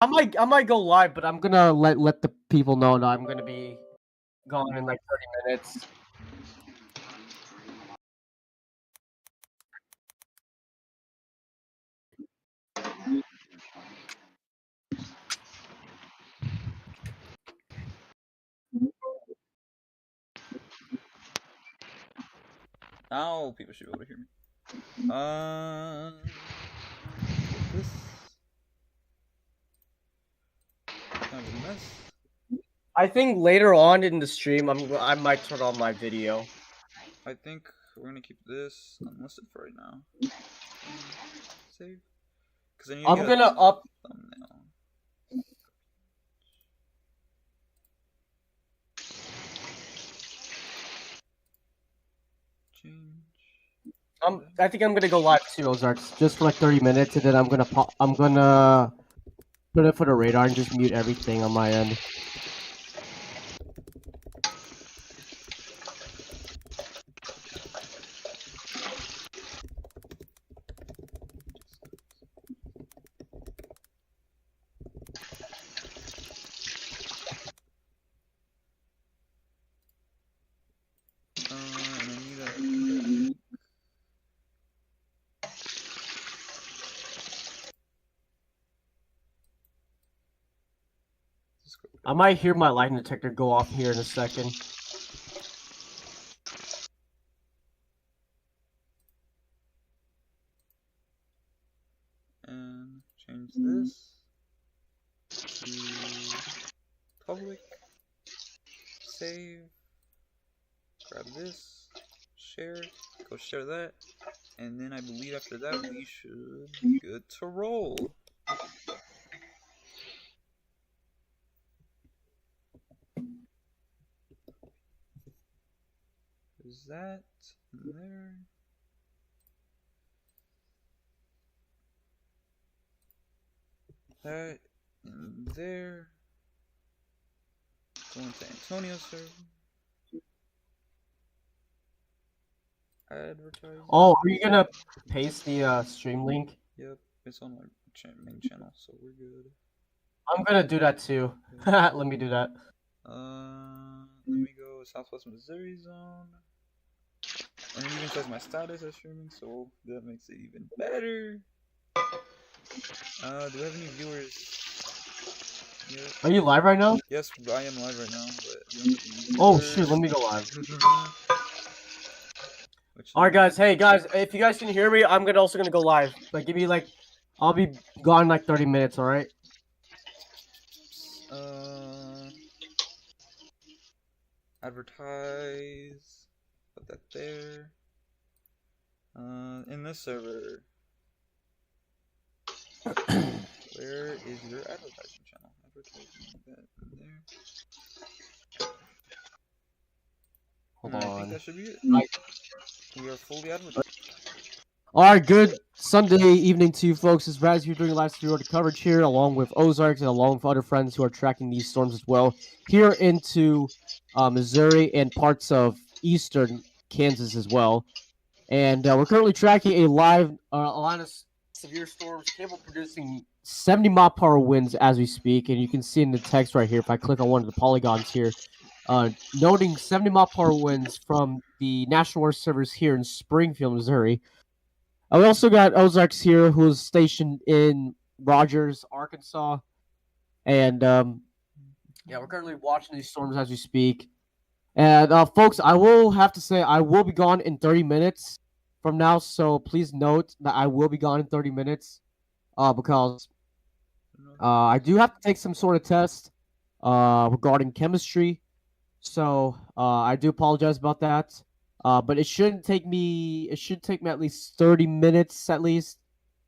I might go live, but I'm gonna let the people know that I'm gonna be gone in like 30 minutes. Now people should be able to hear me. This kind of a mess. I think later on in the stream, I might turn on my video. I think we're gonna keep this unlisted for right now. Save. Because then you I'm get gonna a up. thumbnail. Change. I think I'm gonna go live too, Ozarks, just for like 30 minutes, and then I'm gonna put it for the radar and just mute everything on my end. And I need a I might hear my lie detector go off here in a second. And change this to public. Save. Grab this. Share. Go share that. And then I believe after that we should be good to roll. Is that in there? That in there. Go into Antonio's server. Advertise. Oh, are you gonna paste the stream link? Yep, it's on my main channel, so we're good. I'm gonna do that too. Let me do that. Let me go Southwest Missouri zone. And it even says my status as streaming, so that makes it even better. Do I have any viewers? Yep. Are you live right now? Yes, I am live right now, but oh shoot, let me go live. Alright guys, hey guys, if you guys can hear me, I'm also gonna go live. Like give me like I'll be gone in like 30 minutes, alright? Advertise. Put that there. In this server. Where is your advertising channel? Advertising that in there. Hold on. I think that should be it. We are fully advertised. Alright, good Sunday evening to you folks. It's Raz here doing live studio coverage here, along with Ozarks and along with other friends who are tracking these storms as well, here into Missouri and parts of eastern Kansas as well. And we're currently tracking a line of severe storms capable of producing 70-mile-per-hour winds as we speak. And you can see in the text right here, if I click on one of the polygons here, noting 70-mile-per-hour winds from the National Weather Service here in Springfield, Missouri. We also got Ozarks here, who's stationed in Rogers, Arkansas. And yeah, we're currently watching these storms as we speak. And folks, I will have to say I will be gone in 30 minutes from now, so please note that I will be gone in 30 minutes because I do have to take some sort of test regarding chemistry. So I do apologize about that. But it shouldn't take me. It should take me at least 30 minutes at least.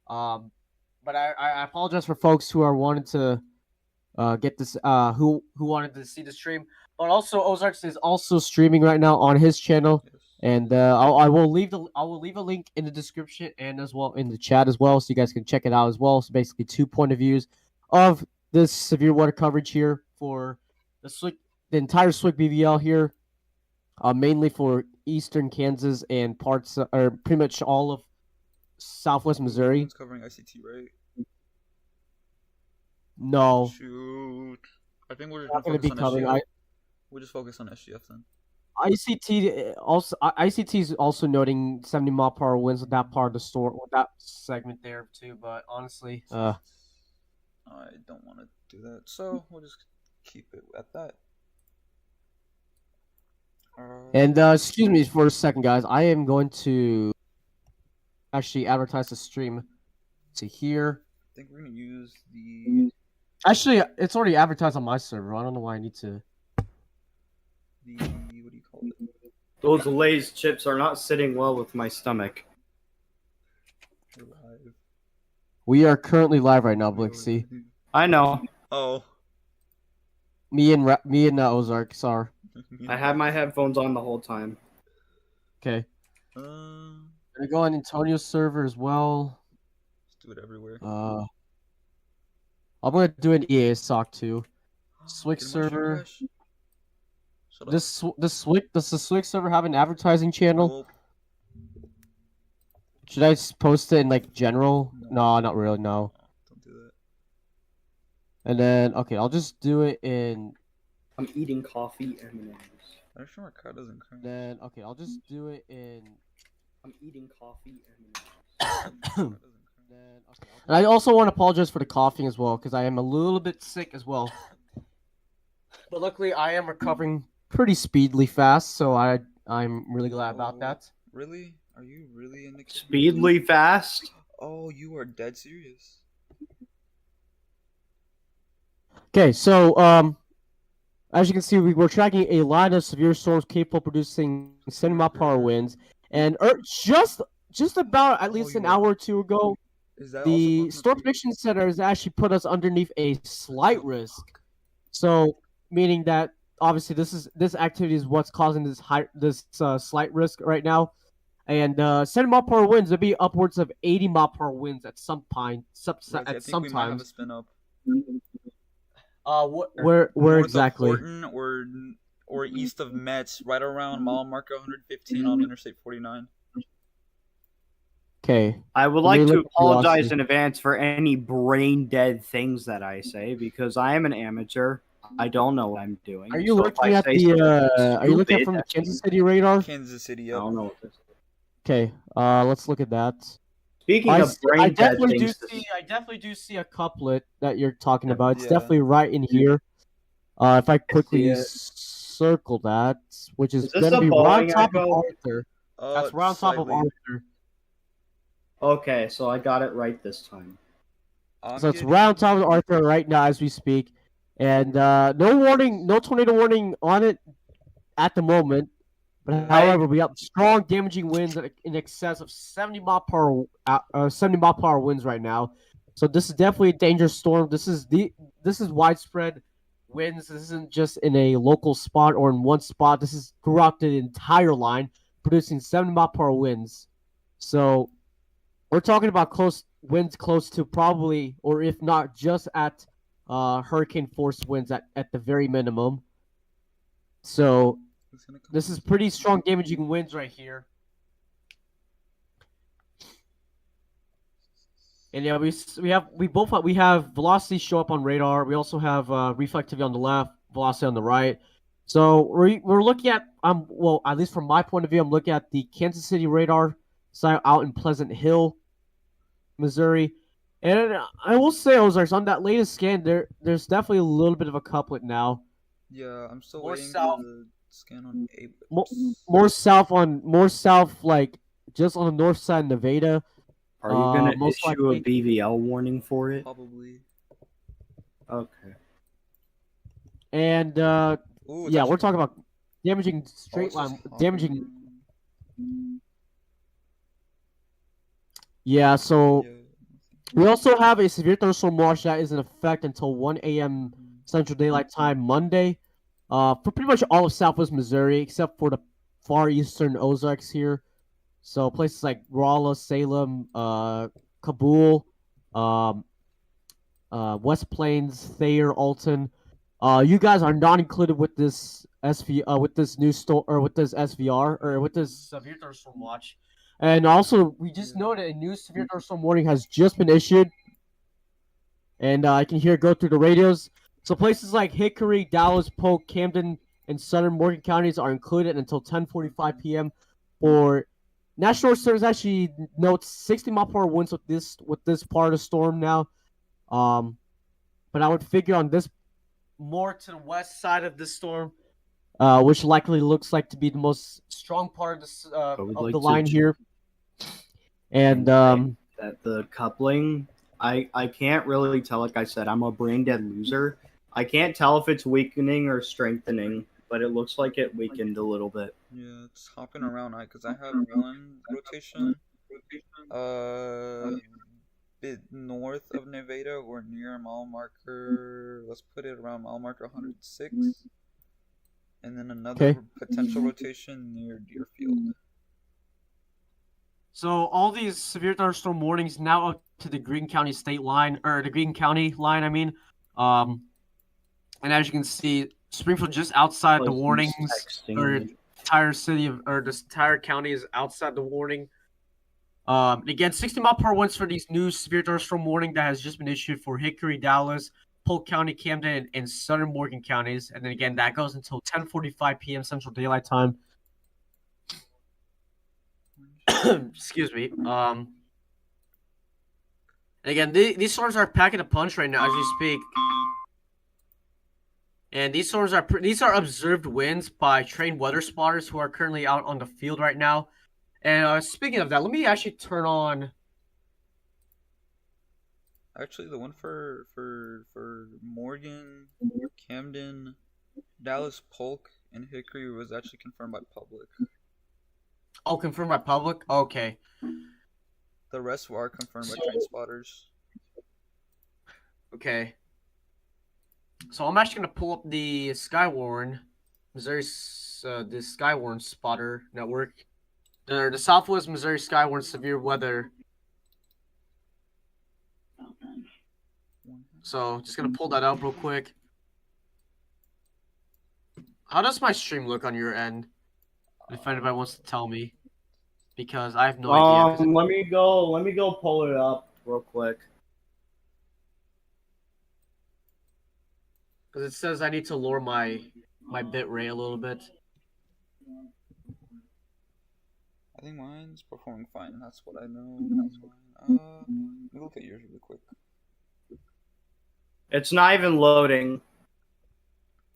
But I apologize for folks who are wanting to get this. Who wanted to see the stream. But also Ozarks is also streaming right now on his channel, and I will leave a link in the description and as well in the chat as well, so you guys can check it out as well. So basically, 2 point of views of this severe water coverage here for the entire SWIC BVL here, mainly for eastern Kansas and parts or pretty much all of Southwest Missouri. It's covering ICT, right? No, Shoot. I think we're just not gonna going to focus be on covering. SGF. We'll just focus on SGF then. ICT is also noting 70 mile per hour winds with that part of the store with that segment there too. But honestly, I don't want to do that, so we'll just keep it at that. and excuse me for a second, guys. I am going to actually advertise the stream to here. I think we're gonna use the Actually, it's already advertised on my server. I don't know why I need to. what do you call it? Those Lay's chips are not sitting well with my stomach. We're live. We are currently live right now, We're Blixie. live. I know. Oh. Me and Ozarks are. I had my headphones on the whole time. Okay. Let's Gonna go on Antonio's server as well. do it everywhere. I'm gonna do an EAS SOC too. Swick Did my stream server. crash? Shut up. Does the Swick server have an advertising channel? Nope. Should I post it in like general? No. No, not really. No. Don't do that. And then okay, I'll just do it in. I'm eating coffee M&Ms. I'm sure my car doesn't crash. Then okay, I'll just do it in. I'm eating coffee M&Ms. Then okay. And I also want to apologize for the coughing as well because I am a little bit sick as well. But luckily, I am recovering pretty speedily fast, so I'm really glad about that. Really? Are you really in the Speedily fast? Oh, you are dead serious. Okay, so as you can see, we're tracking a line of severe storms capable of producing 70 mile per hour winds, and just about at least an hour or two ago, Is that the also Storm Prediction Center has actually put us underneath a slight risk. So, meaning that obviously this activity is what's causing this slight risk right now. And 70 mile per hour winds would be upwards of 80 mile per hour winds at some point. I think we might have a spin up. Where North exactly? Of Horton or east of Metz, right around mile marker 115 on Interstate 49. Okay. I would like to apologize in advance for any brain dead things that I say because I am an amateur. I don't know what I'm doing. Are you looking at the? Are you looking at from the Kansas City radar? Kansas City. I Yep. don't know what this is. Okay. Let's look at that. Speaking of brain dead things, I definitely do see a couplet that you're talking about. It's Yeah. definitely right in here. If I quickly circle that, which is this going to a be Boeing right on top echo? of Arthur. That's right on top of Slightly. Arthur. Okay, so I got it right this time. So it's right on top of Arthur right now as we speak. And no warning, no tornado warning on it at the moment. But however, we have strong damaging winds in excess of 70 mile per hour winds right now. So this is definitely a dangerous storm. This is widespread winds. This isn't just in a local spot or in one spot. This is throughout the entire line, producing 70 mile per hour winds. So we're talking about winds close to probably, or if not just at hurricane force winds at the very minimum. So this is pretty strong damaging winds right here. And yeah, we have velocity show up on radar. We also have reflectivity on the left, velocity on the right. So we're looking at well, at least from my point of view, I'm looking at the Kansas City radar site out in Pleasant Hill, Missouri. And I will say, Ozarks, on that latest scan, there's definitely a little bit of a couplet now. Yeah, I'm still More waiting south. for the scan on Abe. More south, like just on the north side of Nevada. Are you going to most issue likely- a BVL warning for it? Probably. Okay. And Ooh, it's yeah, actually we're talking about damaging straight it's line, just damaging. hopping. Yeah, so Yeah. we also have a severe thunderstorm watch that is in effect until 1 a.m. Central Daylight Time Monday. For pretty much all of Southwest Missouri, except for the far eastern Ozarks here. So places like Rolla, Salem, Kabul, West Plains, Thayer, Alton. You guys are not included with this with this new store or with this SVR or with this severe thunderstorm watch. And also, we just noted a new severe thunderstorm warning has just been issued. and I can hear it go through the radios. So places like Hickory, Dallas, Polk, Camden, and Southern Morgan counties are included until 10:45 p.m. For National Service actually notes 60-mile-per-hour winds with this part of the storm now. But I would figure on this more to the west side of this storm, which likely looks like to be the most strong part of this of the line here. And that the coupling, I can't really tell. Like I said, I'm a brain dead loser. I can't tell if it's weakening or strengthening, but it looks like it weakened a little bit. Yeah, it's hopping around because I have one rotation bit north of Nevada or near mile marker, let's put it around mile marker 106, and then another potential rotation near Deerfield. So all these severe thunderstorm warnings now up to the Greene County state line, or the Greene County line, I mean. And as you can see, Springfield just outside the warnings, or the entire city of, or this entire county is outside the warning. Again, 60-mile-per-hour winds for these new severe thunderstorm warning that has just been issued for Hickory, Dallas, Polk County, Camden, and Southern Morgan counties. And then again, that goes until 10:45 p.m. Central Daylight Time. Excuse me. Again, these storms are packing a punch right now as we speak. And these storms are observed winds by trained weather spotters who are currently out on the field right now. And speaking of that, let me actually turn on. Actually, the one for Morgan, Camden, Dallas, Polk, and Hickory was actually confirmed by public. Oh, confirmed by public? Okay. The rest are confirmed by train spotters. Okay. So I'm actually going to pull up the Skywarn, Missouri, the Skywarn spotter network. The Southwest Missouri Skywarn severe weather. So just going to pull that up real quick. How does my stream look on your end? If anybody wants to tell me. Because I have no idea. Let me go pull it up real quick. Because it says I need to lower my bit rate a little bit. I think mine's performing fine. That's what I know. Let me look at yours really quick. It's not even loading.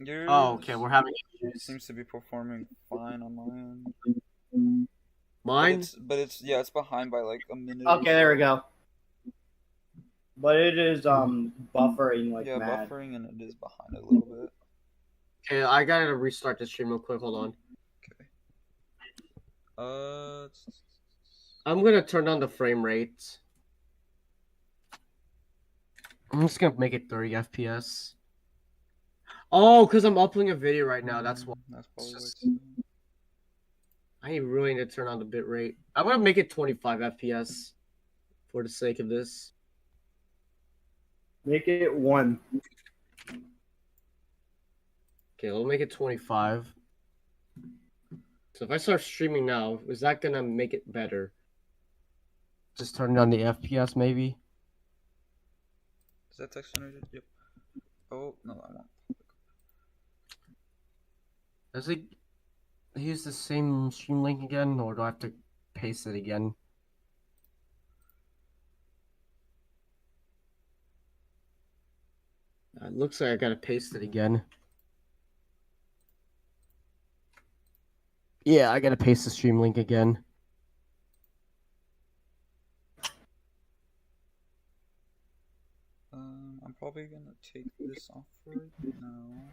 Yours okay, we're having issues. Seems to be performing fine on mine. Mine? But it's it's behind by like a minute. Okay, there we go. But it is buffering like mad. Buffering, and it is behind a little bit. Okay, I gotta restart the stream real quick. Hold on. Okay. I'm gonna turn down the frame rate. I'm just gonna make it 30 FPS. Oh, because I'm uploading a video right now. That's why. That's probably I really need to turn on the bit rate. I'm gonna make it 25 FPS for the sake of this. Make it 1. Okay, we'll make it 25. So if I start streaming now, is that gonna make it better? Just turning on the FPS, maybe. Is that text generated? Yep. Oh no, I won't. Does it use the same stream link again, or do I have to paste it again? It looks like I gotta paste it again. Yeah, I gotta paste the stream link again. I'm probably gonna take this off right now.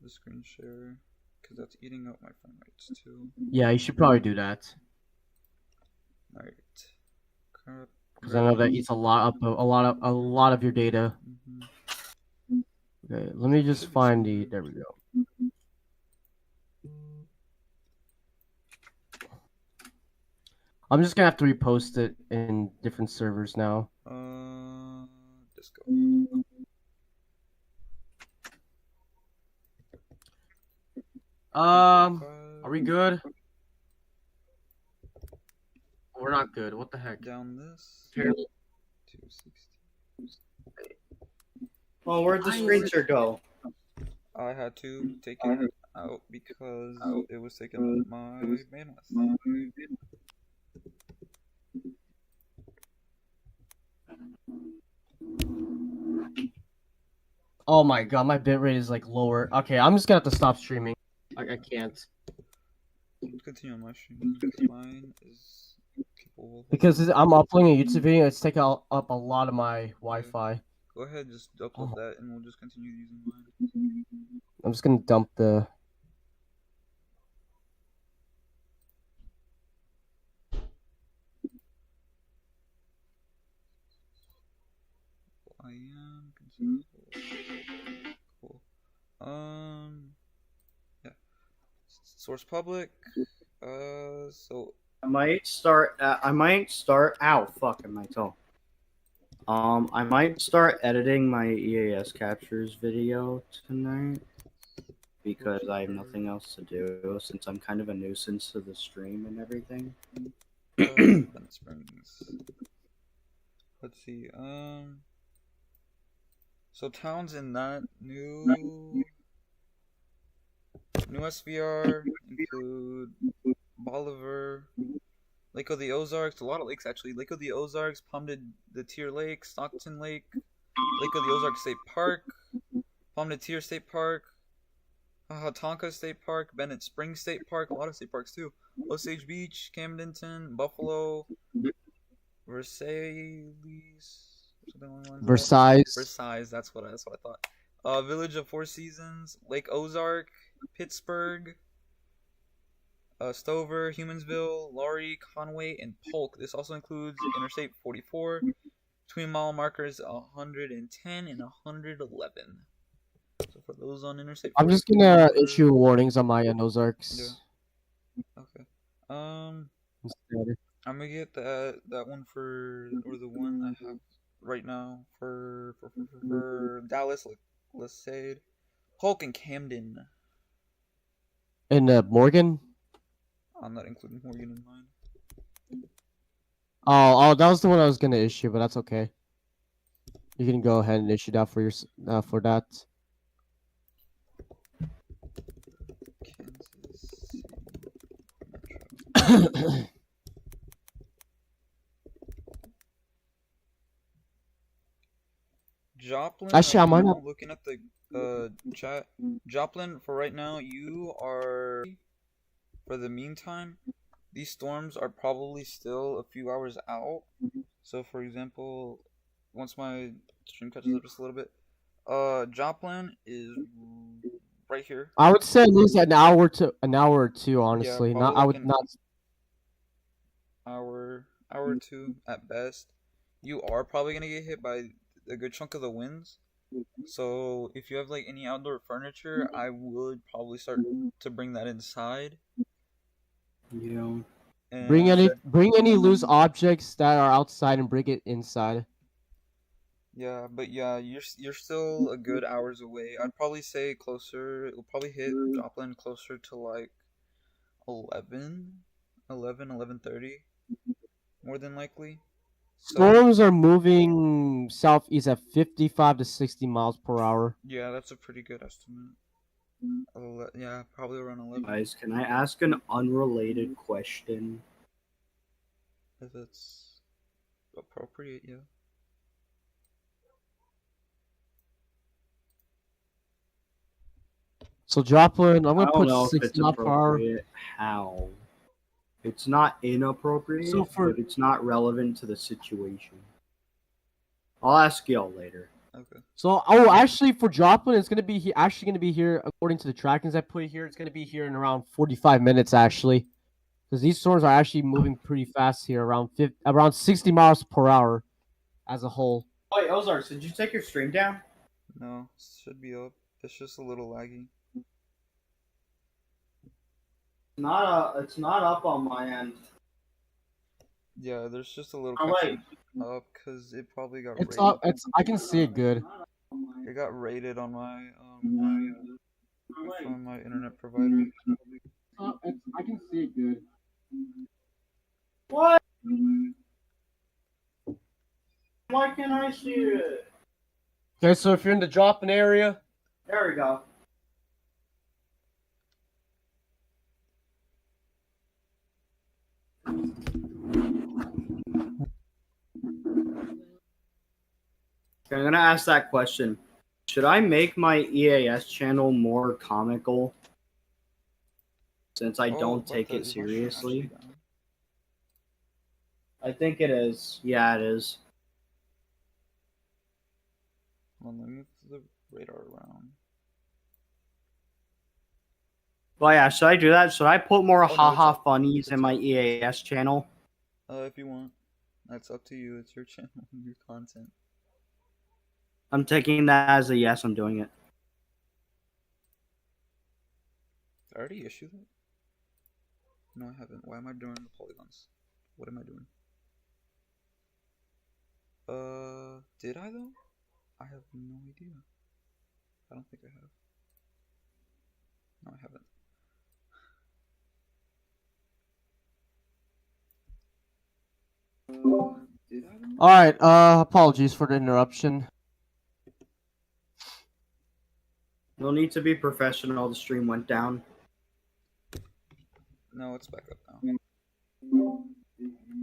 The screen share, because that's eating up my frame rates too. Yeah, you should probably do that. Alright. Because I know that eats a lot of your data. Okay, let me just find the. There we go. I'm just gonna have to repost it in different servers now. Just go. Are we good? We're not good. What the heck? Down this. 260. Well, where'd the screenshot go? I had to take it out because it was taking up my bandwidth. Oh my god, my bitrate is like lower. Okay, I'm just gonna have to stop streaming. I can't. Let's continue on my stream because mine is capable of Because I'm uploading a YouTube video, it's taking up a lot of my Wi-Fi. Go ahead, just upload Oh. that and we'll just continue using mine. I'm just gonna dump the. I am consumable. Cool. Yeah. Source public. So I might start. Ow, fuck! I might tell. I might start editing my EAS captures video tonight because I have nothing else to do since I'm kind of a nuisance to the stream and everything. Bent Springs. Let's see. So towns in that new SVR include Bolivar, Lake of the Ozarks, a lot of lakes actually. Lake of the Ozarks, Palm de Tier Lake, Stockton Lake, Lake of the Ozarks State Park, Palm de Tier State Park, Tonka State Park, Bennett Springs State Park, a lot of state parks too. Osage Beach, Camdenton, Buffalo, Versailles, something along the lines of that. Versailles, that's what I thought. Village of Four Seasons, Lake Ozark, Pittsburgh, Stover, Humansville, Laurie, Conway, and Polk. This also includes Interstate 44, between mile markers 110 and 111. So for those on Interstate 44, I'm just gonna issue warnings on my Ozarks. Yeah. Okay. Instead. I'm gonna get that one or the one I have right now for Dallas, Lisade, Polk, and Camden. In Morgan. I'm not including Morgan in mine. Oh, that was the one I was gonna issue, but that's okay. You can go ahead and issue that for for that. Kansas City. Joplin. Actually, I might not. Looking at the chat. Joplin, for right now, you are. For the meantime, these storms are probably still a few hours out. So, for example, once my stream catches up just a little bit, Joplin is right here. I would say at least an hour or two. Honestly, Yeah, not. I would not. Hour or two at best. You are probably gonna get hit by a good chunk of the winds. So if you have like any outdoor furniture, I would probably start to bring that inside. Yeah. And bring any loose objects that are outside and bring it inside. Yeah, but yeah, you're still a good hours away. I'd probably say closer. It'll probably hit Joplin closer to like 11:30, more than likely. Storms are moving southeast at 55 to 60 miles per hour. Yeah, that's a pretty good estimate. Yeah, probably around 11. Guys, can I ask an unrelated question? If it's appropriate, yeah. So Joplin, I'm gonna put know 60 miles per hour. How? It's not inappropriate, but it's not relevant to the situation. I'll ask y'all later. Okay. So, actually, for Joplin, it's gonna be here. According to the trackings I put here, it's gonna be here in around 45 minutes, actually, because these storms are actually moving pretty fast here, around 60 miles per hour, as a whole. Wait, Ozarks, did you take your stream down? No, should be up. It's just a little laggy. It's not up on my end. Yeah, there's just a little up because it probably got It's rated. up. I can see it good. It got rated on my from my internet provider. I can see it good. What? Why can't I see it? Okay, so if you're in the dropping area, There we go. I'm gonna ask that question. Should I make my EAS channel more comical? Since I don't take it seriously. I think it is. Yeah, it is. Well, let me move the radar around. Well, yeah, should I do that? Should I put more Oh, no, haha it's up. funnies It's in my up. EAS channel? If you want. That's up to you. It's your channel and your content. I'm taking that as a yes, I'm doing it. Did I already issue that? No, I haven't. Why am I doing the polygons? What am I doing? Did I though? I have no idea. I don't think I have. No, I haven't. Did I though? alright, apologies for the interruption. No need to be professional, the stream went down. No, it's back up now.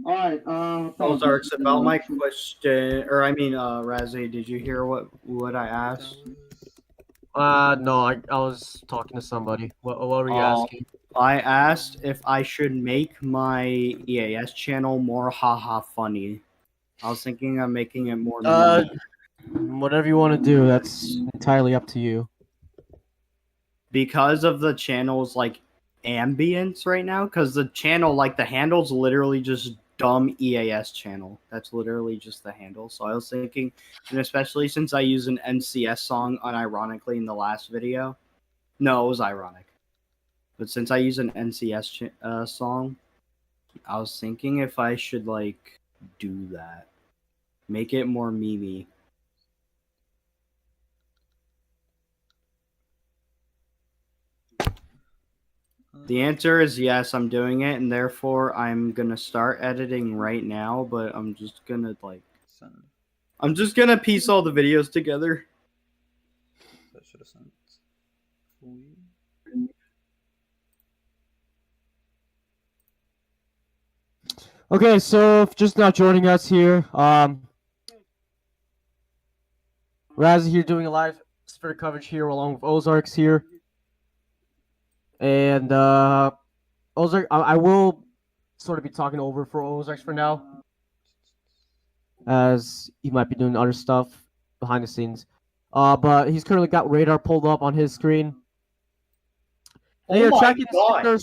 Alright, Ozarks, about my question, or I mean, Razzie, did you hear what I asked? no, I was talking to somebody. What were you asking? I asked if I should make my EAS channel more haha funny. I was thinking of making it more Whatever you want to do, that's entirely up to you. because of the channel's like ambience right now. Because the channel, like the handle's literally just dumb EAS channel. That's literally just the handle. So I was thinking, and especially since I use an NCS song unironically in the last video. No, it was ironic. But since I use an NCS song, I was thinking if I should like do that, make it more memey. The answer is yes, I'm doing it, and therefore I'm gonna start editing right now. But I'm just gonna like, Send. I'm just gonna piece all the videos together. That should have sent. Okay, so if just now joining us here, Razzie here doing a live spirit coverage here along with Ozarks here. And Ozark, I will sort of be talking over for Ozarks for now, as he might be doing other stuff behind the scenes. But he's currently got radar pulled up on his screen. Oh They are my tracking God.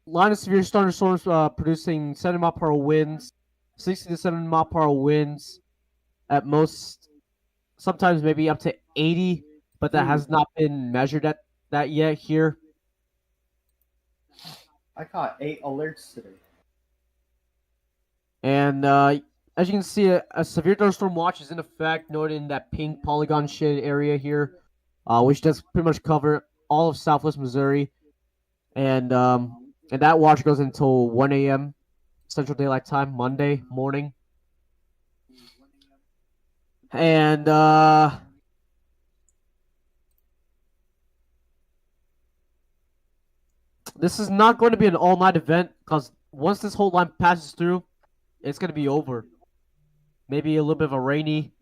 line of severe thunderstorms, producing 7 mile per hour winds, 60 to 7 mile per hour winds, at most, sometimes maybe up to 80, but that has not been measured at that yet here. I caught 8 alerts today. And as you can see, a severe thunderstorm watch is in effect, noted in that pink polygon shaded area here, which does pretty much cover all of Southwest Missouri. And that watch goes until 1 a.m. Central Daylight Time, Monday morning. And this is not going to be an all-night event, because once this whole line passes through, it's going to be over. Maybe a little bit of a rainy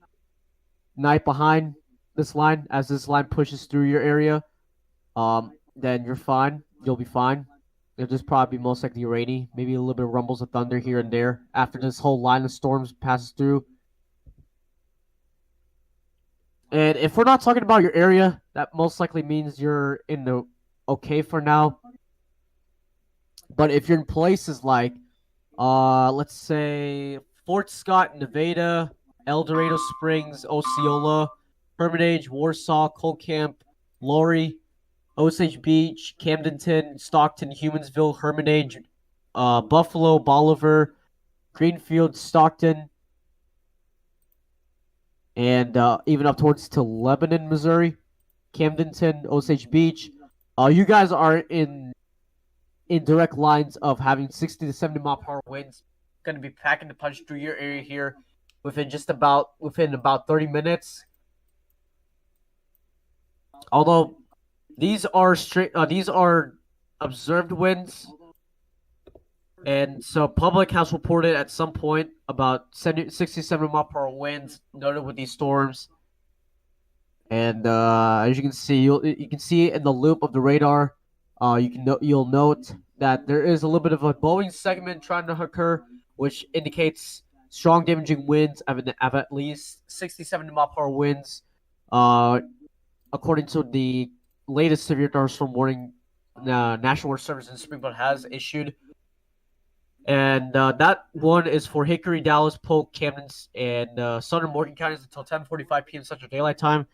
night behind this line, as this line pushes through your area. Then you're fine. You'll be fine. It'll just probably be most likely rainy. Maybe a little bit of rumbles of thunder here and there after this whole line of storms passes through. And if we're not talking about your area, that most likely means you're in the okay for now. But if you're in places like, let's say Fort Scott, Nevada, El Dorado Springs, Osceola, Hermitage, Warsaw, Coal Camp, Lori, Osage Beach, Camdenton, Stockton, Humansville, Hermitage, Buffalo, Bolivar, Greenfield, Stockton, and even up towards to Lebanon, Missouri, Camdenton, Osage Beach. You guys are in direct lines of having 60 to 70 mile per hour winds. Going to be packing the punch through your area here. within about 30 minutes. Although these are observed winds, and so public has reported at some point about 67 mile per hour winds noted with these storms. And as you can see, you can see in the loop of the radar. You'll note that there is a little bit of a bowing segment trying to occur, which indicates strong damaging winds of at least 67 mile per hour winds. Uh, According to the latest severe thunderstorm warning National Weather Service in Springfield has issued. And that one is for Hickory, Dallas, Polk, Camden, and southern Morgan counties until 10:45 p.m. Central Daylight Time.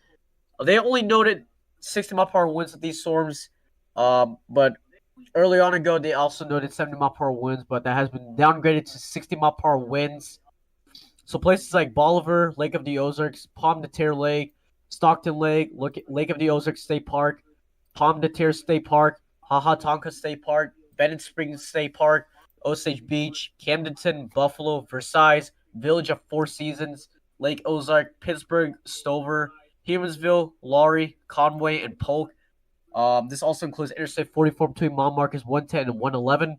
They only noted 60 mile per hour winds with these storms, but early on ago they also noted 70 mile per hour winds, but that has been downgraded to 60 mile per hour winds. So places like Bolivar, Lake of the Ozarks, Palm de Terre Lake, Stockton Lake, Lake of the Ozarks State Park, Palm de Terre State Park, Hahatonka State Park, Bennett Springs State Park, Osage Beach, Camdenton, Buffalo, Versailles, Village of Four Seasons, Lake Ozark, Pittsburgh, Stover, Humansville, Laurie, Conway, and Polk. This also includes Interstate 44 between mile markers 110 and 111.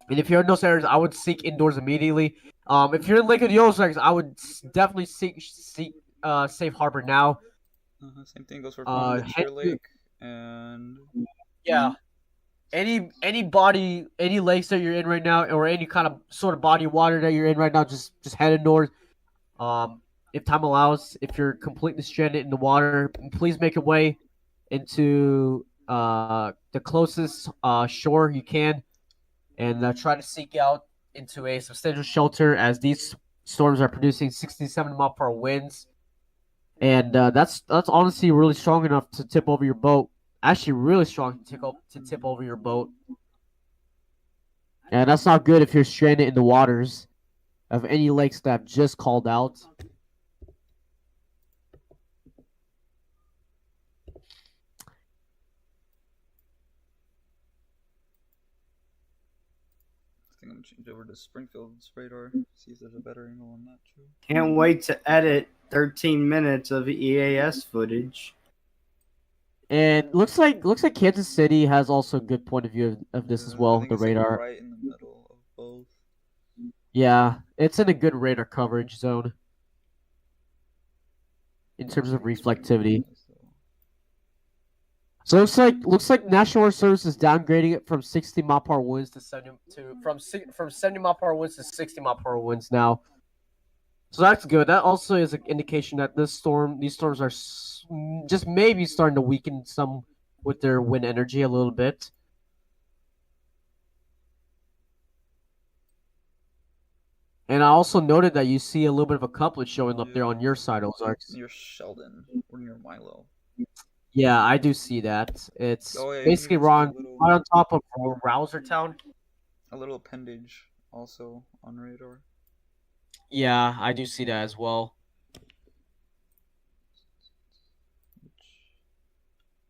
And if you're in those areas, I would seek indoors immediately. If you're in Lake of the Ozarks, I would definitely seek safe harbor now. Same thing goes for Palm de Terre Head to, Lake and yeah, any body, any lakes that you're in right now, or any kind of sort of body of water that you're in right now, just head indoors. If time allows, if you're completely stranded in the water, please make your way into the closest shore you can, and try to seek out into a substantial shelter as these storms are producing 67 mile per hour winds, and that's honestly really strong enough to tip over your boat. Actually, really strong to tip over your boat, and that's not good if you're stranded in the waters of any lakes that I've just called out. I think I'm gonna change over to Springfield's radar, see if there's a better angle on that too. Can't wait to edit 13 minutes of EAS footage. And looks like Kansas City has also a good point of view of this as I well. think The it's like radar, right in the middle of both. yeah, it's in a good radar coverage zone in terms of reflectivity. So looks like National Weather Service is downgrading it from 60 mile per hour winds to 70 mile per hour winds to 60 mile per hour winds now. So that's good. That also is an indication that these storms are just maybe starting to weaken some with their wind energy a little bit. And I also noted that you see a little bit of a couplet showing up there on your side, Ozarks. Near Sheldon or near Milo. Yeah, I do see that. It's Oh yeah, you can basically even see right on top of Rousertown. a little appendage also on radar. Yeah, I do see that as well.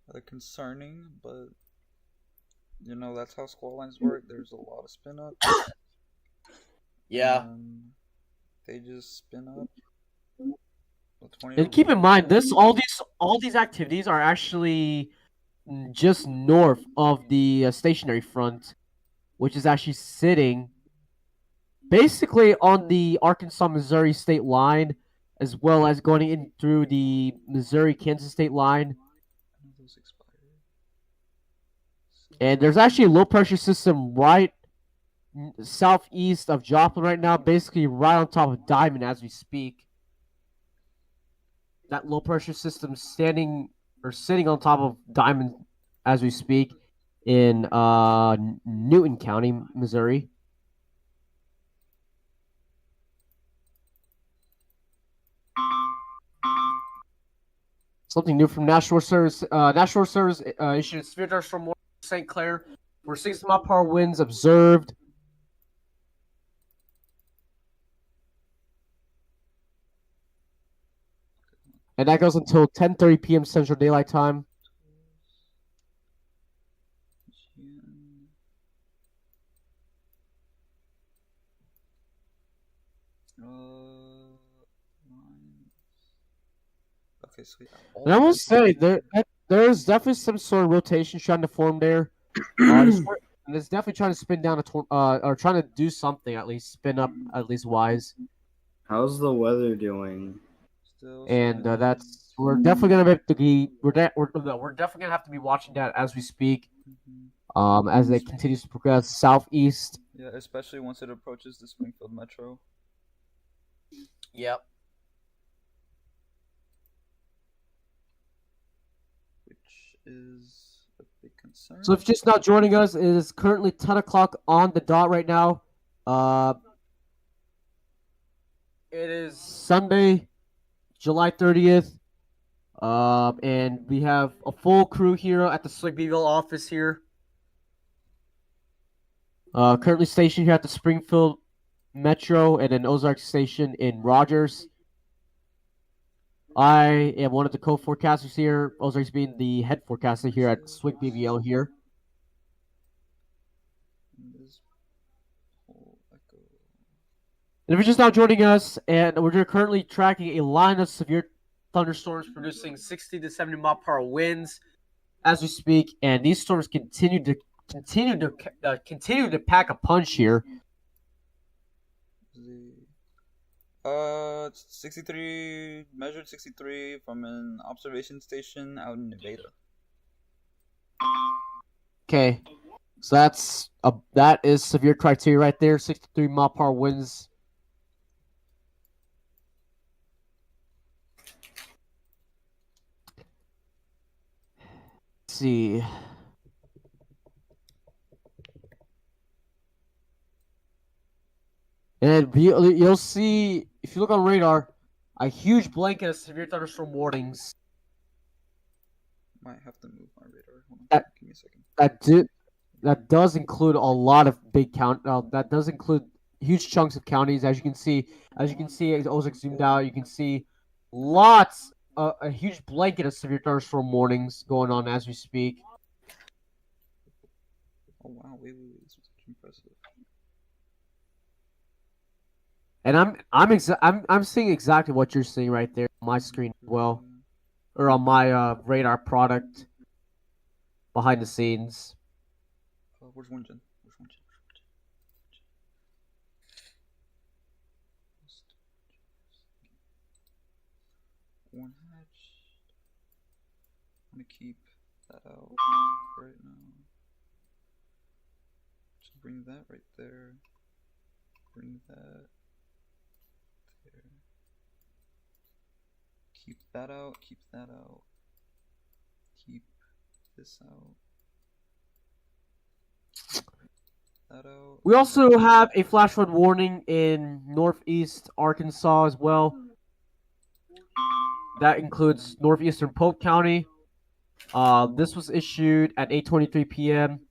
Which concerning, but you know that's how squall lines work. There's a lot of spin up. Yeah. They just spin up. And keep in mind, all these activities are actually just north of the stationary front, which is actually sitting basically on the Arkansas-Missouri state line, as well as going in through the Missouri-Kansas state line. And there's actually a low-pressure system right southeast of Joplin right now, basically right on top of Diamond as we speak. That low-pressure system sitting on top of Diamond as we speak in Newton County, Missouri. Something new from National Service. National Service issued a severe thunderstorm warning in St. Clair, where 60 mile per hour winds observed. And that goes until 10:30 p.m. Central Daylight Time. Okay, so yeah, all And I will that say stuff. there's definitely some sort of rotation trying to form there. And it's definitely trying to spin down or trying to do something at least, spin up at least wise. How's the weather doing? Still And spinning. we're definitely gonna have to be we're definitely gonna have to be watching that as we speak. Hmm. As it continues to progress southeast. Yeah, especially once it approaches the Springfield Metro. Yep. Which is a big concern. So if you're just now joining us, it is currently 10 o'clock on the dot right now. It is Sunday, July 30th. And we have a full crew here at the Sligbyville office here. Currently stationed here at the Springfield Metro and an Ozarks station in Rogers. I am one of the co-forecasters here, Ozarks being the head forecaster here at Swig BVL here. This whole echo. And if you're just now joining us, and we're currently tracking a line of severe thunderstorms producing 60 to 70 mile per hour winds as we speak, and these storms continue to pack a punch here. It's 63, measured 63 from an observation station out in Nevada. Okay, so that is severe criteria right there. 63 mile per hour winds. Let's see. And you'll see, if you look on radar, a huge blanket of severe thunderstorm warnings. Might have to move my radar. Hold on. That- Give me a second. That does include a lot of big that does include huge chunks of counties. As you can see, as Ozark zoomed out, you can see lots, a huge blanket of severe thunderstorm warnings going on as we speak. Oh wow! Wait! This was impressive. And I'm seeing exactly what you're seeing right there on my screen as well, or on my radar product behind the scenes. Where's one gen? One hatch. I'm gonna keep that out right now. Just bring that right there. Bring that there. Keep that out. Keep that out. Keep this out. That out. We also have a flash flood warning in northeast Arkansas as well. That includes northeastern Polk County. This was issued at 8:23 p.m.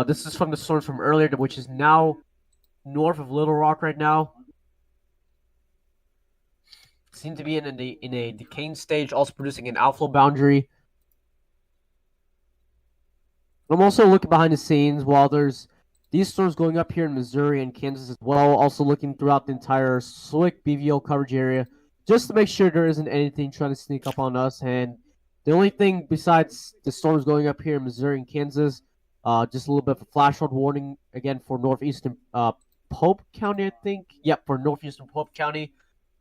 This is from the source from earlier, which is now north of Little Rock right now. Seem to be in a decaying stage, also producing an outflow boundary. I'm also looking behind the scenes while there's these storms going up here in Missouri and Kansas as well. Also looking throughout the entire SWIC BVL coverage area just to make sure there isn't anything trying to sneak up on us. And the only thing besides the storms going up here in Missouri and Kansas, just a little bit of a flash flood warning again for northeastern Pope County, I think. Yep, for northeastern Pope County.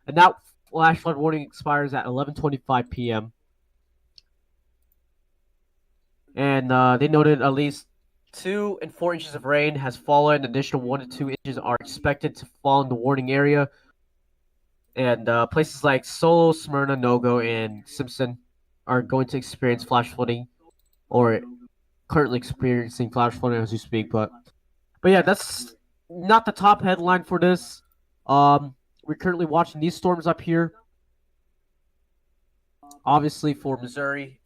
And that flash flood warning expires at 11:25 p.m. And they noted at least 2 and 4 inches of rain has fallen. Additional 1 to 2 inches are expected to fall in the warning area. And places like Solo, Smyrna, Nogo, and Simpson are going to experience flash flooding, or currently experiencing flash flooding as we speak. But yeah, that's not the top headline for this. We're currently watching these storms up here. Obviously for Missouri,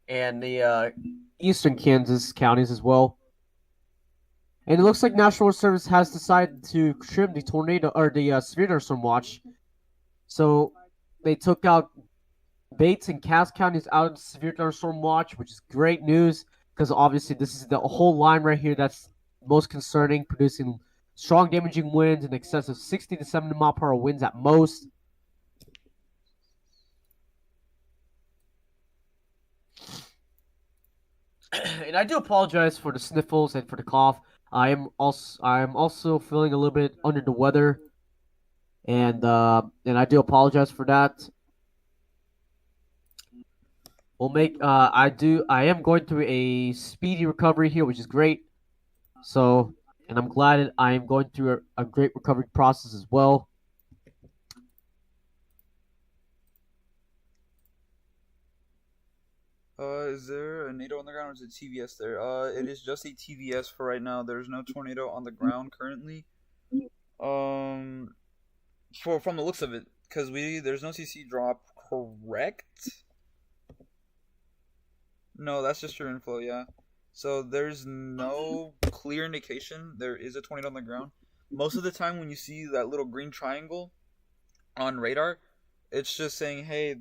and the eastern Kansas counties as well. And it looks like National Weather Service has decided to trim the tornado or the severe thunderstorm watch. So they took out Bates and Cass counties out of the severe thunderstorm watch, which is great news because obviously this is the whole line right here that's most concerning, producing strong damaging winds in excess of 60 to 70 mile per hour winds at most. and I do apologize for the sniffles and for the cough. I'm also feeling a little bit under the weather, and I do apologize for that. I am going through a speedy recovery here, which is great. So, and I'm glad that I am going through a great recovery process as well. Is there a NATO on the ground or is it TVS there? It is just a TVS for right now. There's no tornado on the ground currently. Um, from the looks of it, because there's no CC drop, correct? No, that's just your inflow, yeah. So there's no clear indication there is a tornado on the ground. Most of the time when you see that little green triangle on radar, it's just saying, hey,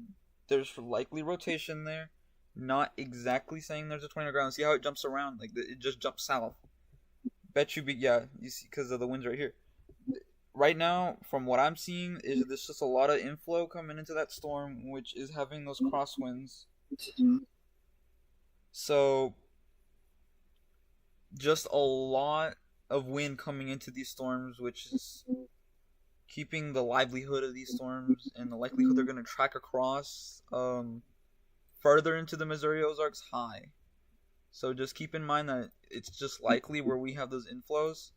there's likely rotation there. Not exactly saying there's a tornado on the ground. See how it jumps around? Like, it just jumps south. Bet you yeah, you see, because of the winds right here. Right now, from what I'm seeing, is there's just a lot of inflow coming into that storm, which is having those crosswinds. So, just a lot of wind coming into these storms, which is keeping the livelihood of these storms and the likelihood they're going to track across further into the Missouri Ozarks high. So just keep in mind that it's just likely where we have those inflows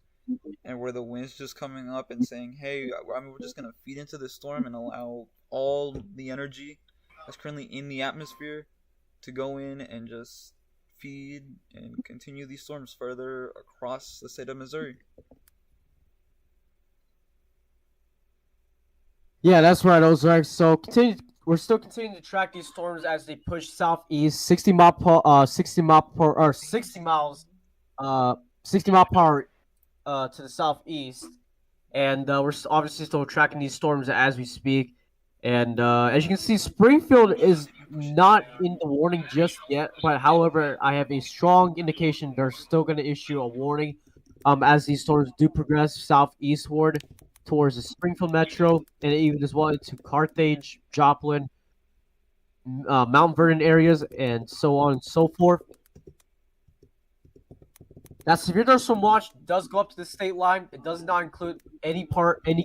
and where the wind's just coming up and saying, hey, we're just going to feed into this storm and allow all the energy that's currently in the atmosphere to go in and just feed and continue these storms further across the state of Missouri. Yeah, that's right, Ozarks. So we're still continuing to track these storms as they push southeast, 60 miles, 60 mile per hour, to the southeast, and we're obviously still tracking these storms as we speak. And as you can see, Springfield is not in the warning just yet, but however, I have a strong indication they're still going to issue a warning as these storms do progress southeastward towards the Springfield metro and even as well into Carthage, Joplin, Mount Vernon areas, and so on and so forth. That severe thunderstorm watch does go up to the state line. It does not include any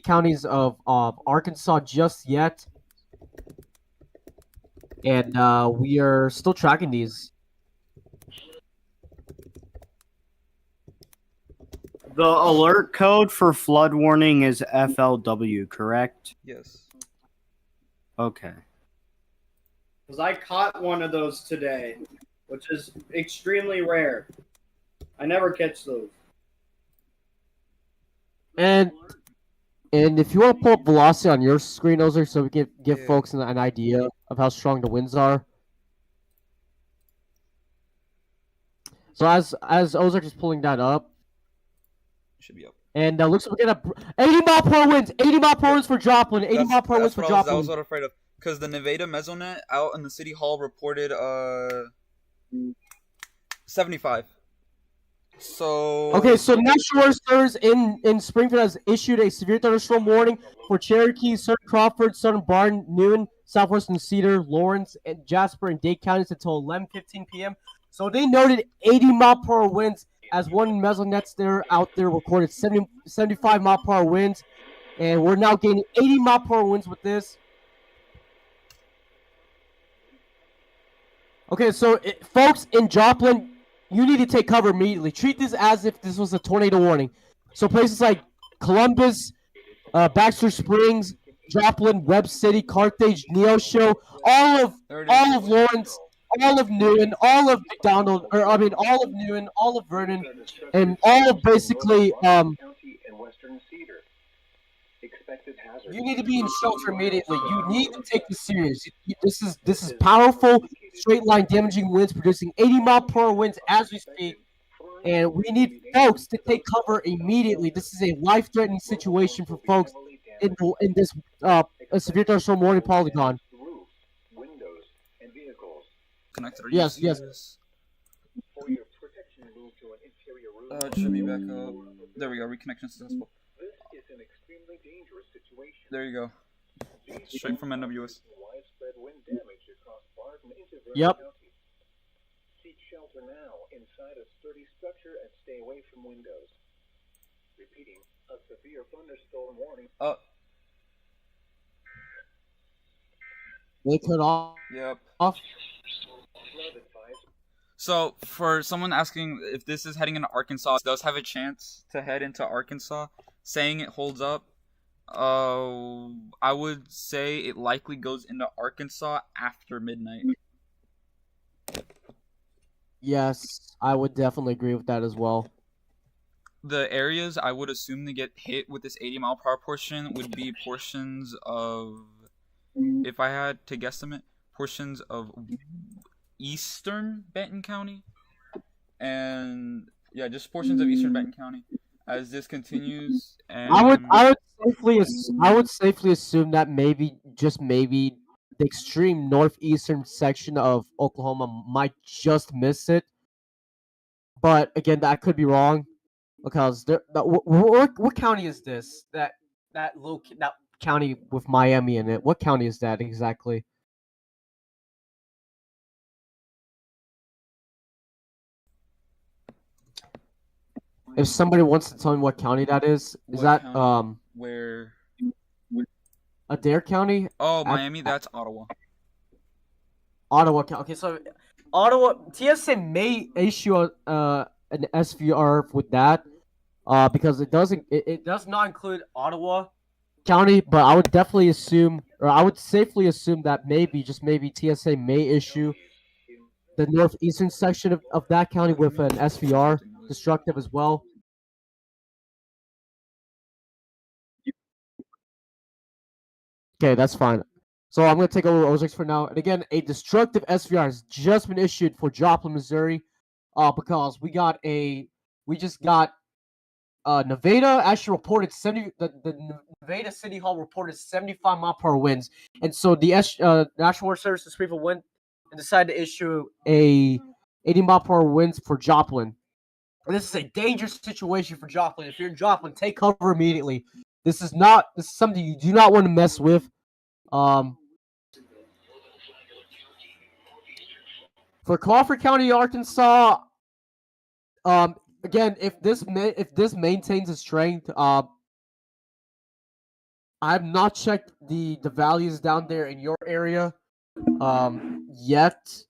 counties of Arkansas just yet, and we are still tracking these. The alert code for flood warning is FLW, correct? Yes. Okay. Because I caught one of those today, which is extremely rare. I never catch those. And if you want to pull up velocity on your screen, Ozer, so we can give Yeah. folks an idea of how strong the winds are. So as Ozark is pulling that up, Should be up. and looks like we're gonna 80 mile per hour winds, 80 mile per hour winds for Joplin, 80 mile per hour winds for Joplin. I was what afraid of, because the Nevada Mesonet out in the city hall reported 75. So Okay, so National Weather Service in Springfield has issued a severe thunderstorm warning for Cherokee, Southern Crawford, Southern Barton, Newton, Southwestern Cedar, Lawrence, and Jasper and Dade counties until 11:15 p.m. So they noted 80 mile per hour winds as one Mesonets out there recorded 75 mile per hour winds, and we're now gaining 80 mile per hour winds with this. Okay, so folks in Joplin, you need to take cover immediately. Treat this as if this was a tornado warning. So places like Columbus, Baxter Springs, Joplin, Webb City, Carthage, Neosho, all of Lawrence, all of Newton, all of McDonald, all of Newton, all of Vernon, and all of basically you need to be in shelter immediately. You need to take this serious. This is powerful, straight line damaging winds producing 80 mile per hour winds as we speak. And we need folks to take cover immediately. This is a life-threatening situation for folks in this severe thunderstorm warning polygon. Connected. Yes. It should be back up. There we go. Reconnection successful. There you go. Straight from NWS. Yep. Seek shelter now Oh, They cut off. yep. So, for someone asking if this is heading into Arkansas, it does have a chance to head into Arkansas. Saying it holds up, I would say it likely goes into Arkansas after midnight. Yes, I would definitely agree with that as well. The areas I would assume to get hit with this 80-mile-per-hour portion would be portions of, if I had to guesstimate, portions of eastern Benton County, and yeah, just portions of eastern Benton County. As this continues, and I would safely assume that maybe, just maybe, the extreme northeastern section of Oklahoma might just miss it. But again, that could be wrong because what county is this? That county with Miami in it. What county is that exactly? If somebody wants to tell me what county that is what that county? Where? Adair County? Oh, At Miami. That's Ottawa. Ottawa County. Okay, so Ottawa TSA may issue an SVR with that, because it does not include Ottawa County, but I would definitely assume, or I would safely assume that maybe, just maybe, TSA may issue the northeastern section of that county with an SVR destructive as well. Okay, that's fine. So I'm gonna take over Ozarks for now. And again, a destructive SVR has just been issued for Joplin, Missouri, because we just got Nevada actually reported 70. The Nevada City Hall reported 75-mile-per-hour winds, and so the National Weather Service people went and decided to issue a 80-mile-per-hour winds for Joplin. And this is a dangerous situation for Joplin. If you're in Joplin, take cover immediately. This is something you do not want to mess with. Um, for Crawford County, Arkansas, again, if this maintains its strength, I have not checked the values down there in your area yet,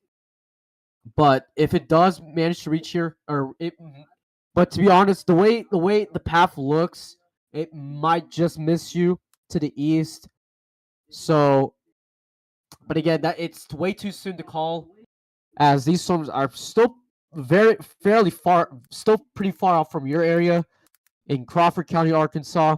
but if it does manage to reach here, but to be honest, the way the path looks, it might just miss you to the east. So, but again, that it's way too soon to call, as these storms are still fairly far, still pretty far out from your area in Crawford County, Arkansas.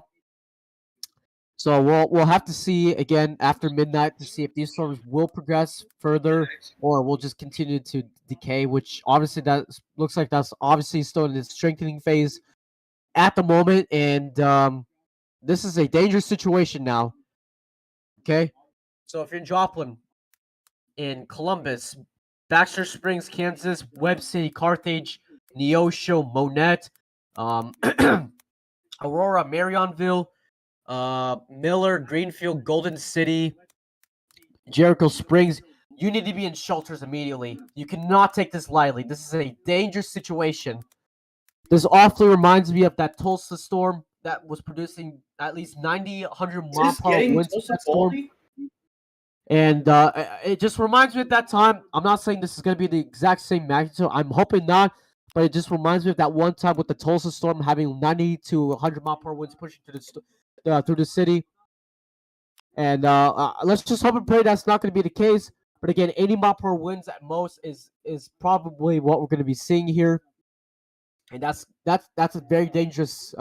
So we'll have to see again after midnight to see if these storms will progress further or will just continue to decay. Which obviously that looks like that's obviously still in its strengthening phase at the moment, and this is a dangerous situation now. Okay, so if you're in Joplin, in Columbus, Baxter Springs, Kansas, Webb City, Carthage, Neosho, Monette, um, Aurora, Marionville, Miller, Greenfield, Golden City, Jericho Springs. You need to be in shelters immediately. You cannot take this lightly. This is a dangerous situation. This awfully reminds me of that Tulsa storm that was producing at least 90, 100 mile per hour winds with that storm. And it just reminds me at that time. I'm not saying this is going to be the exact same magnitude. I'm hoping not. But it just reminds me of that one time with the Tulsa storm having 90 to 100 mile per hour winds pushing through the city. And let's just hope and pray that's not going to be the case. But again, 80 mile per hour winds at most is probably what we're going to be seeing here. And that's a very dangerous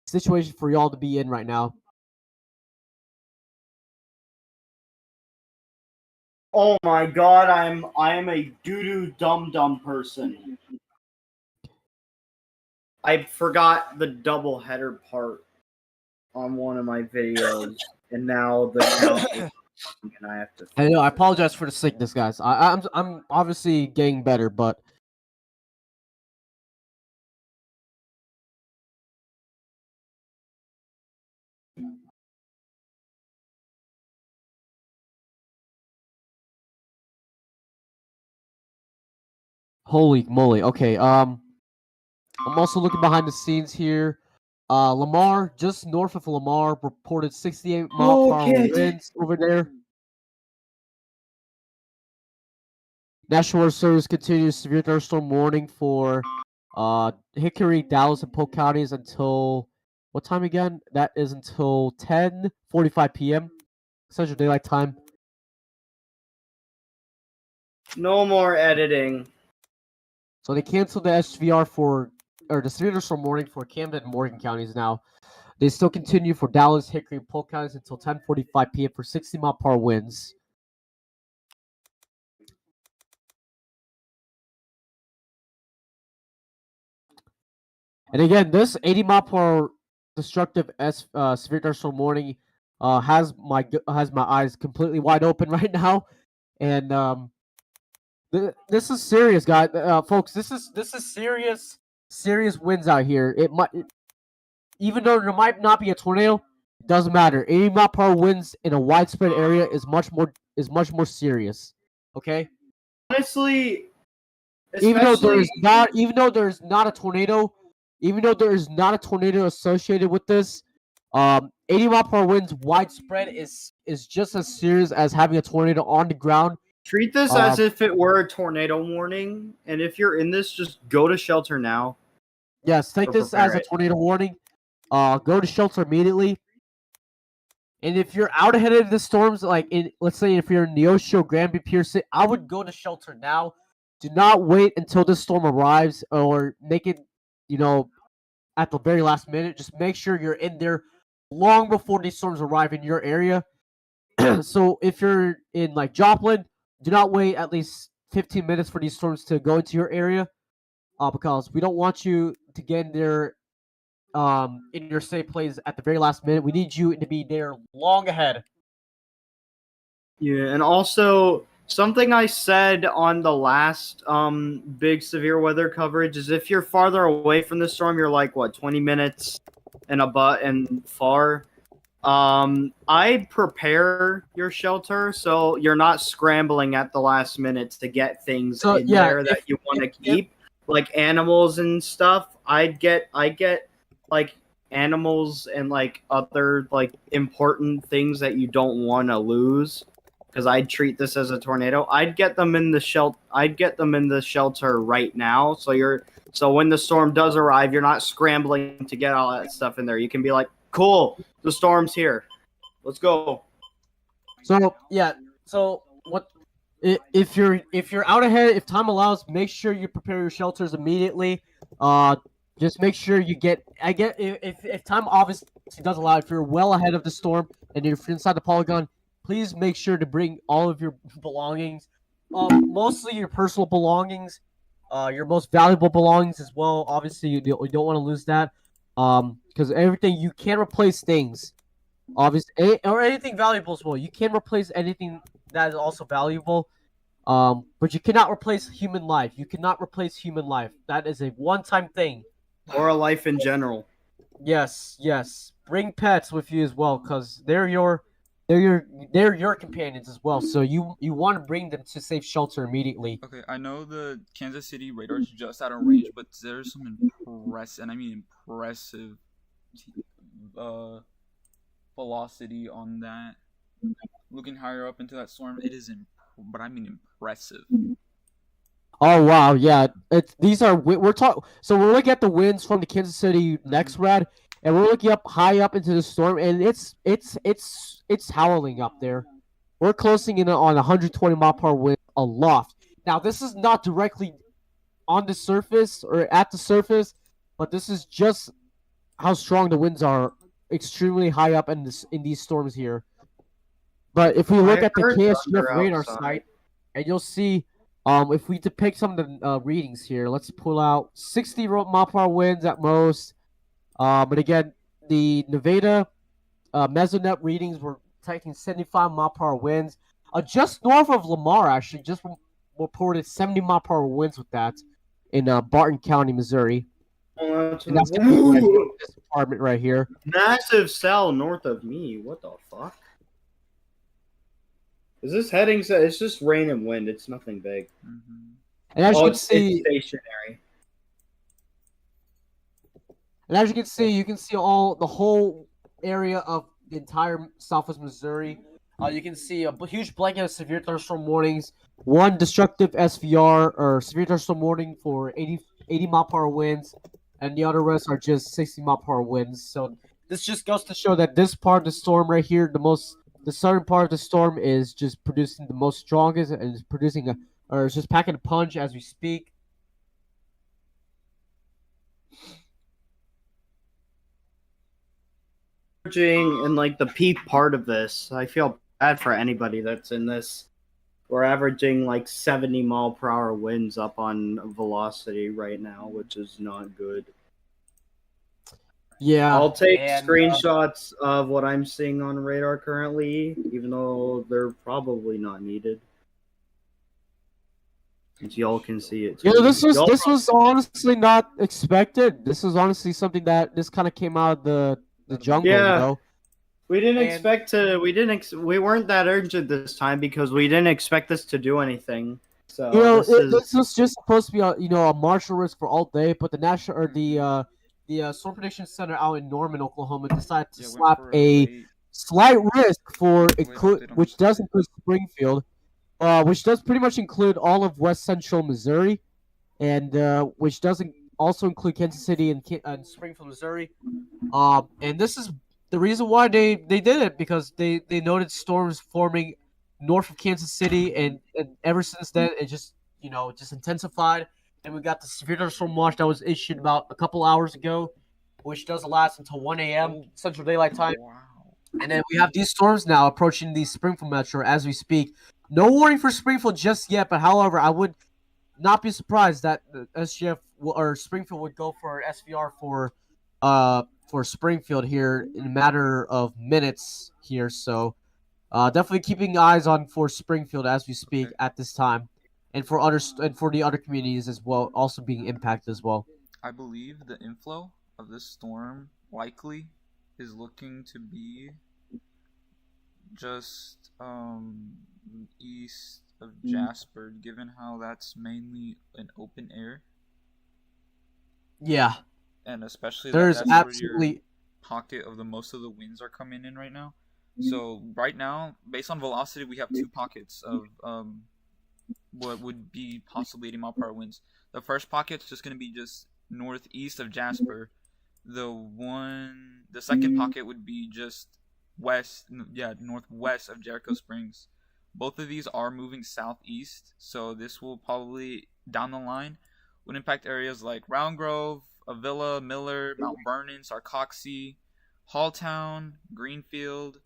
situation for y'all to be in right now. Oh my god, I am a doo-doo dumb person. I forgot the double header part on one of my videos, and now the count and I have to. I know. I apologize for the sickness, guys. I'm obviously getting better, but holy moly. Okay. I'm also looking behind the scenes here. Lamar, just north of Lamar, reported 68-mile-per-hour winds over there. National Weather Service continues severe thunderstorm warning for Hickory, Dallas, and Polk counties until what time again? That is until 10:45 p.m. Central Daylight Time. No more editing. So they canceled the SVR the severe thunderstorm warning for Camden and Morgan counties now. They still continue for Dallas, Hickory, and Polk counties until 10:45 p.m. for 60-mile-per-hour winds. And again, this 80-mile-per-hour destructive severe thunderstorm warning has my eyes completely wide open right now, and this is serious, guys, folks. This is serious winds out here. Even though there might not be a tornado, it doesn't matter. 80-mile-per-hour winds in a widespread area is much more serious. Okay. Honestly, Even though there's not a tornado, associated with this, 80-mile-per-hour winds widespread is just as serious as having a tornado on the ground. treat this as if it were a tornado warning, and if you're in this, just go to shelter now. Yes, take this as a tornado warning. Go to shelter immediately. And if you're out ahead of the storms, let's say if you're in Neosho, Granby, Pierce, I would go to shelter now. Do not wait until this storm arrives or make it, at the very last minute. Just make sure you're in there long before these storms arrive in your area. So if you're in like Joplin, do not wait at least 15 minutes for these storms to go into your area, because we don't want you to get in there in your safe place at the very last minute. We need you to be there long ahead. Yeah, and also something I said on the last big severe weather coverage is if you're farther away from the storm, you're like 20 minutes and far. I'd prepare your shelter so you're not scrambling at the last minute to get things there that you want to keep, like animals and stuff. I get like animals and like other like important things that you don't want to lose, because I'd treat this as a tornado. I'd get them in the shelter right now, so when the storm does arrive, you're not scrambling to get all that stuff in there. You can be like, cool, the storm's here, let's go. So what if you're out ahead, if time allows, make sure you prepare your shelters immediately. Just make sure you if time obviously does allow, if you're well ahead of the storm and you're inside the polygon, please make sure to bring all of your belongings, mostly your personal belongings, your most valuable belongings as well. Obviously, you don't want to lose that, because everything, you can't replace things, obviously, or anything valuable as well. You can replace anything that is also valuable, but you cannot replace human life. You cannot replace human life. That is a one-time thing. Or a life in general. Yes. Bring pets with you as well, because they're your companions as well. So you want to bring them to safe shelter immediately. Okay, I know the Kansas City radar's just out of range, but there's some impressive velocity on that. Looking higher up into that storm, it is impressive. Oh wow, yeah. We're talking. So we're looking at the winds from the Kansas City next rad, and we're looking high up into the storm, and it's howling up there. We're closing in on 120-mile-per-hour wind aloft. Now this is not directly on the surface or at the surface, but this is just how strong the winds are, extremely high up in these storms here. But if we look at the KSGF radar site, and you'll see. If we depict some of the readings here, let's pull out 60-mile-per-hour winds at most. But again, the Nevada Mesonet readings were taking 75-mile-per-hour winds. Just north of Lamar, actually, just reported 70-mile-per-hour winds with that in Barton County, Missouri. And that's this apartment right here. Massive cell north of me. What the fuck? Is this heading? It's just rain and wind. It's nothing big. And as you can see, it's stationary. And as you can see the whole area of the entire Southwest Missouri. You can see a huge blanket of severe thunderstorm warnings, one destructive SVR or severe thunderstorm warning for 80 mile per hour winds, and the other rest are just 60 mile per hour winds. So this just goes to show that this part of the storm right here, the southern part of the storm is just producing the most strongest and is producing or is just packing a punch as we speak. In like the peak part of this, I feel bad for anybody that's in this. We're averaging like 70 mile per hour winds up on velocity right now, which is not good. Yeah, I'll take and screenshots of what I'm seeing on radar currently, even though they're probably not needed. Since y'all can see it too. this was honestly not expected. This was honestly something that this kind of came out of the jungle, Yeah. you know. We didn't And- expect to. We weren't that urgent this time because we didn't expect this to do anything. So You know, this this was just supposed to be a martial risk for all day, but the national or the Storm Prediction Center out in Norman, Oklahoma, decided to slap a slight risk for which does include Springfield, which does pretty much include all of West Central Missouri, and which doesn't also include Kansas City and Springfield, Missouri. And this is the reason why they did it, because they noted storms forming north of Kansas City, and ever since then it just just intensified. And we got the severe thunderstorm watch that was issued about a couple hours ago, which does last until 1 a.m. Central Daylight Time. Wow. And then we have these storms now approaching the Springfield metro as we speak. No warning for Springfield just yet, but however, I would not be surprised that the SGF or Springfield would go for SVR for Springfield here in a matter of minutes here. So definitely keeping eyes on for Springfield as we speak at this time, and for the other communities as well, also being impacted as well. I believe the inflow of this storm likely is looking to be just east of Jasper, given how that's mainly an open air, Yeah, and especially there's that's where your absolutely pocket of the most of the winds are coming in right now. So right now, based on velocity, we have two pockets of what would be possibly 80 mile per hour winds. The first pocket's just going to be just northeast of Jasper. The second pocket would be just northwest of Jericho Springs. Both of these are moving southeast, so this will probably down the line would impact areas like Round Grove, Avila, Miller, Mount Vernon, Sarcoxie, Halltown, Greenfield.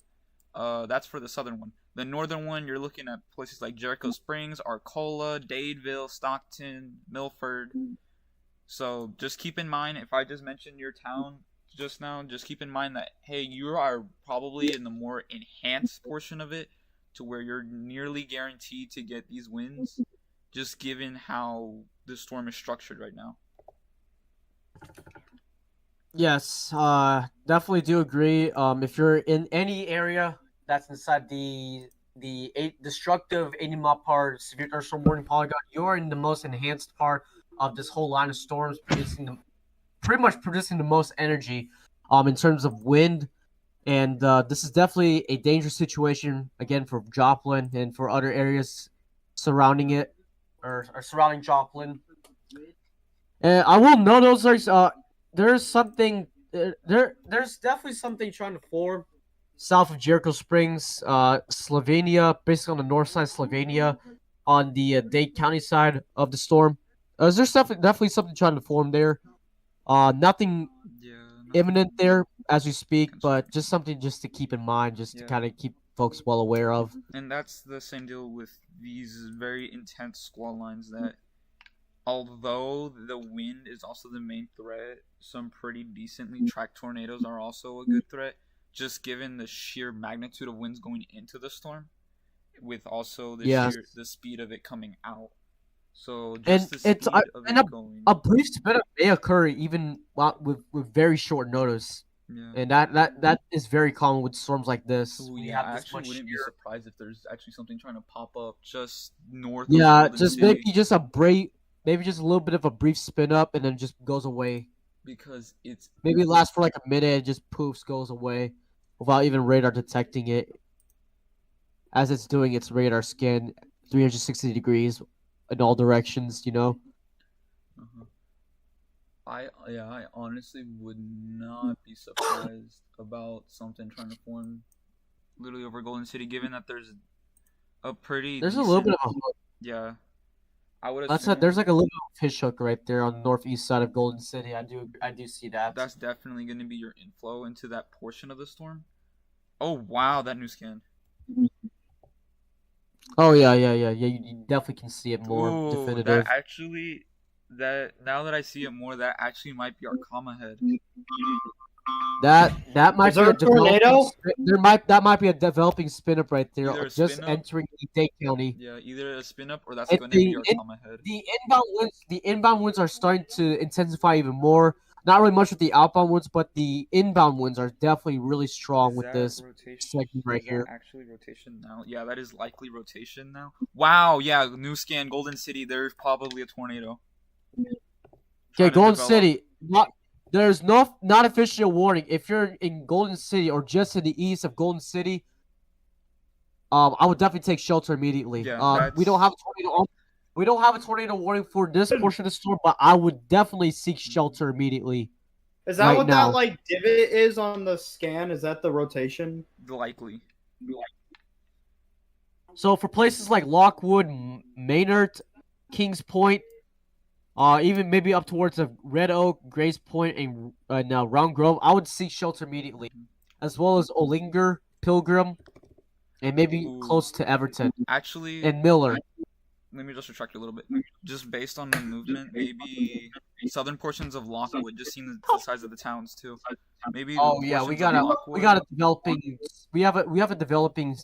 That's for the southern one. The northern one, you're looking at places like Jericho Springs, Arcola, Dadeville, Stockton, Milford. So just keep in mind, if I just mentioned your town just now, just keep in mind that, hey, you are probably in the more enhanced portion of it, to where you're nearly guaranteed to get these winds, just given how the storm is structured right now. Yes, definitely do agree. If you're in any area that's inside the destructive 80 mile per hour severe thunderstorm warning polygon, you're in the most enhanced part of this whole line of storms, pretty much producing the most energy, in terms of wind. And this is definitely a dangerous situation again for Joplin and for other areas surrounding it, or surrounding Joplin. And I will note those there's something there's definitely something trying to form south of Jericho Springs, Slovenia, basically on the north side of Slovenia, on the Dade County side of the storm. There's definitely something trying to form there. Nothing imminent there as we speak, but just something just to keep in mind, just to kind of keep folks well aware of. And that's the same deal with these very intense squall lines, that although the wind is also the main threat, some pretty decently tracked tornadoes are also a good threat, just given the sheer magnitude of winds going into the storm, with also the speed of it coming out. So just a brief spin up may occur even with very short notice. Yeah. And that is very common with storms like this. Ooh, I actually wouldn't be surprised if there's actually something trying to pop up just north of Golden City. Maybe just a little bit of a brief spin up and then just goes away. because it's Maybe it lasts for like a minute and just poofs goes away without even radar detecting it as it's doing its radar scan 360 degrees in all directions, you know? uh I honestly would not be surprised about something trying to form literally over Golden City, given that there's a pretty There's a little bit decent. of a hook. Yeah, I would That's a, there's assume like a little fish hook right there on the northeast side of Golden City. I do see that. that's definitely going to be your inflow into that portion of the storm. Oh wow, that new scan. Oh yeah. You definitely can see it more Ooh, that definitive. actually, that now that I see it more, that actually might be our comma head. That might Is be there a a tornado? that might be a developing spin up right there, Either a just spin up, entering Dade County. yeah, either a spin up or that's And going to be our comma head. the inbound winds are starting to intensify even more. Not really much with the outbound winds, but the inbound winds are definitely really strong Is with that this rotation? segment right Is here. that actually rotation now? Yeah, that is likely rotation now. Wow, yeah, new scan, Golden City. There's probably a tornado. Okay, Trying to Golden develop. City. There's not official warning. If you're in Golden City or just in the east of Golden City, I would definitely take shelter immediately. Yeah, We don't have a tornado. We don't have a tornado warning for this portion of the storm, but I would definitely seek shelter immediately. Is that Right what now. that like divot is on the scan? Is that the rotation? likely. So for places like Lockwood, Maynard, Kings Point, even maybe up towards the Red Oak, Grace Point, and now Round Grove, I would seek shelter immediately, as well as Olinger, Pilgrim, and maybe Ooh. close to Everton Actually, and Miller. let me just retract a little bit. Just based on the movement, maybe southern portions of Lockwood. Just seeing the size of the towns too. Maybe. Oh yeah, we got a developing we have a developing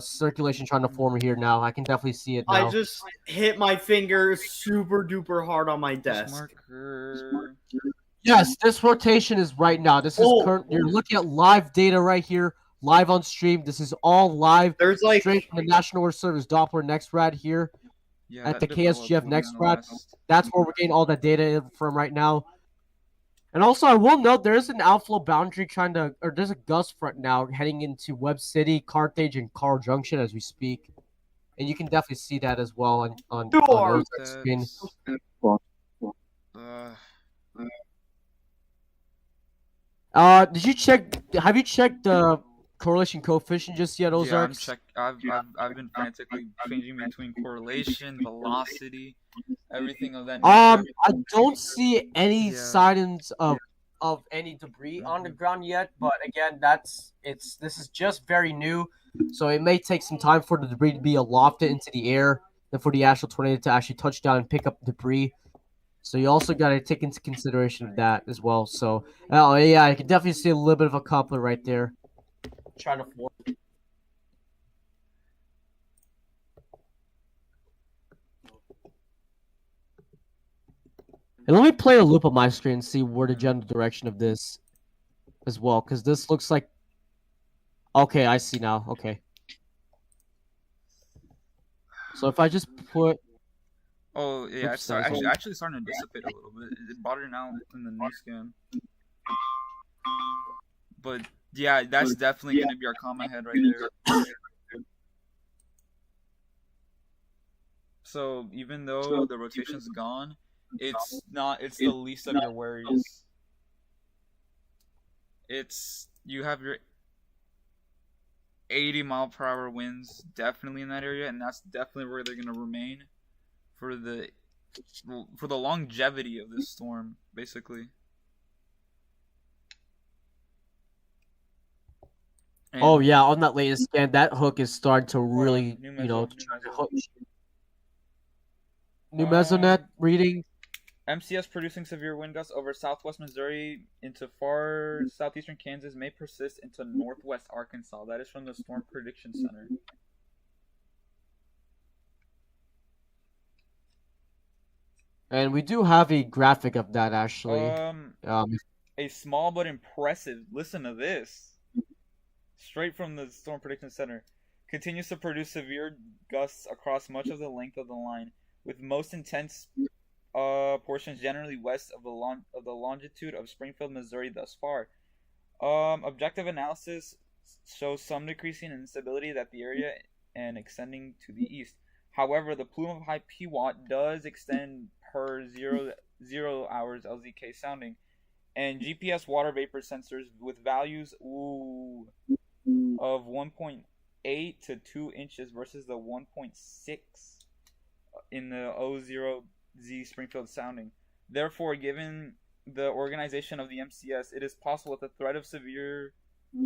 circulation trying to form here now. I can definitely see it now. I just hit my finger super duper hard on my desk. Marker. Yes, this rotation is right now. This is current. You're looking at live data right here, live on stream. This is all live. There's like straight from the National Weather Service Doppler NextRad here at the KSGF NextRad. That's where we're getting all that data from right now. And also, I will note there is an outflow boundary there's a gust front now heading into Webb City, Carthage, and Carl Junction as we speak. And you can definitely see that as well on Ozarks screen. Have you checked the correlation coefficient just yet, Ozarks? Yeah, I've been frantically changing between correlation, velocity, everything of that nature. I don't see any signs of any debris on the ground yet, but again, this is just very new, so it may take some time for the debris to be lofted into the air and for the actual tornado to actually touch down and pick up debris. So you also got to take into consideration of that as well. So, oh yeah, I can definitely see a little bit of a coupler right there. Trying to form. And let me play a loop on my screen and see where the general direction of this as well, because this looks like. Okay, I see now. Okay. So if I just put. Oh yeah, it's actually starting to dissipate a little bit. It bottomed out in the new scan. But yeah, that's definitely gonna be our comma head right there. So even though the rotation's gone, it's the least of your worries. You have your 80-mile-per-hour winds definitely in that area, and that's definitely where they're gonna remain for the longevity of this storm, basically. And oh yeah, on that latest scan, that hook is starting to really, New Mesonet reading. MCS producing severe wind gusts over southwest Missouri into far southeastern Kansas may persist into northwest Arkansas. That is from the Storm Prediction Center. And we do have a graphic of that actually. A small but impressive. Listen to this. Straight from the Storm Prediction Center. Continues to produce severe gusts across much of the length of the line, with most intense portions generally west of the longitude of Springfield, Missouri thus far. Objective analysis shows some decreasing in instability that the area and extending to the east. However, the plume of high PWAT does extend per 0 hours LZK sounding, and GPS water vapor sensors with values of 1.8 to 2 inches versus the 1.6 in the O0Z Springfield sounding. Therefore, given the organization of the MCS, it is possible that the threat of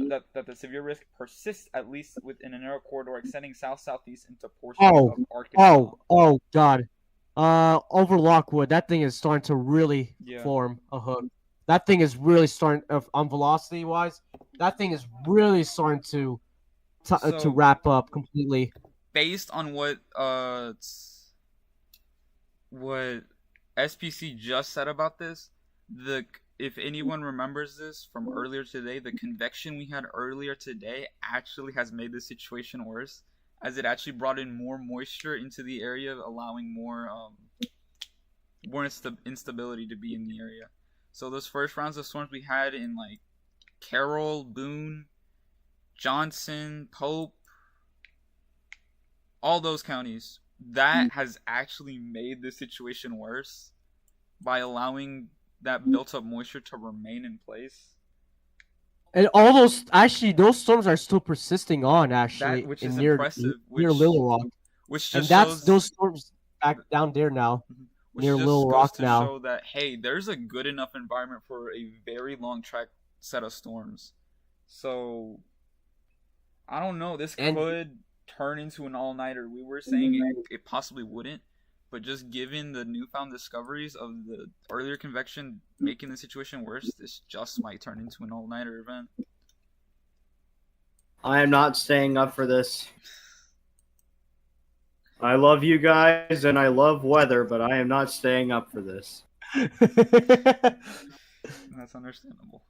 that the severe risk persists at least within a narrow corridor extending south-southeast into portions of Arkansas. Oh, God. Over Lockwood, that thing is starting to really form a hook. That thing is really starting, on velocity-wise, that thing is really starting to wrap up completely. Based on what SPC just said about this, if anyone remembers this from earlier today, the convection we had earlier today actually has made the situation worse, as it actually brought in more moisture into the area, allowing more instability to be in the area. So those first rounds of storms we had in like Carroll, Boone, Johnson, Pope, all those counties, that has actually made the situation worse by allowing that built up moisture to remain in place. And all those storms are still persisting on, actually, which is impressive. Near Little Rock. Which just and that's shows, those storms back down there now, which near just Little goes Rock to now. show that, hey, there's a good enough environment for a very long track set of storms. So I don't know. This could turn into an all-nighter. We were saying it possibly wouldn't, but just given the newfound discoveries of the earlier convection making the situation worse, this just might turn into an all-nighter event. I am not staying up for this. I love you guys and I love weather, but I am not staying up for this. That's understandable.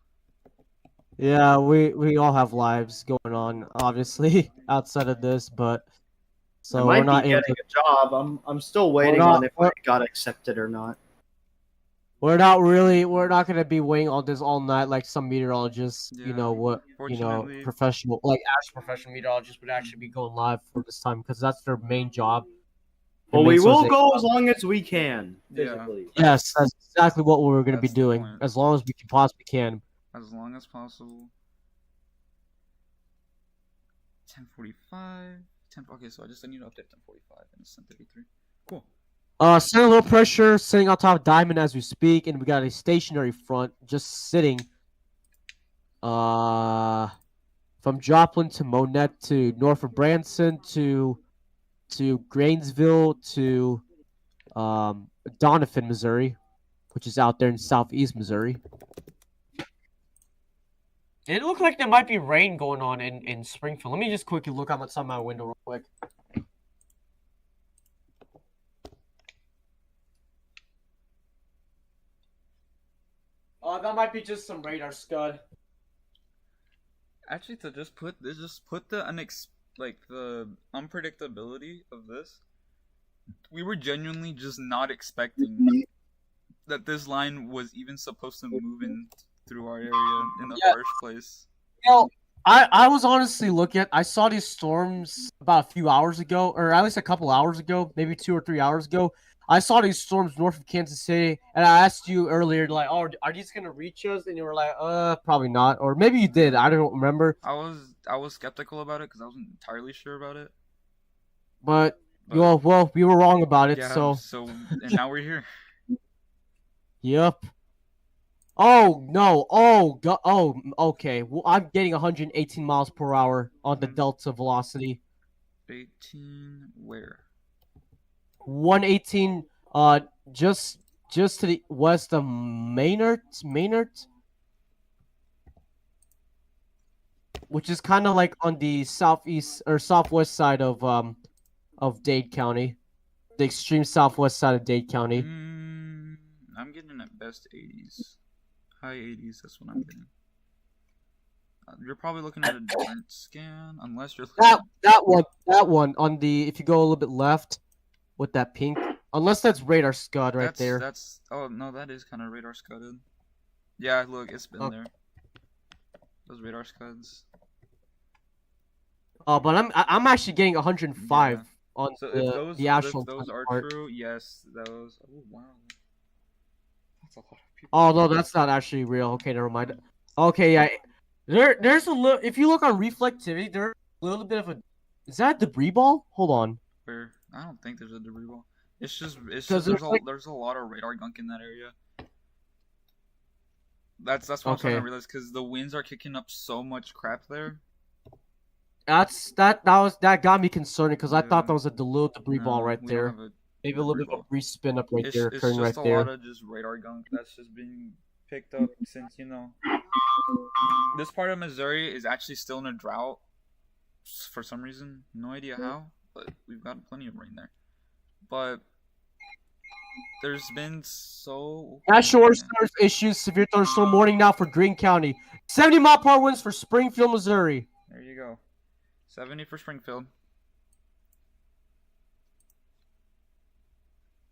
Yeah, we all have lives going on, obviously, outside of this, but so I might we're not be getting a job. I'm still waiting on if I got accepted or not. We're not going to be waiting on this all night like some meteorologists, professional, like actual professional meteorologists would actually be going live for this time because that's their main job. Well, we will go as long as we can, physically. Yeah. Yes, that's exactly what we're going to be doing, as long as we can possibly can. As long as possible. 10:45. Okay, so I need to update 10:45 and it's 10:33. Cool. Center low pressure sitting on top of Diamond as we speak, and we got a stationary front just sitting. From Joplin to Monette to north of Branson to Grainesville to Doniphan, Missouri, which is out there in southeast Missouri. It looked like there might be rain going on in Springfield. Let me just quickly look outside my window real quick. That might be just some radar scud. Actually, to just put the the unpredictability of this, we were genuinely just not expecting that this line was even supposed to move in through our area in the first place. I was honestly I saw these storms about a few hours ago, or at least a couple hours ago, maybe 2 or 3 hours ago. I saw these storms north of Kansas City, and I asked you earlier, like, "Oh, are these gonna reach us?" And you were like, probably not," or maybe you did. I don't remember. I was skeptical about it because I wasn't entirely sure about it. But we were wrong about it. Yeah, so and now we're here. Yep. Oh no! Oh god! Oh, okay. Well, I'm getting 118 miles per hour on the delta velocity. 18 where? 118. Just to the west of Maynard, which is kind of like on the southeast or southwest side of Dade County, the extreme southwest side of Dade County. I'm getting at best 80s. High 80s, that's what I'm getting. You're probably looking at a different scan, unless you're looking that one on the, if you go a little bit left with that pink, Unless that's radar scud right there. That's. Oh no, that is kind of radar scudded. Yeah, look, it's been there. Those radar scuds. Oh, but I'm actually getting 105 on So the actual. if those are part. true, yes, those. Oh wow, that's a lot of people. Oh no, that's not actually real. Okay, never mind. Okay, yeah. There's a little. If you look on reflectivity, there's a little bit of a. Is that a debris ball? Hold on. Where I don't think there's a debris ball. It's just there's a lot of radar gunk in that area. That's what I'm starting to realize because the winds are kicking up so much crap there. That got me concerned because I thought that was a little debris ball right there. Maybe a little bit of a brief spin up right there, occurring right there. It's just a lot of just radar gunk that's just being picked up since this part of Missouri is actually still in a drought for some reason. No idea how, but we've got plenty of rain there. But there's been National Stars issues severe thunderstorm warning now for Greene County. 70-mile-per-hour winds for Springfield, Missouri. There you go. 70 for Springfield.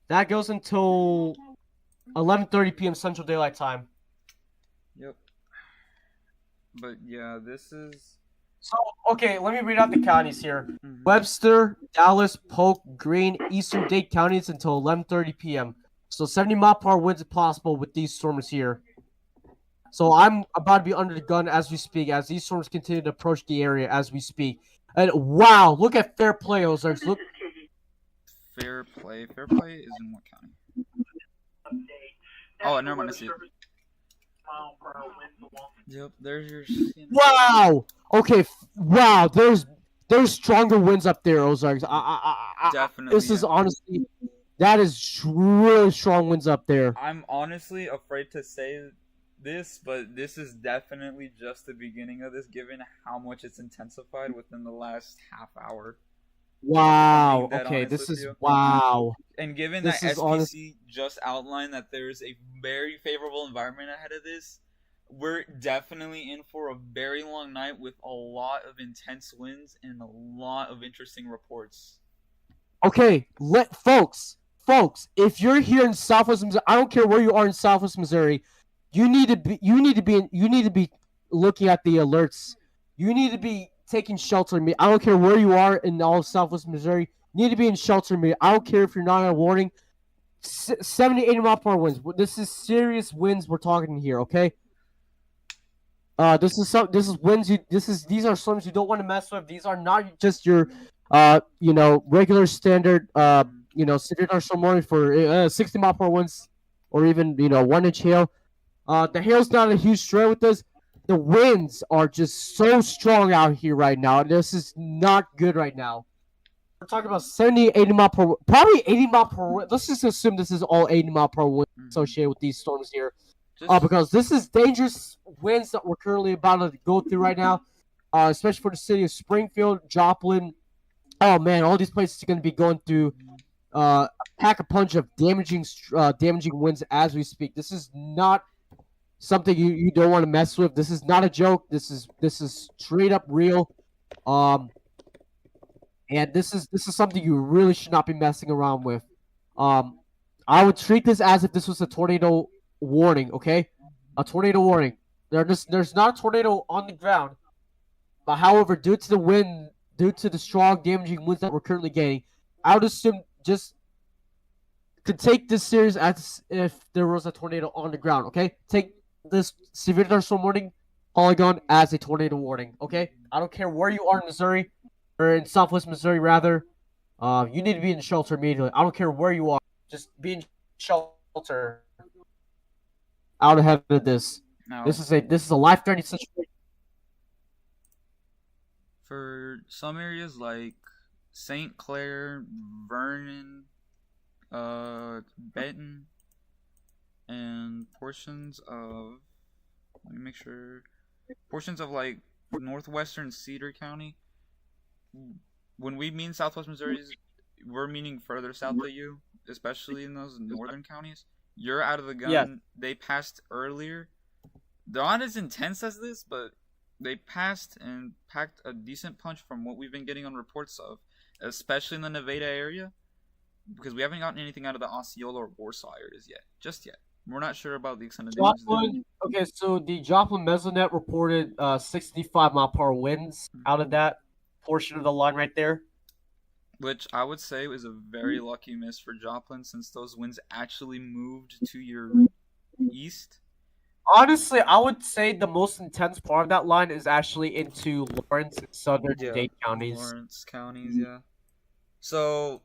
That goes until 11:30 p.m. Central Daylight Time. Yep. But yeah, this is... So, okay, let me read out the counties here. Mm-hmm. Webster, Dallas, Polk, Greene, Eastern Dade counties until 11:30 p.m. So 70-mile-per-hour winds are possible with these storms here. So I'm about to be under the gun as we speak, as these storms continue to approach the area as we speak. And wow, look at Fair Play, Ozarks. Look. Fair Play. Fair Play is in what county? Oh, never mind. I see it. Yep, there's your. Wow. Okay. Wow. There's stronger winds up there, Ozarks. Definitely. This is honestly, that is really strong winds up there. I'm honestly afraid to say this, but this is definitely just the beginning of this, given how much it's intensified within the last half hour. Wow. Okay, this is wow. And given that SPC just outlined that there's a very favorable environment ahead of this, we're definitely in for a very long night with a lot of intense winds and a lot of interesting reports. Okay, folks, if you're here in Southwest Missouri, I don't care where you are in Southwest Missouri, you need to be looking at the alerts. You need to be taking shelter in me. I don't care where you are in all of Southwest Missouri. You need to be in shelter in me. I don't care if you're not on a warning. 70, 80 mile per hour winds. This is serious winds we're talking here, okay? These are storms you don't want to mess with. These are not just your regular standard severe thunderstorm warning for 60 mile per hour winds or even 1-inch hail. The hail's not a huge threat with this. The winds are just so strong out here right now. This is not good right now. We're talking about 70, 80 mile per probably 80 mile per wind. Let's just assume this is all 80 mile per wind associated with these storms here. Because this is dangerous winds that we're currently about to go through right now, especially for the city of Springfield, Joplin. Oh man, all these places are going to be going through pack a punch of damaging winds as we speak. This is not something you don't want to mess with. This is not a joke. This is straight up real. And this is something you really should not be messing around with. I would treat this as if this was a tornado warning, okay? A tornado warning. There's not a tornado on the ground, but however, due to the wind, due to the strong damaging winds that we're currently getting, I would assume just to take this serious as if there was a tornado on the ground, okay? Take this severe thunderstorm warning polygon as a tornado warning, okay? I don't care where you are in Missouri, or in Southwest Missouri rather. You need to be in shelter immediately. I don't care where you are. Just be in shelter. Out ahead of this. No. This is a life-threatening situation. For some areas like St. Clair, Vernon, Benton, and portions of like northwestern Cedar County. When we mean Southwest Missouri, we're meaning further south than you, especially in those northern counties. You're out of the gun. Yeah. They passed earlier. They're not as intense as this, but they passed and packed a decent punch from what we've been getting on reports of, especially in the Nevada area. because we haven't gotten anything out of the Osceola or Warsaw areas yet, just yet. We're not sure about the extent of damage there. Joplin, okay, so the Joplin Mesonet reported 65-mile-per-hour winds out of that portion of the line right there. Which I would say was a very lucky miss for Joplin, since those winds actually moved to your east. Honestly, I would say the most intense part of that line is actually into Lawrence and Southern and Dade counties. Lawrence counties, yeah. So,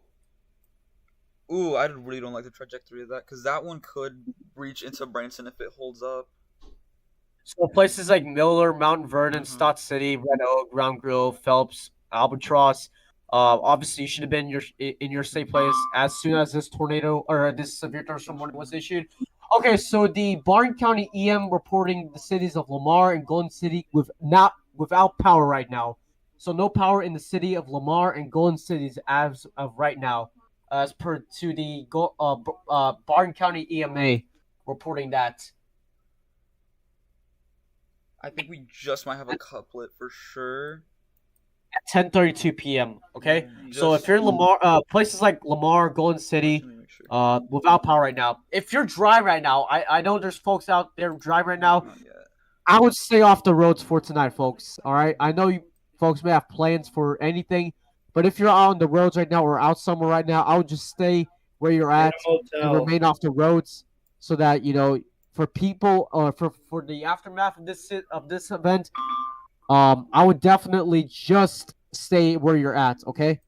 I really don't like the trajectory of that, because that one could reach into Branson if it holds up. So places like Miller, Mountain Vernon, Stott City, Red Oak, Round Grove, Phelps, Albatross. Obviously, you should have been in your safe place as soon as this tornado or this severe thunderstorm warning was issued. Okay, so the Barton County EM reporting the cities of Lamar and Golden City without power right now. So no power in the city of Lamar and Golden Cities as of right now, as per to the Barton County EMA reporting that. I think we just might have a couplet for sure. At 10:32 p.m. Okay, so if you're in Lamar, places like Lamar, Golden City, without power right now. If you're dry right now, I know there's folks out there dry right now. I would stay off the roads for tonight, folks. All right, I know you folks may have plans for anything, but if you're out on the roads right now or out somewhere right now, I would just stay where you're at and remain off the roads, so that for people for the aftermath of this event. I would definitely just stay where you're at, okay?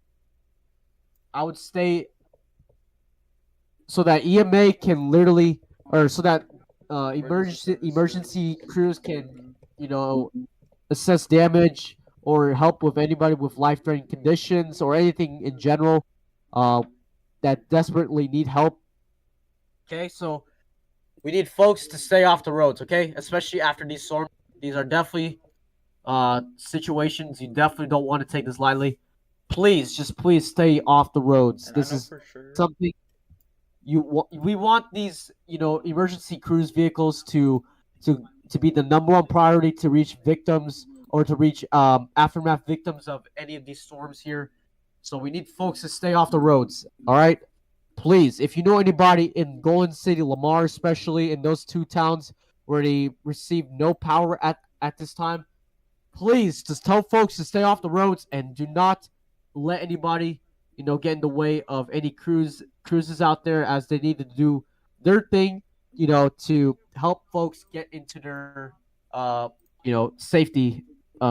I would stay so that EMA can literally, or so that emergency crews can, assess damage or help with anybody with life-threatening conditions or anything in general that desperately need help. Okay, so we need folks to stay off the roads, okay? Especially after these storms. These are definitely situations you definitely don't want to take this lightly. Please stay off the roads. This is something we want these emergency cruise vehicles to be the number one priority to reach victims or to reach aftermath victims of any of these storms here. So we need folks to stay off the roads. All right, please, if you know anybody in Golden City, Lamar, especially in those two towns where they receive no power at this time, please just tell folks to stay off the roads and do not let anybody, get in the way of any cruises out there, as they need to do their thing, to help folks get into their, safety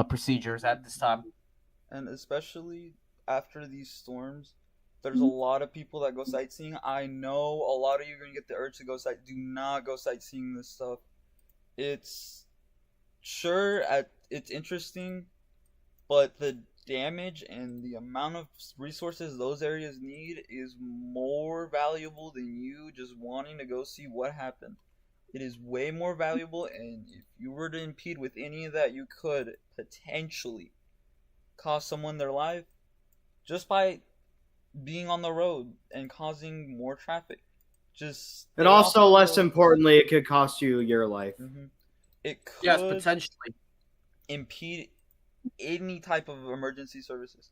procedures at this time. And especially after these storms, there's a lot of people that go sightseeing. I know a lot of you are going to get the urge to go Do not go sightseeing this stuff. It's interesting, but the damage and the amount of resources those areas need is more valuable than you just wanting to go see what happened. It is way more valuable, and if you were to impede with any of that, you could potentially cost someone their life just by being on the road and causing more traffic. And also, less importantly, it could cost you your life. It could, yes, potentially, impede any type of emergency services.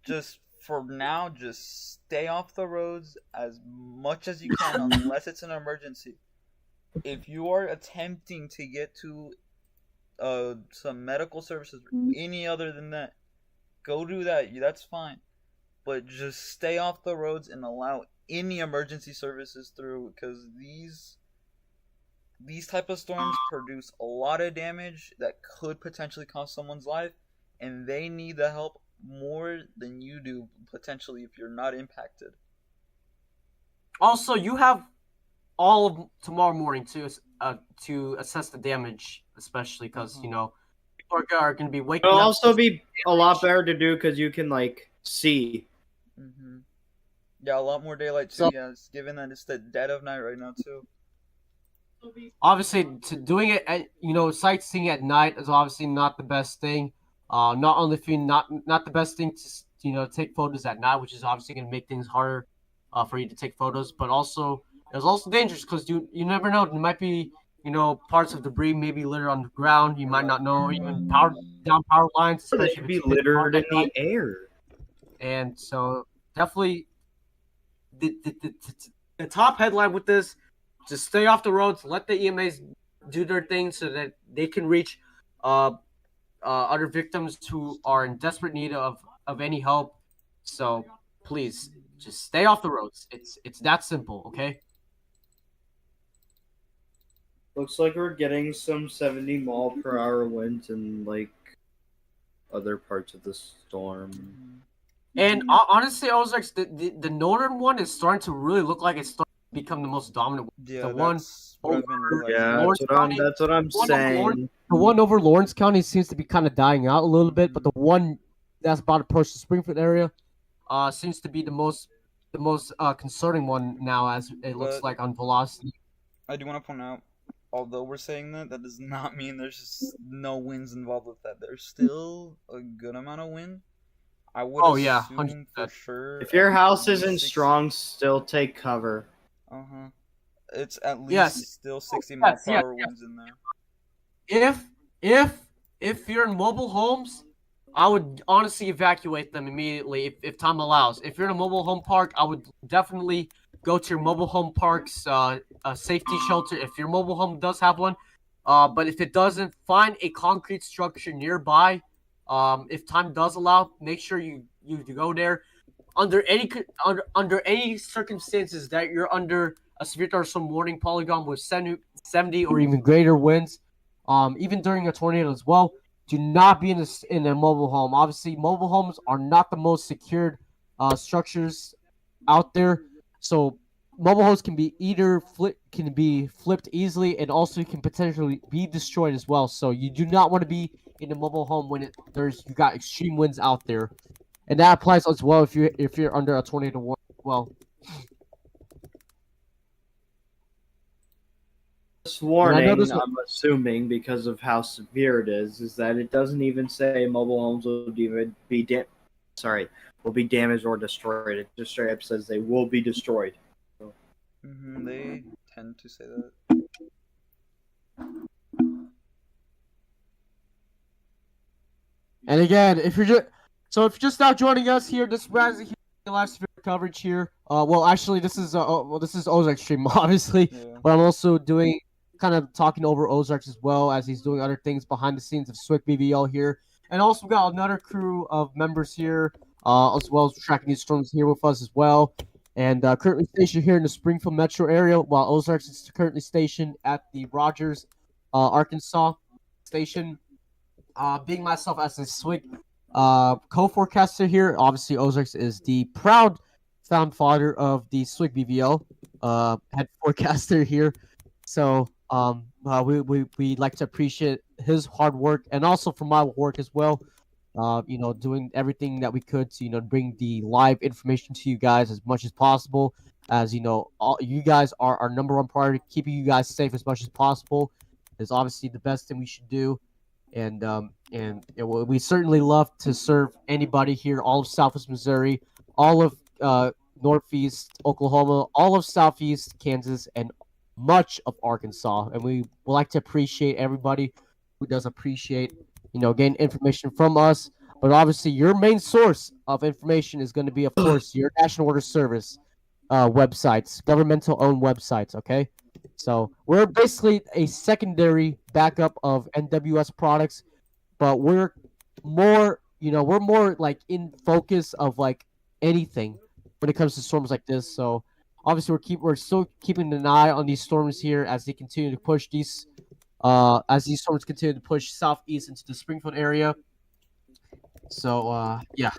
Just for now, just stay off the roads as much as you can unless it's an emergency. If you are attempting to get to some medical services or any other than that, go do that. That's fine. But just stay off the roads and allow any emergency services through, because these type of storms produce a lot of damage that could potentially cost someone's life, and they need the help more than you do potentially if you're not impacted. Also, you have all of tomorrow morning to assess the damage, especially because people are going to be waking up. It'll also be a lot better to do because you can see. Yeah, a lot more daylight too. Yes, given that it's the dead of night right now too. Obviously, doing it at sightseeing at night is obviously not the best thing. Not only for you, not the best thing to take photos at night, which is obviously going to make things harder for you to take photos, but also it's also dangerous because you never know. There might be parts of debris maybe littered on the ground. You might not know, even power lines, especially they could be littered in the air. And so definitely the top headline with this: just stay off the roads, let the EMAs do their thing, so that they can reach other victims who are in desperate need of any help. So please, just stay off the roads. It's that simple, okay? Looks like we're getting some 70 mile per hour winds in like other parts of the storm. And honestly, Ozarks, the northern one is starting to really look like it's starting to become the most dominant one. Yeah, The one that's what I've been realizing. Yeah, Lawrence County, that's what I'm one over Lawrence- saying. the one over Lawrence County seems to be kind of dying out a little bit, but the one that's about to approach the Springfield area seems to be the most concerning one now, as it looks But- like on velocity. I do want to point out, although we're saying that, that does not mean there's just no winds involved with that. There's still a good amount of wind. I would assume 100%. for sure. If your at house least isn't 60 strong, still take cover. It's at least Yes. still 60 mile Yes, per yes, hour yes. winds in there. If you're in mobile homes, I would honestly evacuate them immediately if time allows. If you're in a mobile home park, I would definitely go to your mobile home park's safety shelter if your mobile home does have one. But if it doesn't, find a concrete structure nearby. If time does allow, make sure you go there. Under any circumstances that you're under a severe thunderstorm warning polygon with 70 or even greater winds, even during a tornado as well, do not be in a mobile home. Obviously, mobile homes are not the most secured structures out there, so mobile homes can be flipped easily, and also can potentially be destroyed as well. So you do not want to be in a mobile home when you got extreme winds out there, and that applies as well if you're under a tornado warning. Well, This I warning, know this I'm assuming because of how severe it is that it doesn't even say mobile homes will even be will be damaged or destroyed. It just straight up says they will be destroyed. They tend to say that. and again, if you're just now joining us here, this is Bradley here, live severe coverage here. Well, actually, this is Ozarks stream, obviously, Yeah. but I'm also doing kind of talking over Ozarks as well as he's doing other things behind the scenes of Swick BBL here, and also we got another crew of members here, as well as tracking these storms here with us as well, and currently stationed here in the Springfield metro area, while Ozarks is currently stationed at the Rogers, Arkansas station. Being myself as a Swick co-forecaster here, obviously Ozarks is the proud found father of the Swick BBL, head forecaster here. So we like to appreciate his hard work, and also for my work as well. Doing everything that we could to bring the live information to you guys as much as possible. As all you guys are our number one priority. Keeping you guys safe as much as possible is obviously the best thing we should do. And we certainly love to serve anybody here, all of Southwest Missouri, all of Northeast Oklahoma, all of Southeast Kansas, and much of Arkansas. And we would like to appreciate everybody who does appreciate, getting information from us. But obviously, your main source of information is going to be, of course, your National Weather Service websites, governmental-owned websites, okay? So we're basically a secondary backup of NWS products, but we're more like in focus of like anything when it comes to storms like this. So obviously we're still keeping an eye on these storms here as they continue to push as these storms continue to push southeast into the Springfield area. So yeah.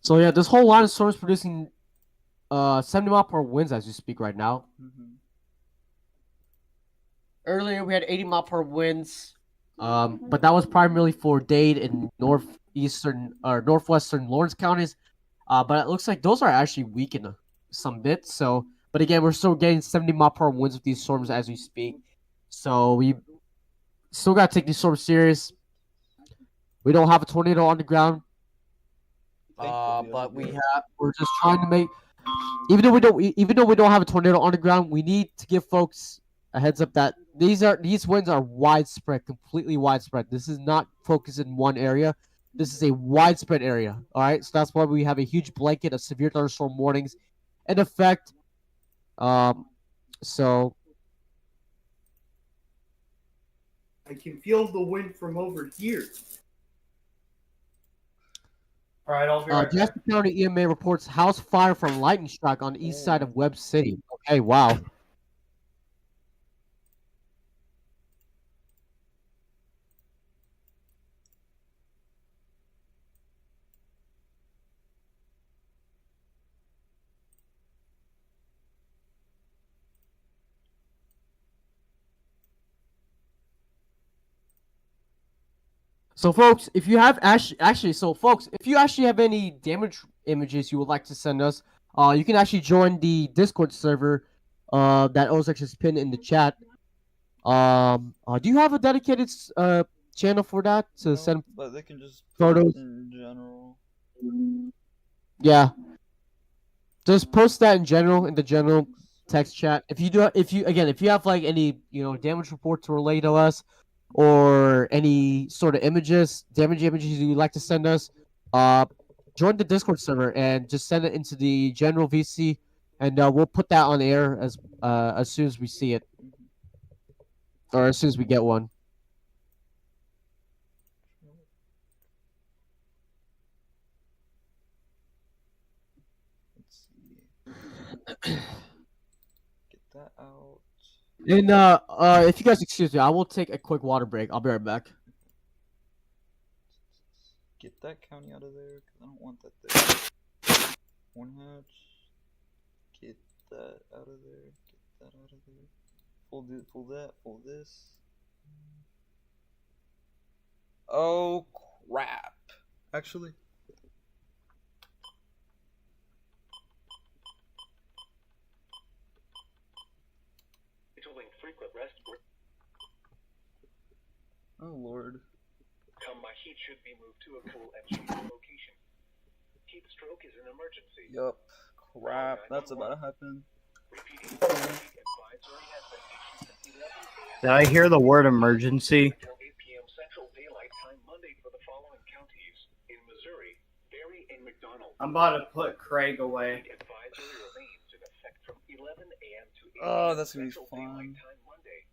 So yeah, this whole line of storms producing 70 mile per hour winds as we speak right now. Earlier we had 80 mile per hour winds, but that was primarily for Dade and northwestern Lawrence counties. But it looks like those are actually weakened some bit. So, but again, we're still getting 70 mile per hour winds with these storms as we speak. So we still gotta take these storms serious. We don't have a tornado on the ground. But we're just trying to make, even though we don't have a tornado on the ground, we need to give folks a heads up that these winds are widespread, completely widespread. This is not focused in one area. This is a widespread area. All right, so that's why we have a huge blanket of severe thunderstorm warnings in effect. So I can feel the wind from over here. All right, I'll be right back. Jasper County EMA reports house fire from lightning strike on the east side of Webb City. Okay, wow. So, folks, if you have if you actually have any damage images you would like to send us, you can actually join the Discord server, that Ozarks just pinned in the chat. Do you have a dedicated channel for that to send but they can just photos in general? Yeah, just post that in general in the general text chat. If you have like any damage report to relay to us, or any sort of damage images you'd like to send us, join the Discord server and just send it into the general VC, and we'll put that on air as soon as we see it, or as soon as we get one. Let's see. Get that out. And if you guys excuse me, I will take a quick water break. I'll be right back. Get that county out of there, because I don't want that there. One hatch. Get that out of there. Get that out of there. Pull that. Pull this. Oh, crap. Actually. Frequent rest. Oh, Lord. My heat should be moved to a cool and shady location. Heat stroke is an emergency. Yup. Crap. That's about to happen. Repeating, advisory has been issued at 11 Did I hear the word emergency? 8 p.m. Central Daylight Time Monday for the following counties in Missouri, Berry and McDonald. I'm about to put Craig away. The advisory remains in effect from 11 a.m. to 8 Oh, p.m. that's gonna be Central fun. Daylight Time Monday.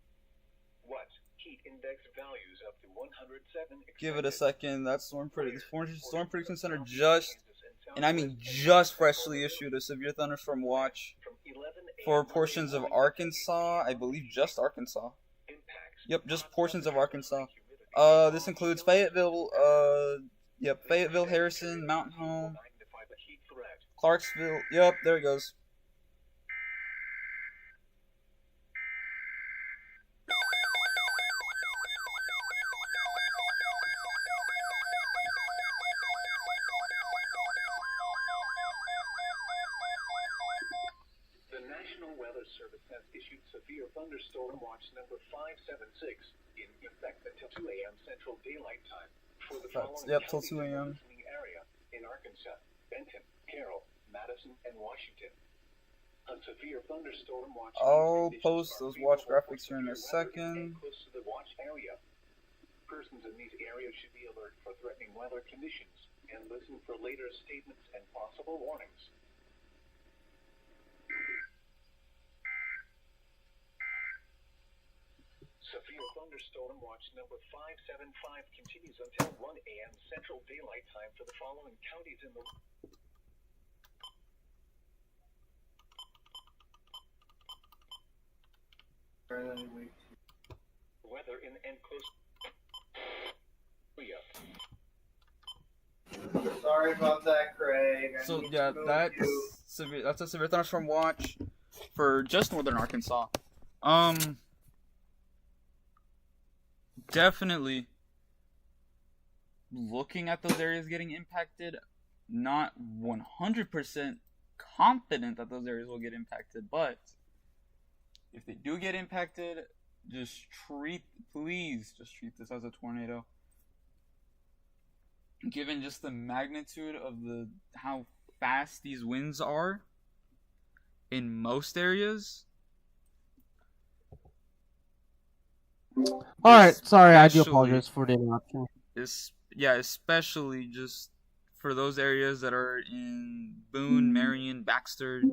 What? Heat index values up to 107. Give it a second. That Storm Prediction Center just, and I mean just, freshly issued a severe thunderstorm watch for portions of Arkansas. I believe just Arkansas. Yep, just portions of Arkansas. This includes Fayetteville, Fayetteville, Harrison, Mountain Home, Clarksville. Yep, there it goes. The National Weather Service has issued severe thunderstorm watch number 576 in effect until 2 a.m. Central Daylight Time for the following till 2 a.m. area in Arkansas, Benton, Carroll, Madison, and Washington. A severe thunderstorm watch. I'll post those watch graphics here in a second. Close to the watch area. Persons in these areas should be alert for threatening weather conditions and listen for later statements and possible warnings. Severe thunderstorm watch number 575 continues until 1 a.m. Central Daylight Time for the following counties in the weather in and close. Sorry about that, Craig. So yeah, that's a severe thunderstorm watch for just northern Arkansas. Definitely looking at those areas getting impacted, not 100% confident that those areas will get impacted, but if they do get impacted, please treat this as a tornado. Given just the magnitude of how fast these winds are in most areas, All right, sorry, I do Especially- apologize for the interruption. Especially just for those areas that are in Boone, Marion, Baxter,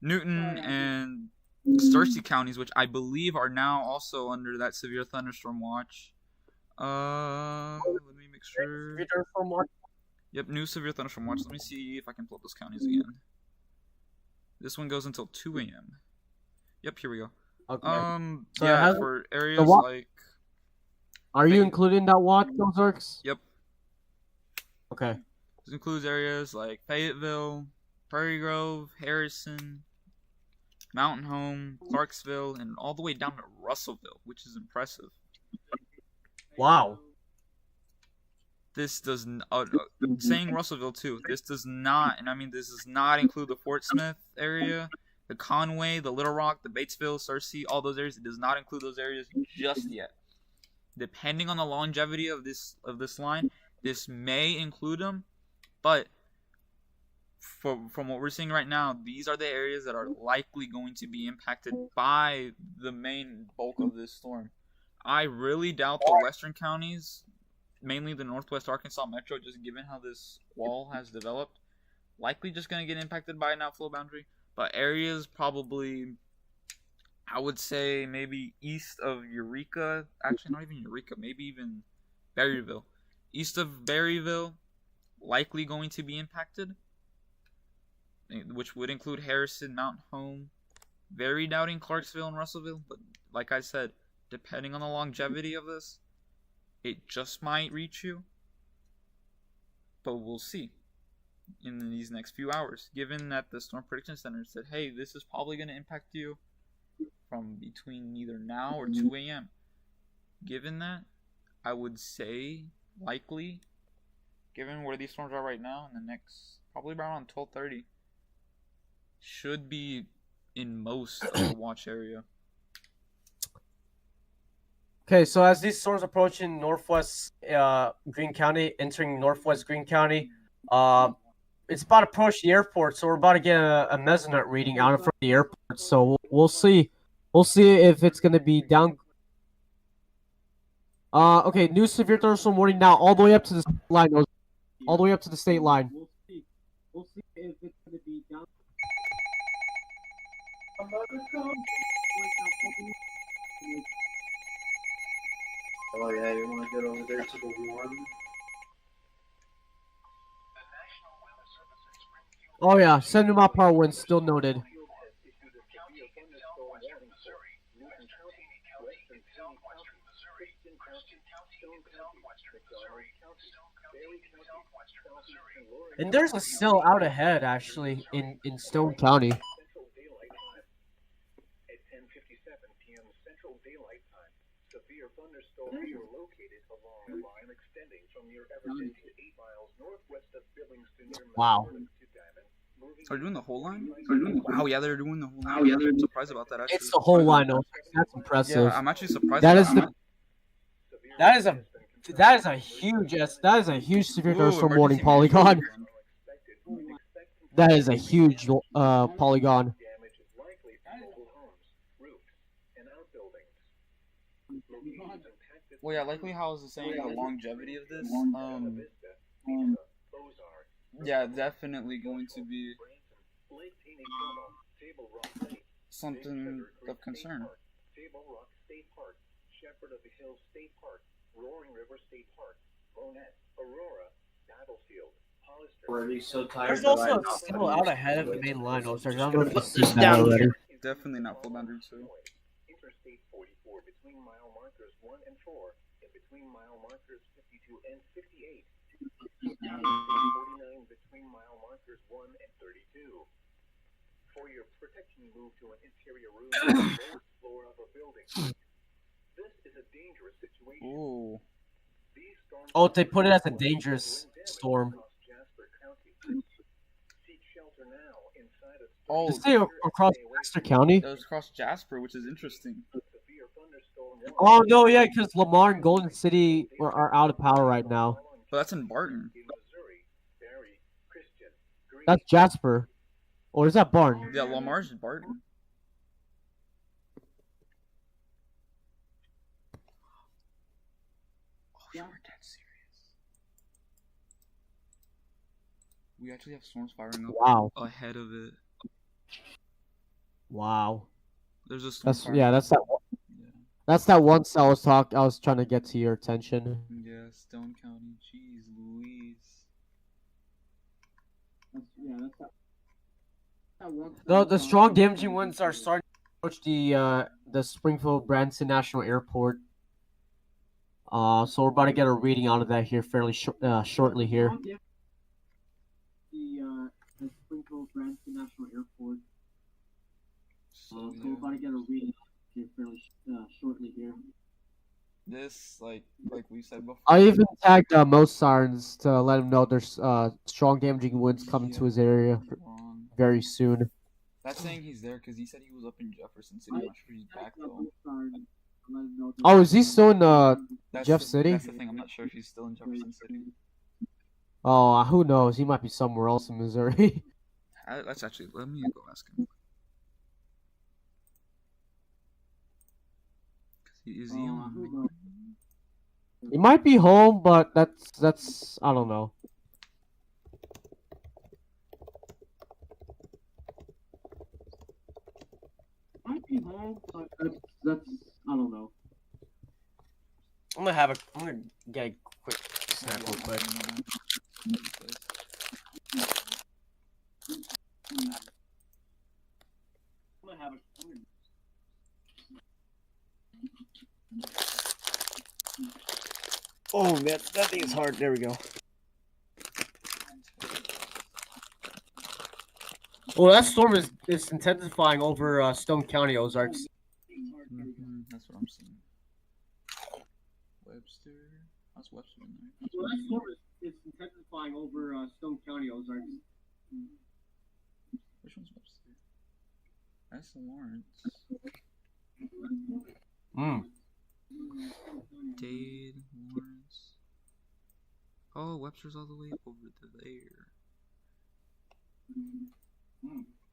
Newton, and Searcy counties, which I believe are now also under that severe thunderstorm watch. Let me make sure. Yep, new severe thunderstorm watch. Let me see if I can pull up those counties again. This one goes until 2 a.m. Yep, here we go. Okay. So yeah, for areas like. Are you including that watch, Ozarks? Yep. Okay. This includes areas like Fayetteville, Prairie Grove, Harrison, Mountain Home, Clarksville, and all the way down to Russellville, which is impressive. Wow. This does saying Russellville too. This does not, and I mean this does not include the Fort Smith area, the Conway, the Little Rock, the Batesville, Searcy, all those areas. It does not include those areas just yet. Depending on the longevity of this line, this may include them, but from what we're seeing right now, these are the areas that are likely going to be impacted by the main bulk of this storm. I really doubt the western counties, mainly the northwest Arkansas metro, just given how this wall has developed, likely just going to get impacted by an outflow boundary. But areas probably, I would say maybe east of Eureka, actually not even Eureka, maybe even Berryville. East of Berryville, likely going to be impacted, which would include Harrison, Mountain Home. Very doubting Clarksville and Russellville, but like I said, depending on the longevity of this, it just might reach you. But we'll see in these next few hours, given that the Storm Prediction Center said, hey, this is probably going to impact you from between either now or 2 a.m. Given that, I would say likely, given where these storms are right now, in the next, probably around 12:30, should be in most of the watch area. Okay, so as these storms approaching northwest Greene County, entering northwest Greene County, it's about to approach the airport, so we're about to get a mesonet reading out in front of the airport. So we'll see. We'll see if it's going to be down. Okay, new severe thunderstorm warning now, all the way up to the line. All the way up to the state line. We'll see if it's going to be down. Oh yeah, you want to get over there to the one? Oh yeah, 70 mile per hour wind still noted. And there's a cell out ahead, actually, in Stone County. At 10:57 p.m. Central Daylight Time, severe thunderstorms are located along a line extending from near Everton to 8 miles northwest of Billington near Wow. to Diamond. Are they doing the whole line? Wow, yeah, they're doing the whole line. I'm surprised about that, actually. It's the whole line. That's impressive. Yeah, I'm actually surprised. That about that is a huge severe Ooh, thunderstorm warning emergency polygon. management. That is a huge polygon. Damage is likely to mobile homes, roofs, and outbuildings. Locations impacted Well, yeah, likely how I was saying the longevity of this. Ozarks, Yeah, definitely going to be Lake Taneycomo, Table Rock Lake, something of concern. Table Rock State Park, Shepherd of the Hills State Park, Roaring River State Park, Monette, Aurora, Battlefield, Hollister. Or are these so tired? There's that also I a not cell out ahead of the main line. I don't know if you've Put seen this that down already. here. Definitely not full boundary 2. Interstate 44 between mile markers 1 and 4, and between mile markers 52 and 58. Interstate 49 between mile markers 1 and 32. For your protection, move to an interior room on the lowest floor of a building. This is a dangerous situation. Ooh. These storms Oh, they put it as a dangerous storm. across Jasper County. Seek shelter now inside of Oh, Is it across Baxter County? that was across Jasper, which is interesting. severe thunderstorm. Oh no, yeah, because Lamar and Golden City are out of power right now. But that's in Barton. In Missouri, Barry, Christian, Green, That's Jasper, or is that Barn? Yeah, Lamar's in Barton. you are dead serious. We actually have storms firing up Wow. ahead of it. Wow. There's a storm That's firing yeah. up. Yeah. That's that one cell I was trying to get to your attention. Yeah, Stone County. Jeez Louise. The strong damaging winds are starting to approach the Springfield Branson National Airport. So we're about to get a reading out of that here fairly shortly here. The Springfield Branson National Airport. So we're about to get a reading here fairly shortly here. This, like we said before. I even tagged most sirens to let him know there's strong damaging winds coming to his area very soon. That's saying he's there because he said he was up in Jefferson City. I'm not sure he's back though. Oh, is he still in Jeff City? That's the thing. I'm not sure if he's still in Jefferson City. Oh, who knows? He might be somewhere else in Missouri. Let's actually let me go ask him. Is he on? He might be home, but that's I don't know. Might be home, but that's I don't know. I'm gonna get a quick snap real quick. Oh man, that thing is hard. There we go. Well, that storm is intensifying over Stone County, Ozarks. That's what I'm seeing. Webster. How's Webster in there? Well, that storm is intensifying over Stone County, Ozarks. Which one's Webster? That's Lawrence. Dade, Lawrence. Oh, Webster's all the way over to there.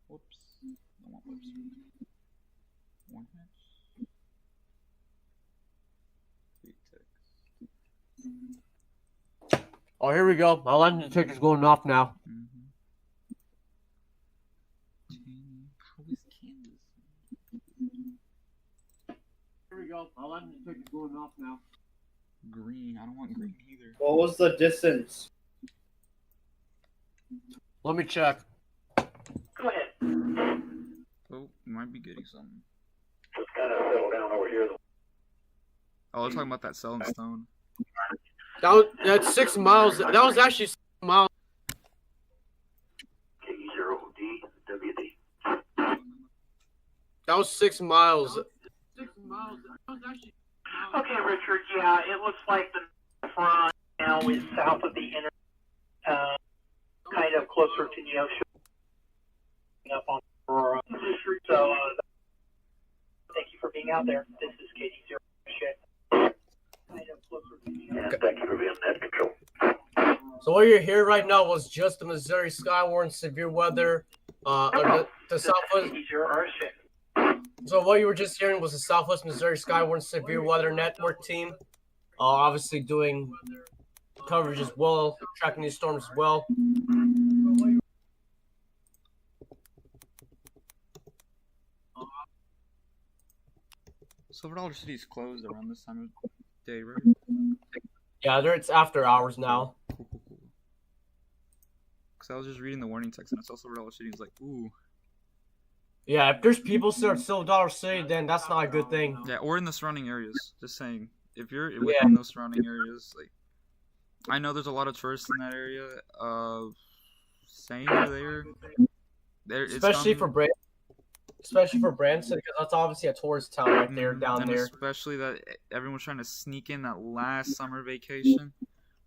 Whoops. I want Webster. One hatch. Big text. Oh, here we go. My lightning detector's going off now. How is Kansas? Here we go. My lightning detector's going off now. Green. I don't want green either. What was the distance? Let me check. Go ahead. Oh, might be getting something. Just kind of settle down over here. Oh, they're talking about that cell in stone. That's 6 miles. That was actually 6 miles. K0DWD. That was 6 miles. 6 miles. That was actually. Okay, Richard. Yeah, it looks like the front now is south of the inner, kind of closer to Neosho, up on Aurora. So, thank you for being out there. This is KD0. Kind of closer to Neosho. Thank you for being net control. So what you're hearing right now was just the Missouri Skywarn severe weather. The Southwest. So what you were just hearing was the Southwest Missouri Skywarn Severe Weather Network team, obviously doing coverage as well, tracking these storms as well. Silver Dollar City's closed around this time of day, right? Yeah, it's after hours now. Cool. Because I was just reading the warning text and I saw Silver Dollar City and was like, ooh. Yeah, if there's people still at Silver Dollar City, then that's not a good thing. Yeah, or in the surrounding areas. Just saying, if you're within those surrounding areas, like, I know there's a lot of tourists in that area. Saying you're there, especially for Branson, because that's obviously a tourist town right there, down and there. Especially that everyone's trying to sneak in that last summer vacation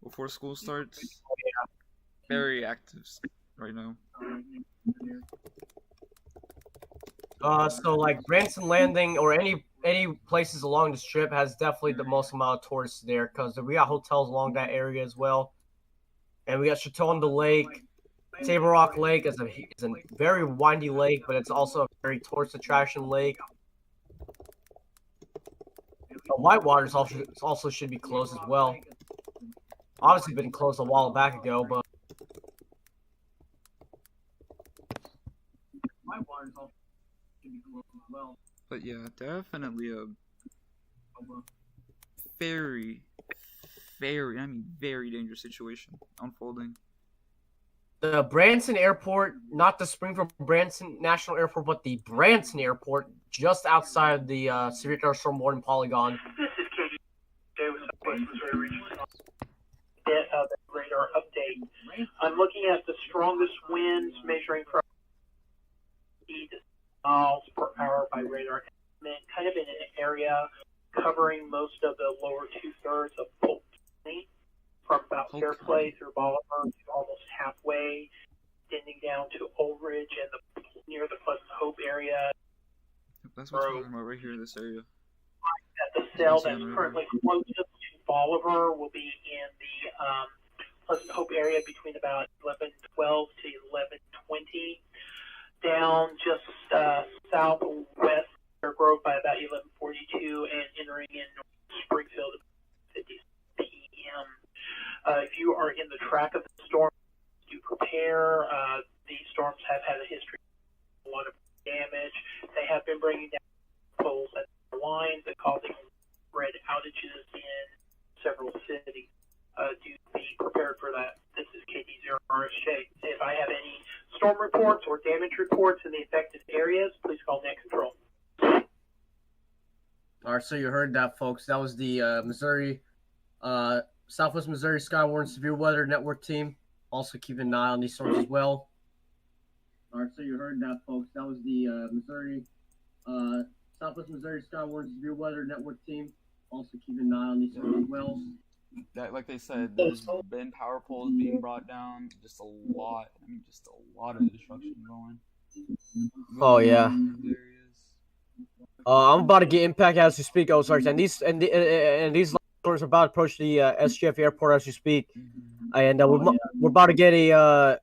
before school starts. Yeah. Very active right now. So like Branson Landing or any places along the strip has definitely the most amount of tourists there because we got hotels along that area as well, and we got Chateau Lake. Table Rock Lake is a very windy lake, but it's also a very tourist attraction lake. Whitewater's also should be closed as well. Obviously, been closed a while back ago, but Whitewater's also should be closed as well. But yeah, definitely a very, very dangerous situation unfolding. The Branson Airport, not the Springfield Branson National Airport, but the Branson Airport, just outside the severe thunderstorm warning polygon. This is Katie with Southwest Missouri Regional the radar update. I'm looking at the strongest winds measuring from 80 miles per hour by radar estimate, kind of in an area covering most of the lower 2/3 of Polk County, from about Fairplay through Bolivar to almost halfway, extending down to Old Ridge and near the Pleasant Hope area. That's what we're talking about right here in this area. The cell that's currently closest to Bolivar will be in the Pleasant Hope area between about 11:12 to 11:20. Down just southwest of Grove by about 11:42 and entering in North Springfield at 50 p.m. If you are in the track of the storm, do prepare. These storms have had a history of a lot of damage. They have been bringing down poles and lines and causing red outages in several cities. Do be prepared for that. This is KD0RSJ. If I have any storm reports or damage reports in the affected areas, please call Net Control. All right, so you heard that, folks. That was the Southwest Missouri Skywarn Severe Weather Network team. Also keep an eye on these storms as well. All right, so you heard that, folks. That was the Southwest Missouri Skywarn Severe Weather Network team. Also keep an eye on these storms as well. That, like they said, there's been power poles being brought down. Just a lot of destruction going. Oh yeah. I'm about to get impact as you speak, Ozarks, and these storms are about to approach the SGF airport as you speak, and we're about to get a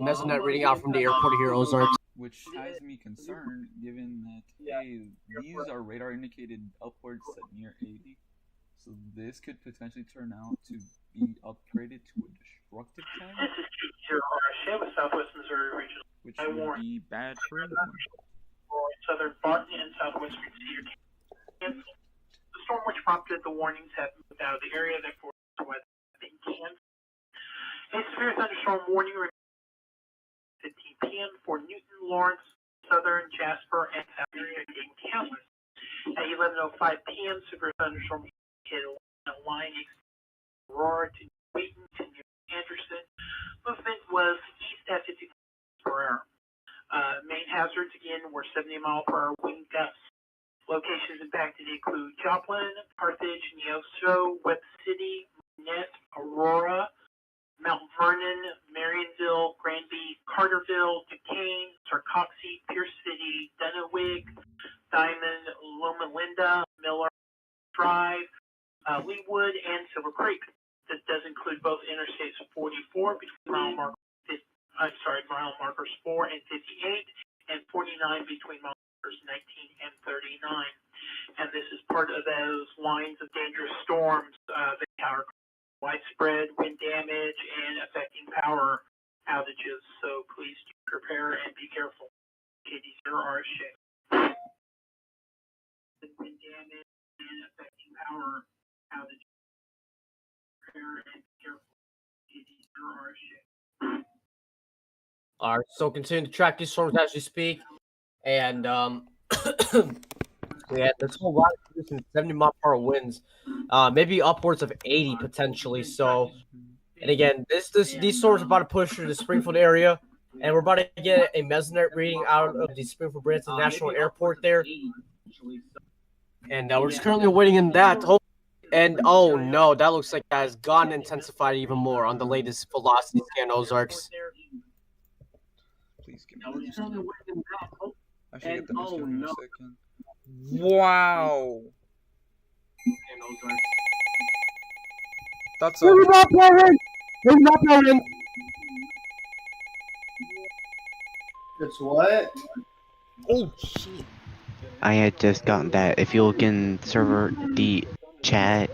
mesonet reading out from the airport here, Ozarks. Which has me concerned, given that these are radar indicated upwards at near 80, so this could potentially turn out to be upgraded to a destructive tag. This is KD0RSJ with Southwest Missouri Regional. Which would be bad for anyone. Southern Barton and southwestern Cedar County. The storm which prompted the warnings have moved out of the area, therefore weather has been canceled. A severe thunderstorm warning remains at 15 p.m. for Newton, Lawrence, Southern, Jasper, and South King counties. At 11:05 p.m., severe thunderstorm hit a line Aurora to Wheaton to New Anderson. Movement was east at 50 per hour. Main hazards again were 70 mile per hour wind gusts. Locations impacted include Joplin, Carthage, Neosho, Webb City, Net, Aurora, Mount Vernon, Marionville, Granby, Carterville, Duquesne, Sarcoxie, Pierce City, Dunawig, Diamond, Loma Linda, Miller Drive, Leewood, and Silver Creek. This does include both interstates 44 between mile markers 4 and 58, and 49 between mile markers 19 and 39. And this is part of those lines of dangerous storms that are widespread wind damage and affecting power outages. So please prepare and be careful. KD0RSJ. Wind damage and affecting power outages. Prepare and be careful. KD0RSJ. All right, so continue to track these storms as you speak, and yeah, there's a lot of 70 mile per hour winds, maybe upwards of 80 potentially. So, and again, these storms are about to push through the Springfield area, and we're about to get a mesonet reading out of the Springfield Branson National Airport there, and we're just currently awaiting in that. And oh no, that looks like that has gone intensified even more on the latest velocity scan, Ozarks. Please give me this. I should get the mystery in a second. Wow! That's We're not playing! It's what? Oh shit! I had just gotten that. If you look in server, the chat,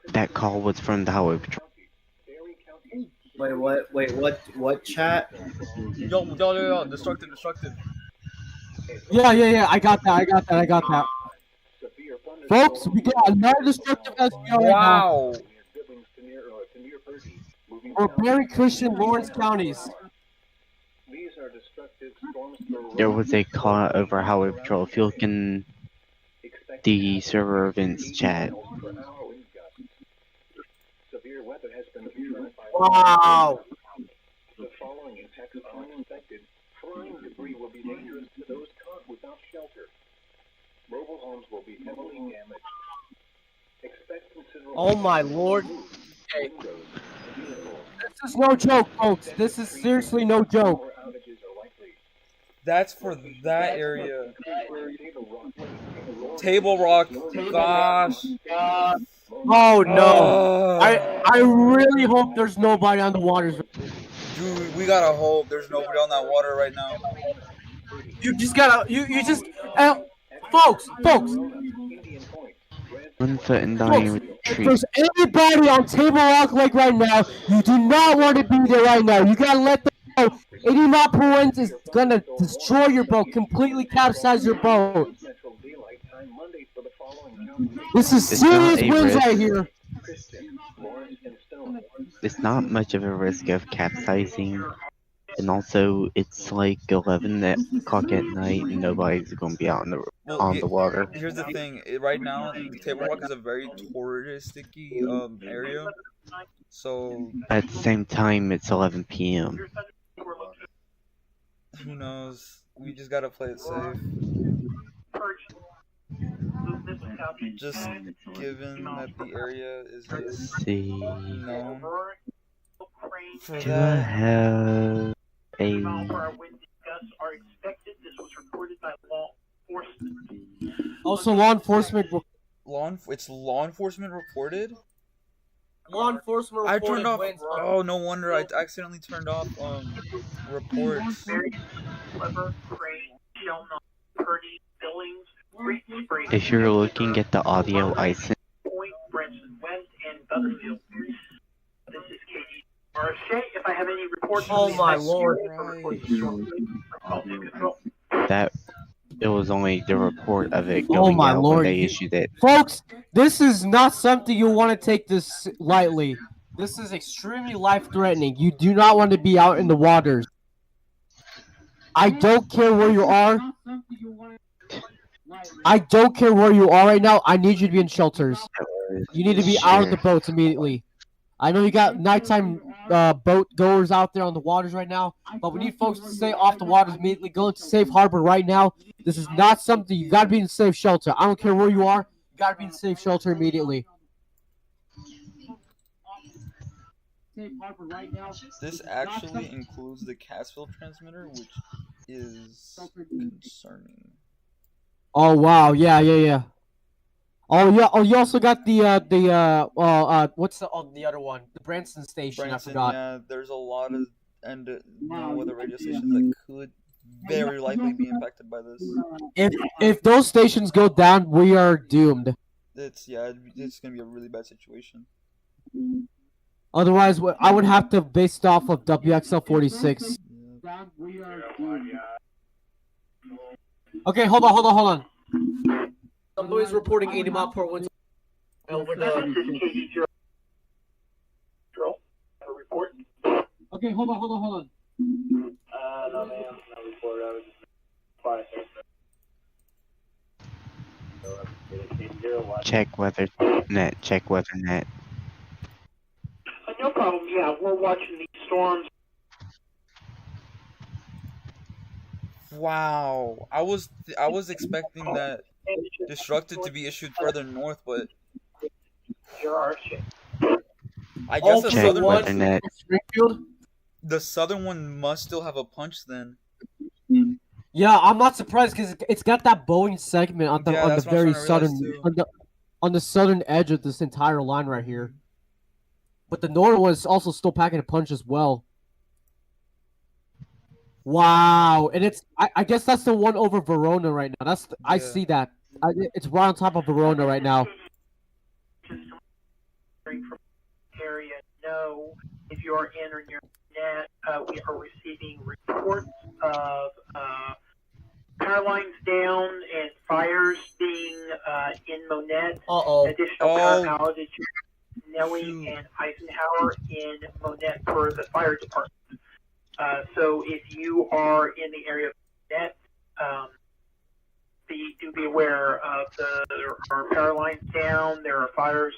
that call was from the Highway Patrol. Wait, what? Wait, what chat? Yo, destructive. Yeah. I got that. Folks, we got another destructive SPR right now. Wow. We're Berry Christian, Lawrence counties. There was a call over Highway Patrol. If you look in the server events chat, Wow. The following impacts are uninfected. Flying debris will be dangerous to those caught without shelter. Mobile homes will be heavily damaged. Expect considerable. Oh my lord. Okay. This is no joke, folks. This is seriously no joke. Power outages are likely. That's for that area. Table Rock. Gosh. Oh no. Oh. I really hope there's nobody on the waters. Dude, we gotta hope there's nobody on that water right now. You just gotta folks. 1 foot in Folks, dying if retreat. there's anybody on Table Rock Lake right now, you do not want to be there right now. You gotta let them know 80 mile per hour is gonna destroy your boat, completely capsize your boat. This is It's not serious a winds risk. right here. It's not much of a risk of capsizing, and also it's like 11 o'clock at night, and nobody's going to be out on the water. Here's the thing. Right now, Table Rock is a very touristic-y area. So At the same time, it's 11 p.m. who knows? We just gotta play it safe. Just given that the area is Let's just see. known for Do I that. have a... Also, law enforcement. It's law enforcement reported. Law enforcement I reported turned off. winds. Oh, no wonder I accidentally turned off reports. If you're looking at the audio I sent, Oh my lord. that it was only the report of it Oh going my out lord. when they issued it. Folks, this is not something you want to take this lightly. This is extremely life-threatening. You do not want to be out in the waters. I don't care where you are. I don't care where you are right now. I need you to be in shelters. You need to be out of the boats immediately. I know you got nighttime boat goers out there on the waters right now, but we need folks to stay off the waters immediately. Go into safe harbor right now. This is not something you got to be in safe shelter. I don't care where you are. You got to be in safe shelter immediately. This actually includes the Cassville transmitter, which is concerning. Oh wow, yeah. Oh yeah. Oh, you also got the what's the other one? The Branson station. I forgot. Yeah, there's a lot of weather radio stations that could very likely be impacted by this. If those stations go down, we are doomed. It's gonna be a really bad situation. Otherwise, I would have to base it off of WXL 46. Okay, hold on. Somebody's reporting 80 mile per hour winds over the. Okay, hold on. No, man, no report. I was just Check WeatherNet. Check WeatherNet. no problem. Yeah, we're watching these storms. Wow, I was expecting that destructive to be issued further north, but I guess Check WeatherNet. the southern one must still have a punch then. Yeah, I'm not surprised because it's got that Boeing segment on the Yeah, that's what I'm very trying to realize, southern too. on the southern edge of this entire line right here. But the northern one is also still packing a punch as well. Wow, and I guess that's the one over Verona right now. I Yeah. see that. It's right on top of Verona right now. Just from area, know if you are in or near net, we are receiving reports of power lines down and fires being in Monette. Uh-oh. Additional Oh, power outages Nellie shoot. and Eisenhower in Monette for the fire department. So if you are in the area of Monette, do be aware of there are power lines down. There are fires,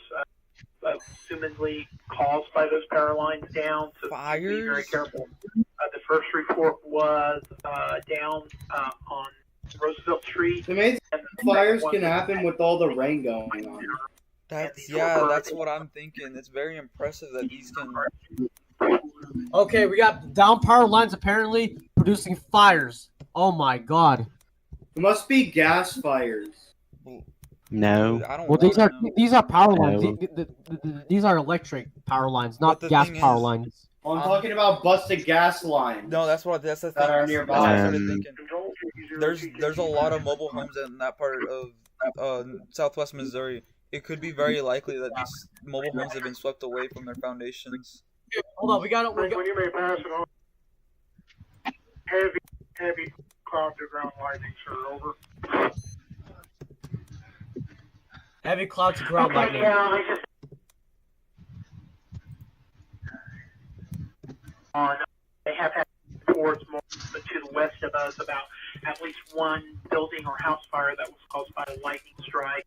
assumedly caused by those power lines down. So be very Fires? careful. The first report was down on Roosevelt Street. The main And the fires second can one happen with all the rain going on. That's what I'm thinking. It's very impressive that these can. Okay, we got down power lines apparently producing fires. Oh my god. It must be gas fires. No. I don't Well, want to know. these are power lines. No. These are electric power lines, But not the gas thing power is- lines. I'm talking about busted gas lines. No, that's the thing. That are That's what I nearby. started thinking. There's a lot of mobile homes in that part of Southwest Missouri. It could be very likely that these mobile homes have been swept away from their foundations. Hold on, we got it. When you may pass it on, heavy cloud to ground lightning, sir, over. Heavy cloud to ground lightning. Yeah, I just on. They have had reports more to the west of us about at least one building or house fire that was caused by a lightning strike.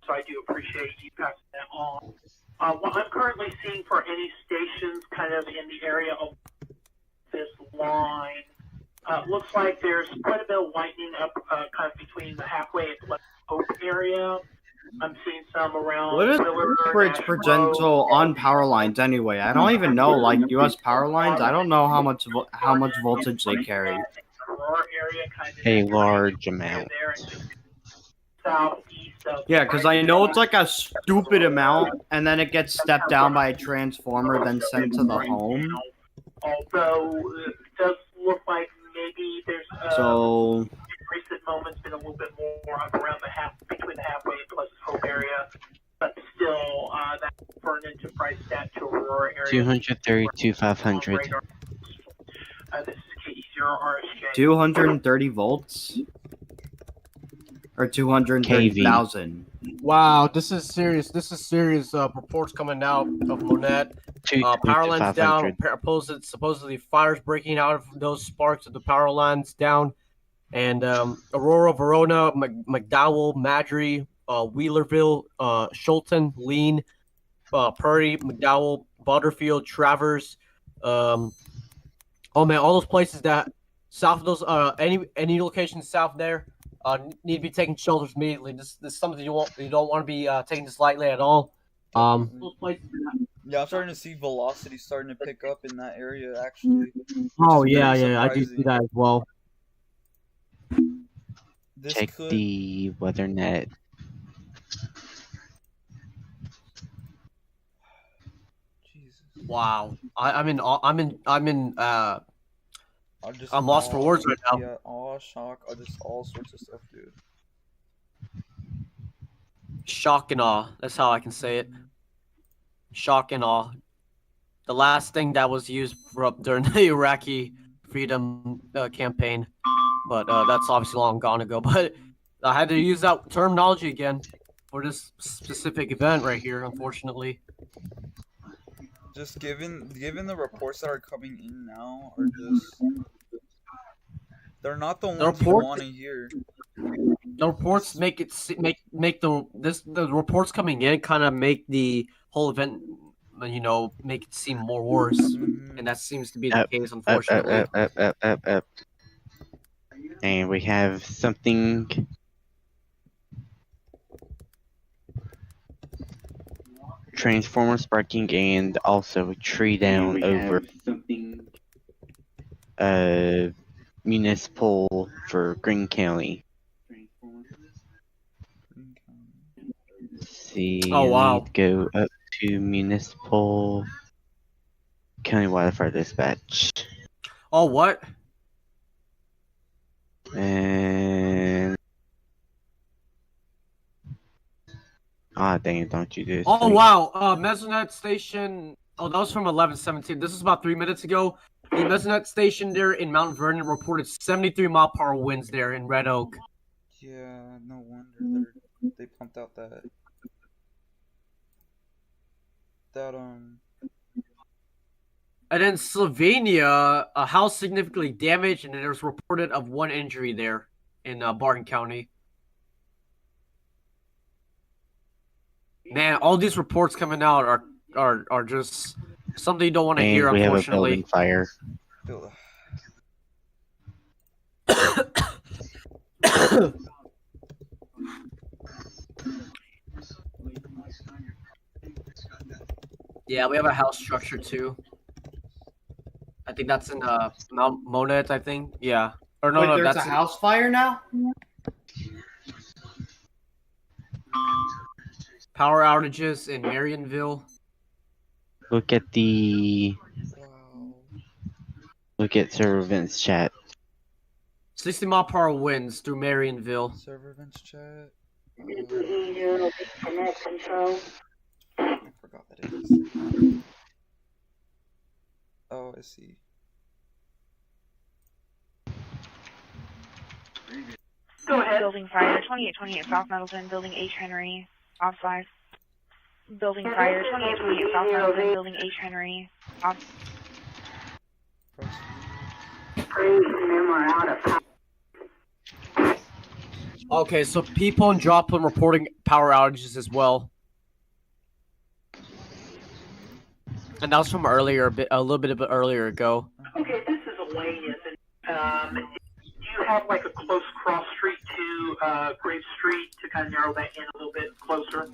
So I do appreciate you passing that on. What I'm currently seeing for any stations kind of in the area of this line, looks like there's quite a bit of lightning up kind of between the halfway and Pleasant Hope area. I'm seeing some around. What is Miller, average Nash potential Road. on power lines anyway? I don't even know, like U.S. power lines. I don't know how much voltage they carry. A large amount. Southeast of Yeah, because I know it's like a stupid amount, and then it gets stepped down by a transformer, then sent to the home. Although it does look like maybe there's So in recent moments been a little bit more up around between the halfway and Pleasant Hope area, but still that Vernon to Price that to Aurora area. 232 500. This is KD0RSJ. 230 volts or 230,000. Wow, this is serious. This is serious. Reports coming out of Monette. Power lines down. Supposedly fires breaking out of those sparks of the power lines down. And Aurora, Verona, McDowell, Madry, Wheelerville, Schulten, Lean, Purdy, McDowell, Butterfield, Travers. Oh man, all those places that south of those any locations south there need to be taking shelters immediately. This is something you don't want to be taking this lightly at all. Those places. Yeah, I'm starting to see velocity starting to pick up in that area actually. Oh which is yeah, very I do see surprising. that as well. This Check could the weather net. Jesus. Wow, I'm just I'm lost for awe. words right now. Yeah, awe, shock, or just all sorts of stuff, dude. Shock and awe. That's how I can say it. Shock and awe. The last thing that was used during the Iraqi freedom campaign, but that's obviously long gone ago. But I had to use that terminology again for this specific event right here, unfortunately. Just given the reports that are coming in now are just they're not the ones you want to hear. The reports make it make the reports coming in kind of make the whole event, make it seem more worse, and that seems to be the case, unfortunately. And we have something. Transformer sparking and also a tree down over municipal for Greene County. Let's see, Oh, wow. I need to go up to municipal county wildfire dispatch. Oh, what? And dang it! Don't you do this? Oh wow, Mesonet station. Oh, that was from 11:17. This is about 3 minutes ago. The Mesonet station there in Mount Vernon reported 73-mile-per-hour winds there in Red Oak. Yeah, no wonder they pumped out that And then Slovenia, a house significantly damaged, and there's reported of 1 injury there in Barton County. Man, all these reports coming out are just something you don't want to hear, And we have a unfortunately. building fire. Yeah, we have a house structure too. I think that's in Mount Monet, I think. Yeah. Or no, Wait, no, there's that's a house fire now? power outages in Marionville. Look at the. Wow. Look at server Vince chat. 60-mile-per-hour winds through Marionville. Server Vince chat. I forgot that it is. Oh, I see. Go ahead. Building fire, 2828 South Middleton, building H. Henry, off 5. Building fire, 2828 South Middleton, building H. Henry, off. Okay, so people in Joplin reporting power outages as well. And that was from earlier, a little bit earlier ago. Okay, this is Elaine. Do you have like a close cross street to Grave Street to kind of narrow that in a little bit closer?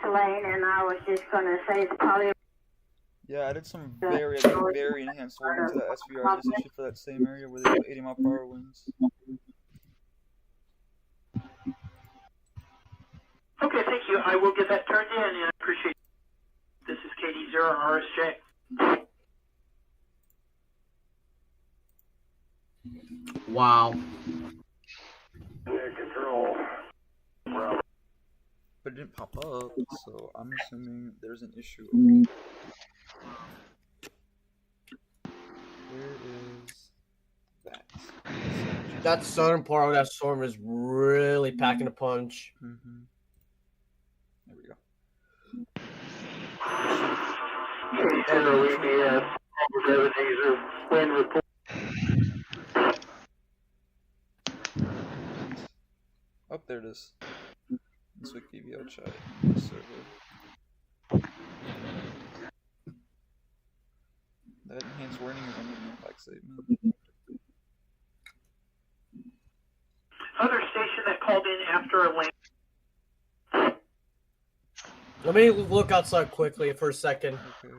Elaine, and I was just going to say it's probably. Yeah, I did some very enhanced warning to that SVR just issued for that same area where they have 80-mile-per-hour winds. Okay, thank you. I will get that turned in, and I appreciate it. This is KD0RSJ. Wow. Control. But it didn't pop up, so I'm assuming there's an issue. Where is that? That southern part of that storm is really packing a punch. Mm-hmm. There we go. Wind report. Oh, there it is. This week PBO chat server. That enhanced warning is under the impact statement. Other station that called in after Elaine. Let me look outside quickly for a second. Okay.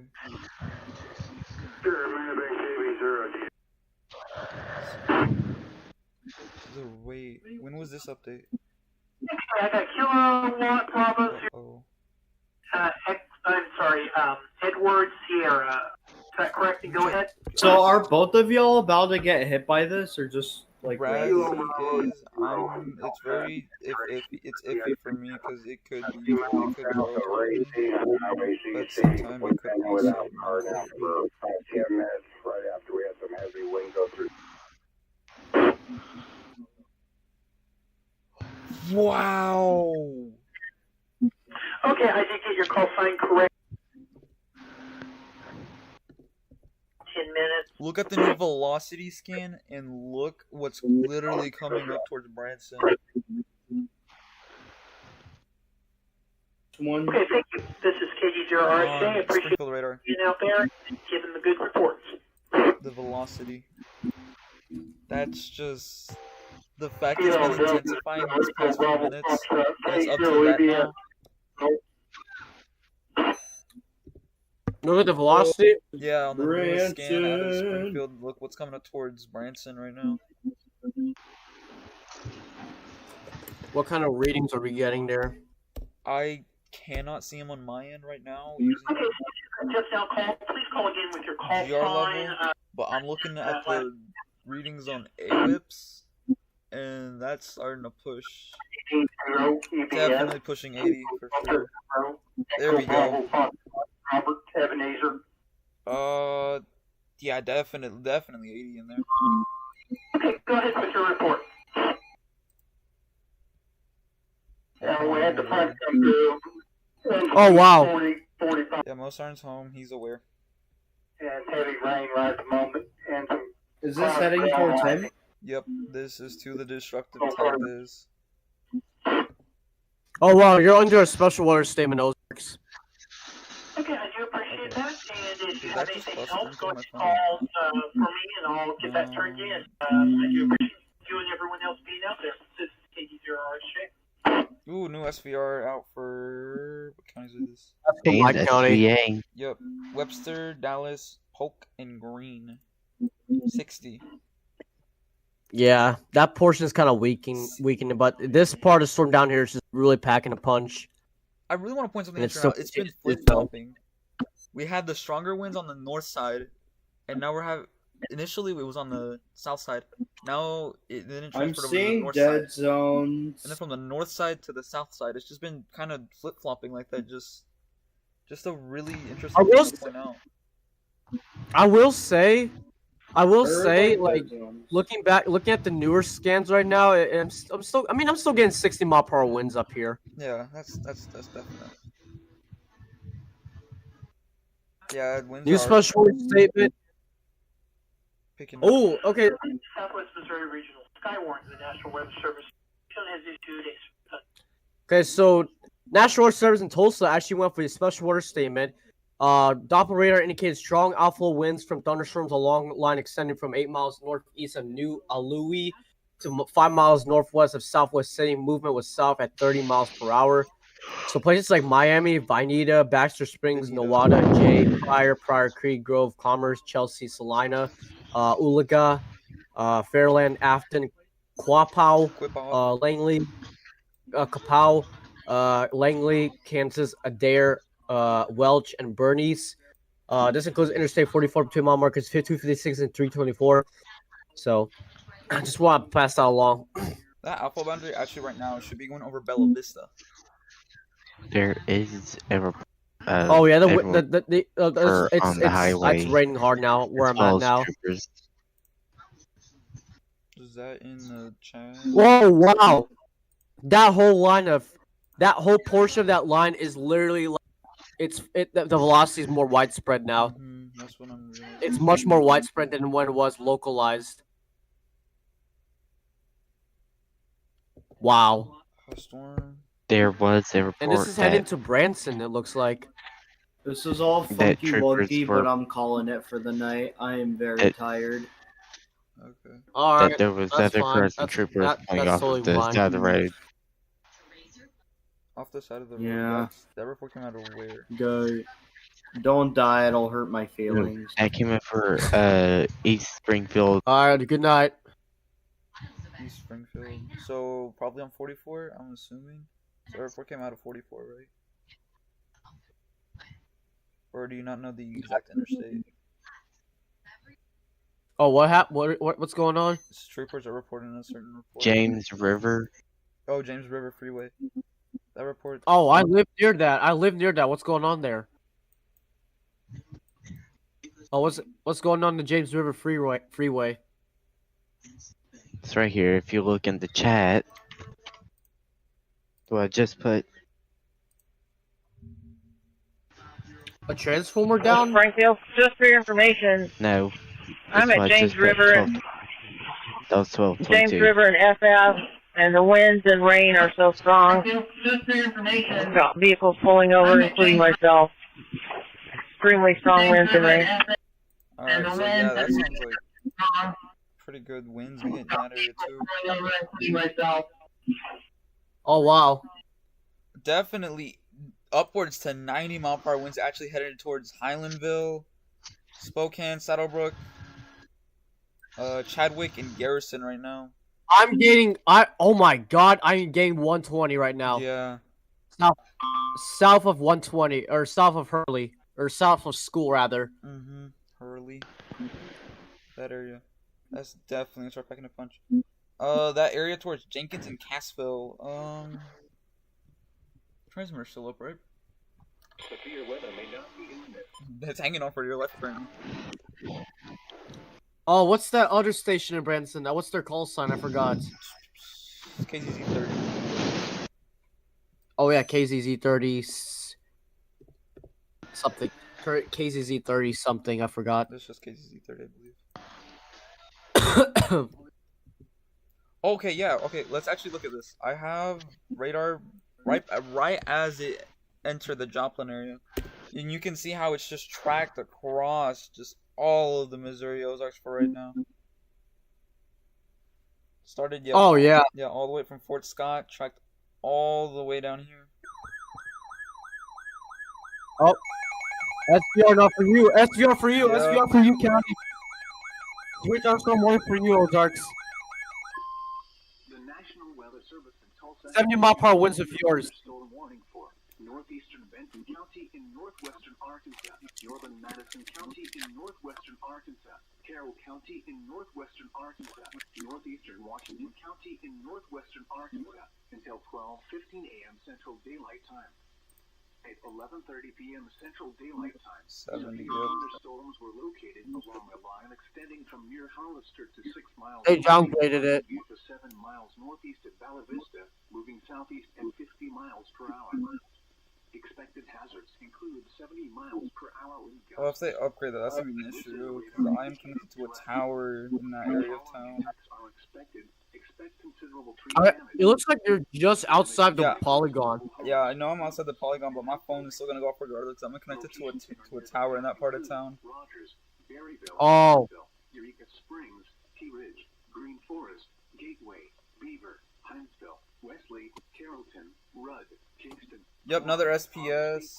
So wait, when was this update? I got Kilowatt Bravo. Oh. I'm sorry, Edward Sierra. Is that correct? And go ahead. So are both of y'all about to get hit by this, or just like Raz Raz? is, it's very, it's iffy for me because it could be, it could grow to me, but at the same time it could also not. 10 minutes right after we had some heavy wind go through. Wow! Okay, I did get your call sign correct. 10 minutes. Look at the new velocity scan and look what's literally coming up towards Branson. One. Okay, thank you. This is KD0RSJ. I appreciate Springfield radar. you being out there and giving the good reports. The velocity. That's just the fact it's been intensifying these past few minutes, and it's up to that now. Look at the velocity. Yeah, on the newest scan out of Springfield, look what's coming up towards Branson right now. What kind of readings are we getting there? I cannot see them on my end right now. Using just now call. Please call again with your call GR sign. level, but I'm looking at the readings on AWIPS, and that's starting to push. Definitely pushing 80 for sure. There we go. Robert Ebenezer. Yeah, definitely 80 in there. Okay, go ahead with your report. And we had the front come through. Oh, wow. 45. Yeah, Mozart's home. He's aware. And heavy rain right at the moment. And some Is this heading towards him? Yep, this is to the destructive Texas. Oh wow, you're under a special order statement, Ozarks. Okay, I do appreciate that. And if you have that just anything bust else, into go my ahead phone? and call for me, and I'll get that turned in. I do appreciate you and everyone else being out there. This is KD0RSJ. Ooh, new SVR out for what county is this? From my county. SVA. Yep, Webster, Dallas, Polk, and Green. 60. Yeah, that portion is kind of weakening, but this part of storm down here is just really packing a punch. I really want to point something And it's out. still- It's been flip-flopping. We had the stronger winds on the north side, and now we're having. Initially, it was on the south side. Now it then it I'm transferred over to the seeing north dead side. zones. And then from the north side to the south side, it's just been kind of flip-flopping like that. Just a really interesting thing to point out. I will say, There are, like dead zones. looking at the newer scans right now, I'm still getting 60-mile-per-hour winds up here. Yeah, that's definite. Yeah, winds New are special order statement. picking up. Oh, okay. Southwest Missouri Regional Skywarn, the National Weather Service has issued a Okay, so National Weather Service in Tulsa actually went for a special order statement. Doppler radar indicates strong outflow winds from thunderstorms along the line extending from 8 miles northeast of New Alui to 5 miles northwest of Southwest City. Movement was south at 30 miles per hour. So places like Miami, Vinita, Baxter Springs, Nowata, Jay, Pryor Creek, Grove, Commerce, Chelsea, Salina, Ulaga, Fairland, Afton, Quapaw, Langley, Kapow, Langley, Kansas, Adair, Welch, and Bernice. This includes Interstate 44 between mile markers 256 and 324. So I just want to pass that along. That alpha boundary actually right now should be going over Bella Vista. There is a Oh yeah, on the highway. It's raining hard now where I'm as well at as now. troopers. Is that in the chat? Whoa, wow! That whole portion of that line is literally like the velocity is more widespread now. That's what I'm realizing. It's much more widespread than when it was localized. Wow. Storm. There was a report And this is heading to Branson, it looks like. This is all that funky troopers wonky, were- but I'm calling it for the night. I am very tired. Okay. Alright, that there was that's other fine. cars and troopers coming that's off totally the fine. side of the road. Off the side of the road. Yeah. That report came out of where? Go. Don't die, it'll hurt my feelings. I came in for East Springfield. Alright, good night. East Springfield. So probably on 44, I'm assuming. So the report came out of 44, right? Or do you not know the exact interstate? Oh, what happened? What's going on? Troopers are reporting a certain report. James River. Oh, James River Freeway. That report. Oh, I live near that. What's going on there? Oh, what's going on in the James River Freeway? It's right here. If you look in the chat. So I just put a transformer down? Springfield, just for your information. No. I'm at James River. That was 12. James River and FF, and the winds and rain are so strong. Just for your information. I've got vehicles pulling over, including myself. Extremely strong winds and rain. Alright, so yeah, that sounds like pretty good winds we get in that area too. Oh wow. Definitely upwards to 90-mile-per-hour winds actually headed towards Highlandville, Spokane, Saddlebrook, Chadwick, and Garrison right now. Oh my god, I'm getting 120 right now. Yeah. South of 120, or south of Hurley. or south of school rather. Mm-hmm. Hurley. That area. That's definitely gonna start packing a punch. That area towards Jenkins and Cassville. Transmitter's still up, right? Severe weather may not be imminent. It's hanging on for your life currently. Oh, what's that other station in Branson? What's their call sign? I forgot. KZZ 30. Oh yeah, KZZ 30 something. KZZ 30 something. I forgot. That's just KZZ 30, I believe. Okay, yeah. Okay, let's actually look at this. I have radar right as it entered the Joplin area, and you can see how it's just tracked across just all of the Missouri Ozarks for right now. Started, yeah. Oh yeah. Yeah, all the way from Fort Scott, tracked all the way down here. Oh, SVR not for you. SVR for you. Yeah. SVR for you, County. Switch on some more for you, Ozarks. The National Weather Service in Tulsa 70-mile-per-hour winds of yours. storm warning for northeastern Benton County in northwestern Arkansas, northern Madison County in northwestern Arkansas, Carroll County in northwestern Arkansas, northeastern Washington County in northwestern Arkansas until 12:15 a.m. Central Daylight Time. At 11:30 p.m. Central Daylight Time, 70 severe good. thunderstorms were located along a line extending from near Hollister to 6 miles. They downgraded it. To 7 miles northeast of Bella Vista, moving southeast at 50 miles per hour. Expected hazards include 70 miles per hour wind gusts. Well, if they upgrade that, that's gonna be an issue, because I'm connected to a tower in that area of town. Are expected. Expect considerable tree It looks like you're just outside the Yeah. polygon. Yeah, I know I'm outside the polygon, but my phone is still gonna go off regardless. I'm connected to a tower in that part of town. Rogers, Berryville, Oh. Eureka Springs, Key Ridge, Green Forest, Gateway, Beaver, Hinesville, Wesley, Carrollton, Rudd, Kingston. Yep, another SPS.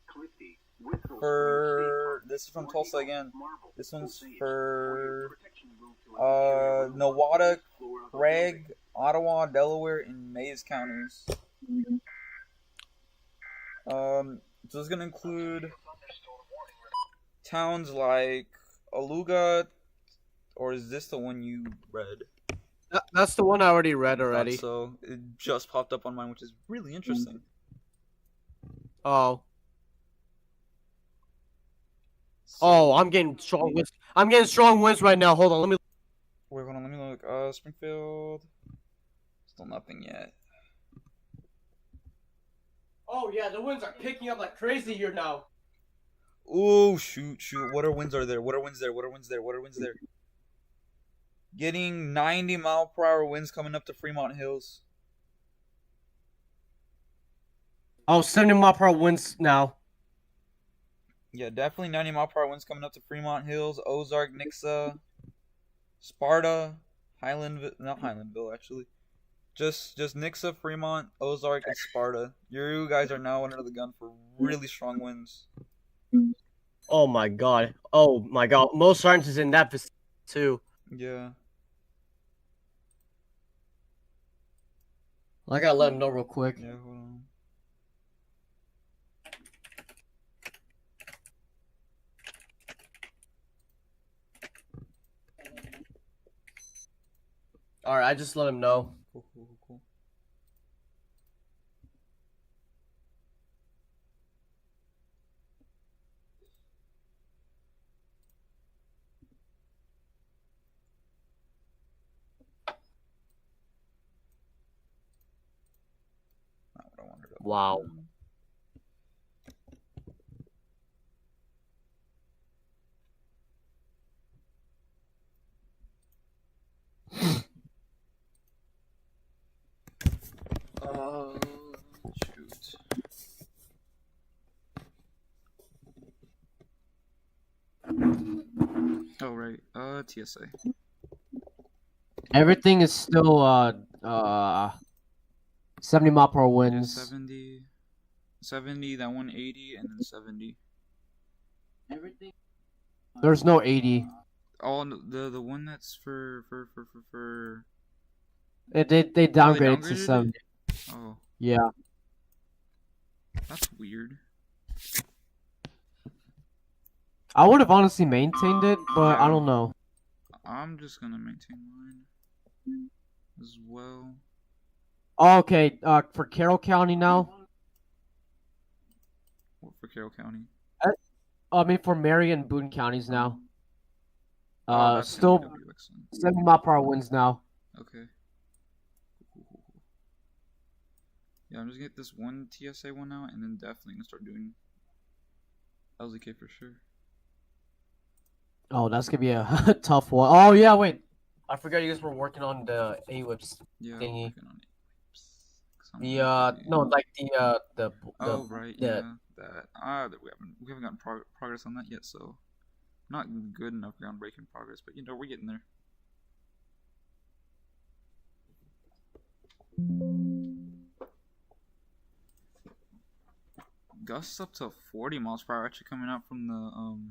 Clifty, Withrow For this is from Tulsa again. This one's for Nowata, Craig, Ottawa, Delaware, and Mays counties. So it's gonna include towns like Aluga, or is this the one you read? That's the one I already read already. So it just popped up on mine, which is really interesting. Oh. Oh, I'm getting strong winds. I'm getting strong winds right now. Hold on, let me. Wait, hold on, let me look. Springfield. Still nothing yet. Oh yeah, the winds are picking up like crazy here now. Oh shoot! What winds are there? Getting 90-mile-per-hour winds coming up to Fremont Hills. Oh, 70-mile-per-hour winds now. Yeah, definitely 90-mile-per-hour winds coming up to Fremont Hills, Ozark, Nixa, Sparta, not Highlandville actually. Just Nixa, Fremont, Ozark, and Sparta. You guys are now under the gun for really strong winds. Oh my god. Oh my god. Most Sergeants is in that vicinity too. Yeah. I gotta let him know real quick. Yeah, hold on. Alright, I just let him know. Cool. Not what I wanted to. Wow. Shoot. Oh right. TSA. Everything is still 70-mile-per-hour Yeah, winds. 70, that 180, and then 70. Everything. There's no 80. Oh, the one that's for. They downgraded to downgraded 70. it? Oh, Yeah. that's weird. I would have honestly maintained it, but I don't know. I'm just gonna maintain mine as well. Oh, okay, for Carroll County now. What for Carroll County? I mean for Marion and Boone counties now. That's Still gonna be excellent. 70-mile-per-hour winds now. Okay. Cool. Yeah, I'm just gonna get this one TSA one out, and then definitely gonna start doing LZK for sure. Oh, that's gonna be a tough one. Oh yeah, wait. I forgot you guys were working on the AWIPS thingy. Working on it. The right, yeah, that we haven't gotten progress on that yet, so not good enough groundbreaking progress, but we're getting there. Gusts up to 40 miles per hour actually coming out from the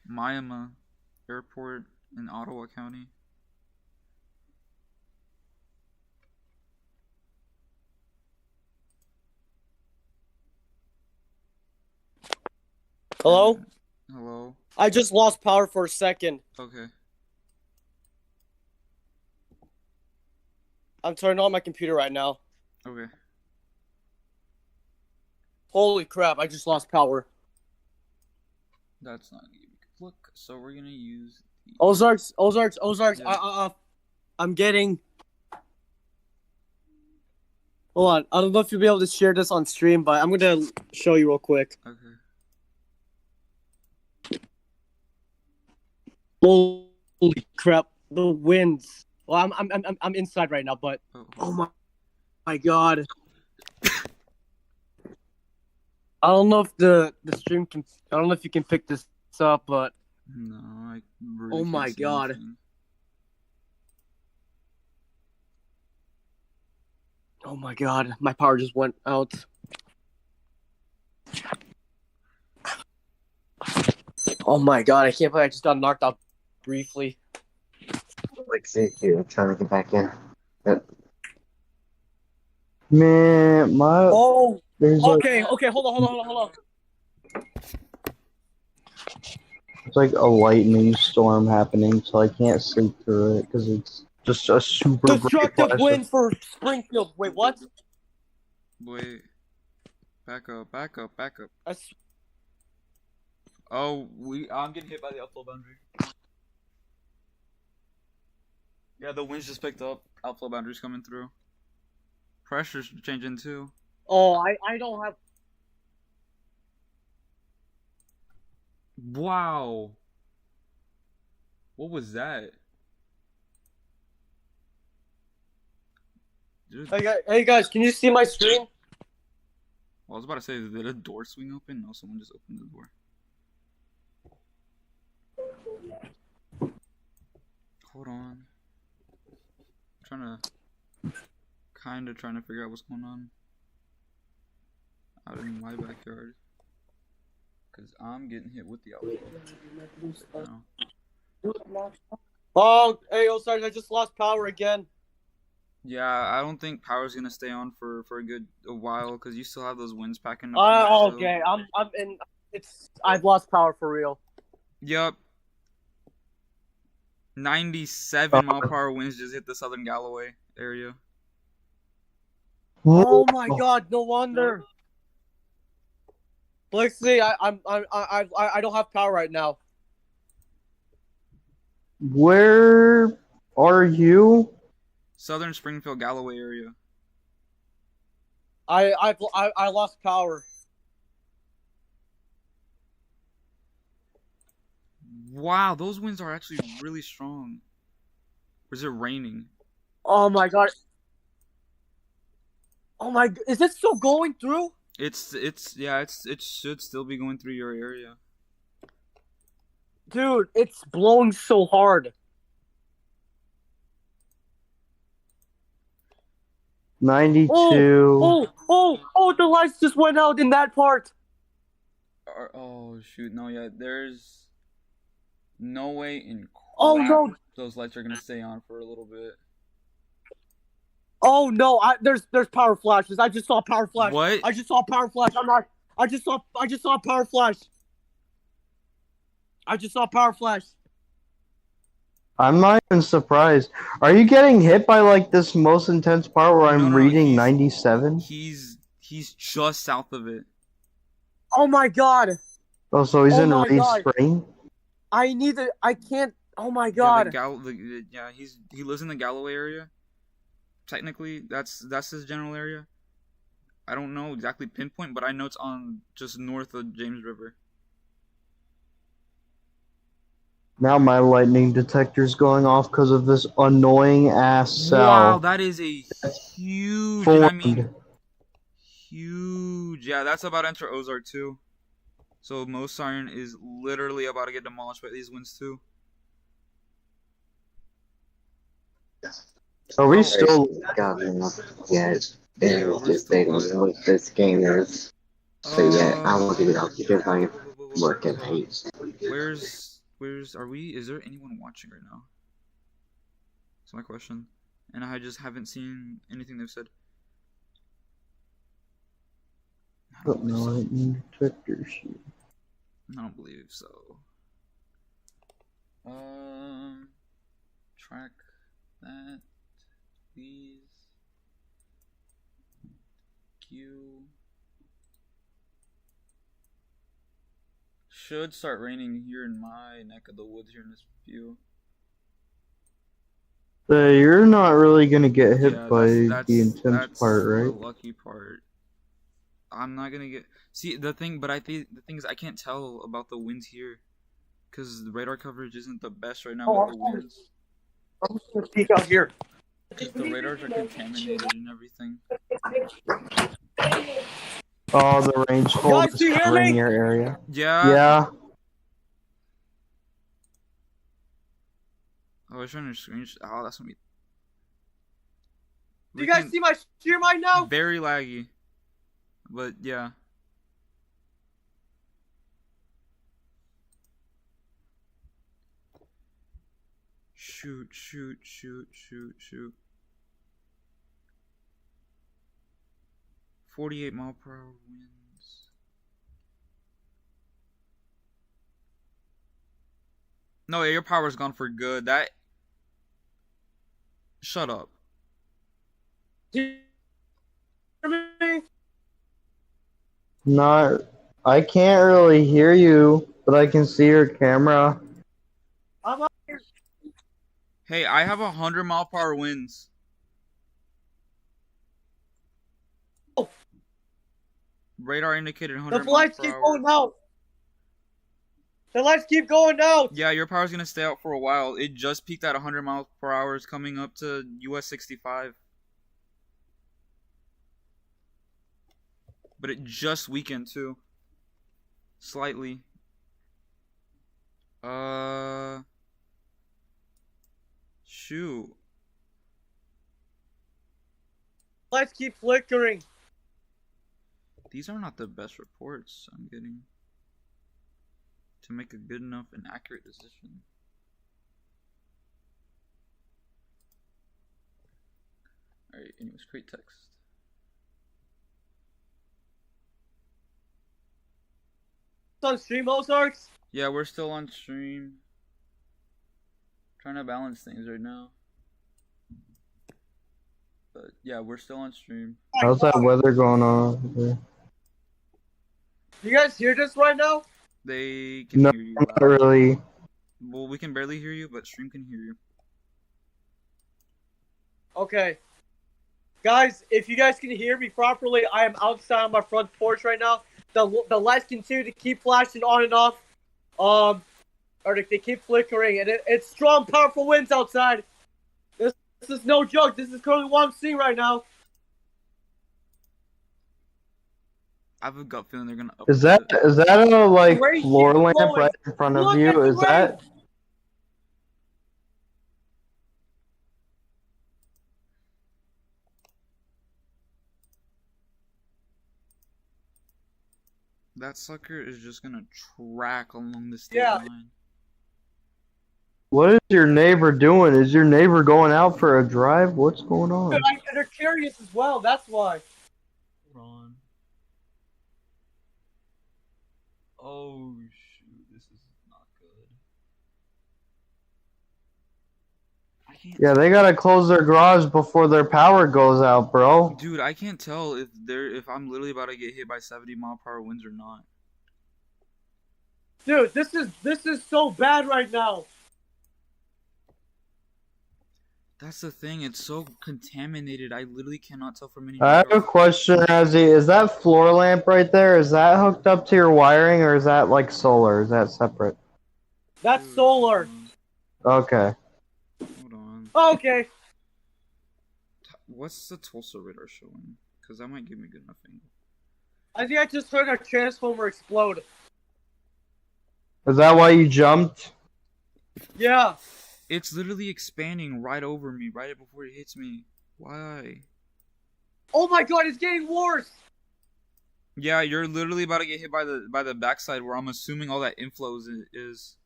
Miami Airport in Ottawa County. Hello? Hello? I just lost power for a second. Okay. I'm turning on my computer right now. Okay. Holy crap, I just lost power. That's not gonna give me a look, so we're gonna use the... Ozarks. Yeah. I'm getting... Hold on, I don't know if you'll be able to share this on stream, but I'm gonna show you real quick. Okay. Holy crap, the winds. Well, I'm inside right now, but oh my god. I don't know if the stream can. I don't know if you can pick this up, but no, I really oh my can't see god. anything. Oh my god, my power just went out. Oh my god, I can't believe I just got knocked out briefly. Like, see, here, I'm trying to get back in. Yep. Man, my... Oh! Okay, hold on. It's like a lightning storm happening, so I can't sleep through it, because it's just a super destructive wind for Springfield. Wait, what? Wait. Back up. Oh, I'm getting hit by the outflow boundary. Yeah, the winds just picked up. Outflow boundaries coming through. Pressure's changing too. Oh, I don't have... Wow. What was that? Dude. Hey guys, can you see my screen? Well, I was about to say, did a door swing open? No, someone just opened the door. Hold on. Trying to figure out what's going on out in my backyard, because I'm getting hit with the outflow. Oh, hey, Ozarks, I just lost power again. Yeah, I don't think power's gonna stay on for a while, because you still have those winds packing up. Okay, I'm in. I've lost power for real. Yup. 97 mile per hour winds just hit the southern Galloway area. Oh my god, no wonder. Let's see, I don't have power right now. Where are you? Southern Springfield Galloway area. I lost power. Wow, those winds are actually really strong. Or is it raining? Oh my god. Oh my, is it still going through? It should still be going through your area. Dude, it's blowing so hard. 92. Oh, the lights just went out in that part. Oh shoot, no, yeah, there's no way in Oh no, those lights are gonna stay on for a little bit. Oh no, there's power flashes. I just saw power flash. What? I just saw power flash. I just saw power flash. I just saw power flash. I'm not even surprised. Are you getting hit by like this most intense part where I'm No, reading 97? He's just south of it. Oh my god. Oh, so he's Oh in my Reed God. Spring? I can't. Oh my god. Yeah, he lives in the Galloway area. Technically, that's his general area. I don't know exactly pinpoint, but I know it's on just north of James River. Now my lightning detector's going off because of this annoying ass cell. Wow, that is a huge. And I mean, huge. Yeah, that's about to enter Ozark too. So Most Siren is literally about to get demolished by these winds too. Are we still? Yeah, just saying what this game is. So yeah, I will give it up because I work at 8. Where's are we? Is there anyone watching right now? That's my question, and I just haven't seen anything they've said. But no lightning detector sheet. I don't believe so. Track that, please. Q. Should start raining here in my neck of the woods here in this view. You're not really gonna get hit Yeah, by that's the intense part, right? the lucky part. I'm not gonna get. See the thing, but I think the thing is I can't tell about the winds here, because the radar coverage isn't the best right now with the winds. I'm just gonna peek out here. Because the radars are contaminated and everything. Oh, the range cold Guys, do you is hear covering me? your area. Yeah. Yeah. Oh, I was trying to screenshot. Oh, that's gonna be. Do you guys see my stream right now? Very laggy. But yeah. Shoot. 48 mile per hour winds. No, your power's gone for good. That. Shut up. Not. I can't really hear you, but I can see your camera. I'm up here. Hey, I have 100 mile per hour winds. Oh. Radar indicated 100 The lights keep going out. The lights keep going out. Yeah, your power's gonna stay out for a while. It just peaked at 100 miles per hour, coming up to US 65. But it just weakened too. Slightly. Shoot. Lights keep flickering. These are not the best reports I'm getting to make a good enough and accurate decision. Alright, anyways, create text. It's on stream, Ozarks? Yeah, we're still on stream. Trying to balance things right now. But yeah, we're still on stream. How's that weather going on there? You guys hear this right now? They can hear you. Not really. Well, we can barely hear you, but stream can hear you. Okay. Guys, if you guys can hear me properly, I am outside on my front porch right now. The lights continue to keep flashing on and off. Or they keep flickering, and it's strong, powerful winds outside. This is no joke. This is currently what I'm seeing right now. I have a gut feeling they're gonna. Is that a like Right floor here, lamp blowing. right in front of Look at you? the Is that? rain. That sucker is just gonna track along the state Yeah. line. What is your neighbor doing? Is your neighbor going out for a drive? What's going on? They're curious as well. That's why. Hold on. Oh shoot, this is not good. Yeah, they gotta close their garage before their power goes out, bro. Dude, I can't tell if I'm literally about to get hit by 70-mile-per-hour winds or not. Dude, this is so bad right now. That's the thing. It's so contaminated. I literally cannot tell from any. I have a question, Razzie. Is that floor lamp right there? Is that hooked up to your wiring, or is that like solar? Is that separate? That's solar. Okay. Hold on. Oh, okay. What's the Tulsa radar showing? Because that might give me good enough angle. I think I just heard a transformer explode. Is that why you jumped? Yeah. It's literally expanding right over me, right before it hits me. Why? Oh my god, it's getting worse. Yeah, you're literally about to get hit by the backside where I'm assuming all that inflow is.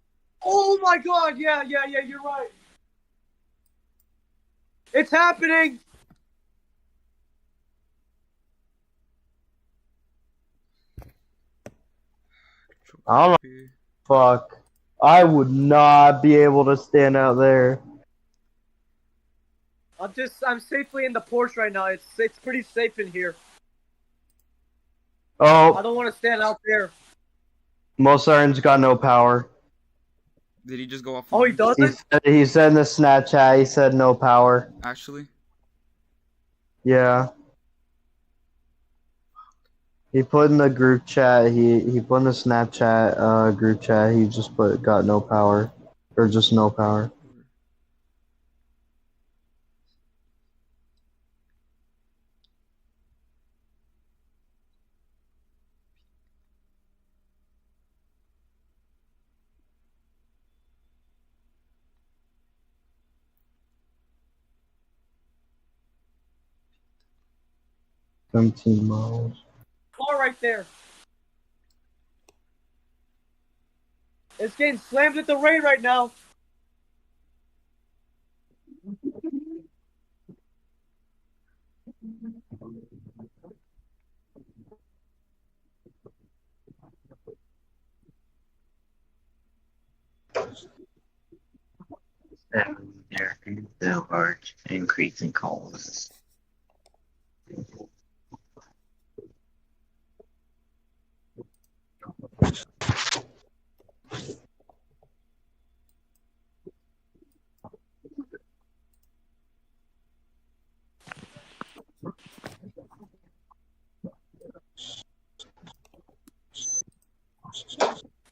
Oh my god, yeah, you're right. It's happening. I don't know. Fuck. I would not be able to stand out there. I'm safely in the Porsche right now. It's pretty safe in here. Oh. I don't want to stand out there. Mozart's got no power. Did he just go off? Oh, he doesn't? He said in the Snapchat, he said no power. Actually? Yeah. He put in the group chat, he put in the Snapchat group chat, he just put got no power. Or just no power. $17. Car right there. It's getting slammed at the rain right now. There is a large increase in calls.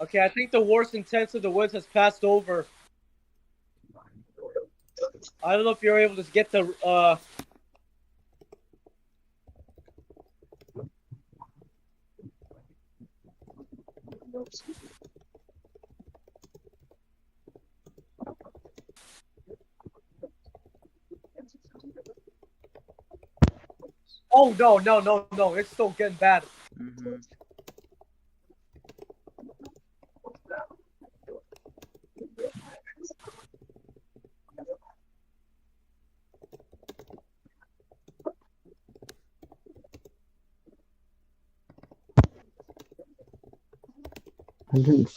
Okay, I think the worst intense of the woods has passed over. I don't know if you're able to get the Oh no, it's still getting bad. Mm-hmm. I didn't.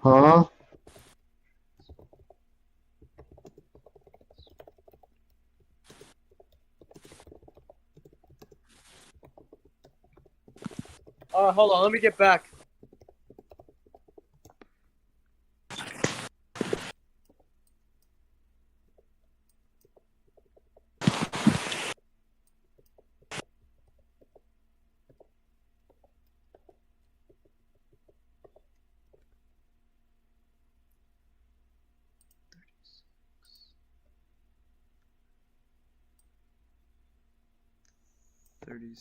Huh? Hold on, let me get back. $36.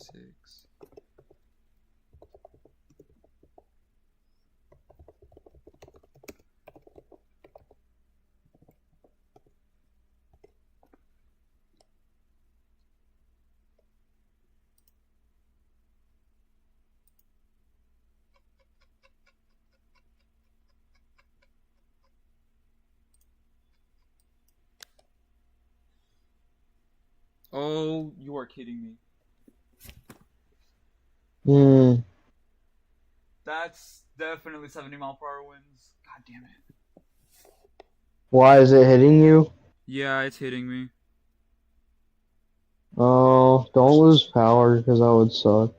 Oh, you are kidding me. Hmm. That's definitely 70-mile-per-hour winds. God damn it. Why is it hitting you? Yeah, it's hitting me. Oh, don't lose power because that would suck.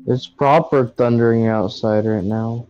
It's proper thundering outside right now.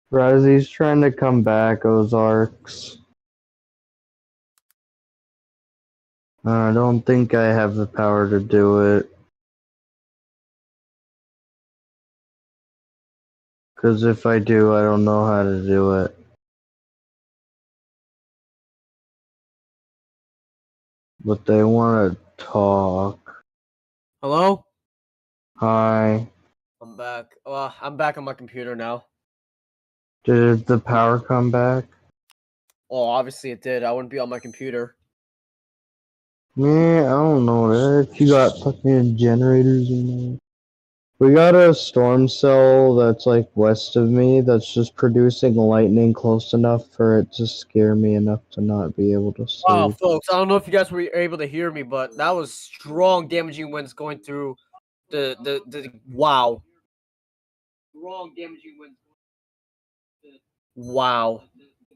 Razzie's trying to come back, Ozarks. I don't think I have the power to do it. Because if I do, I don't know how to do it. But they want to talk. Hello? Hi. I'm back. I'm back on my computer now. Did the power come back? Oh, obviously it did. I wouldn't be on my computer. Yeah, I don't know that. If you got fucking generators in there. We got a storm cell that's like west of me that's just producing lightning close enough for it to scare me enough to not be able to Wow, sleep. folks, I don't know if you guys were able to hear me, but that was strong damaging winds going through the wow. Strong damaging winds. Wow.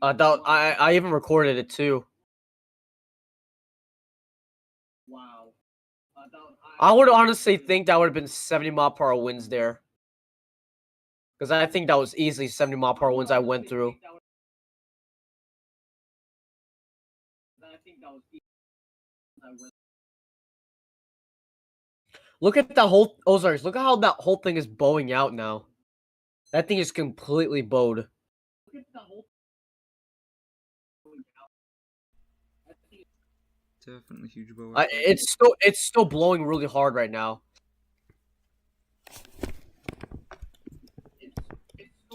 I even recorded it too. Wow. I would honestly think that would have been 70-mile-per-hour winds there. Because I think that was easily 70-mile-per-hour winds I went through. Look at that whole Ozarks. Look at how that whole thing is bowing out now. That thing is completely bowed. Definitely huge bow effect. It's still blowing really hard right now.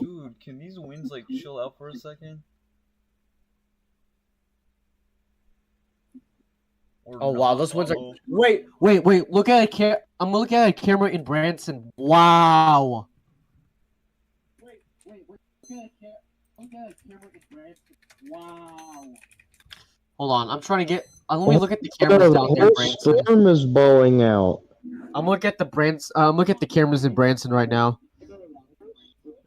Dude, can these winds like chill out for a second? Or Oh wow, not those winds are. follow? Wait. Look at I'm looking at a camera in Branson. Wow. Wait. Look at a camera in Branson. Wow. Hold on, I'm trying to get. Let me look at the cameras down there in The Branson. storm is blowing out. I'm looking at the cameras in Branson right now.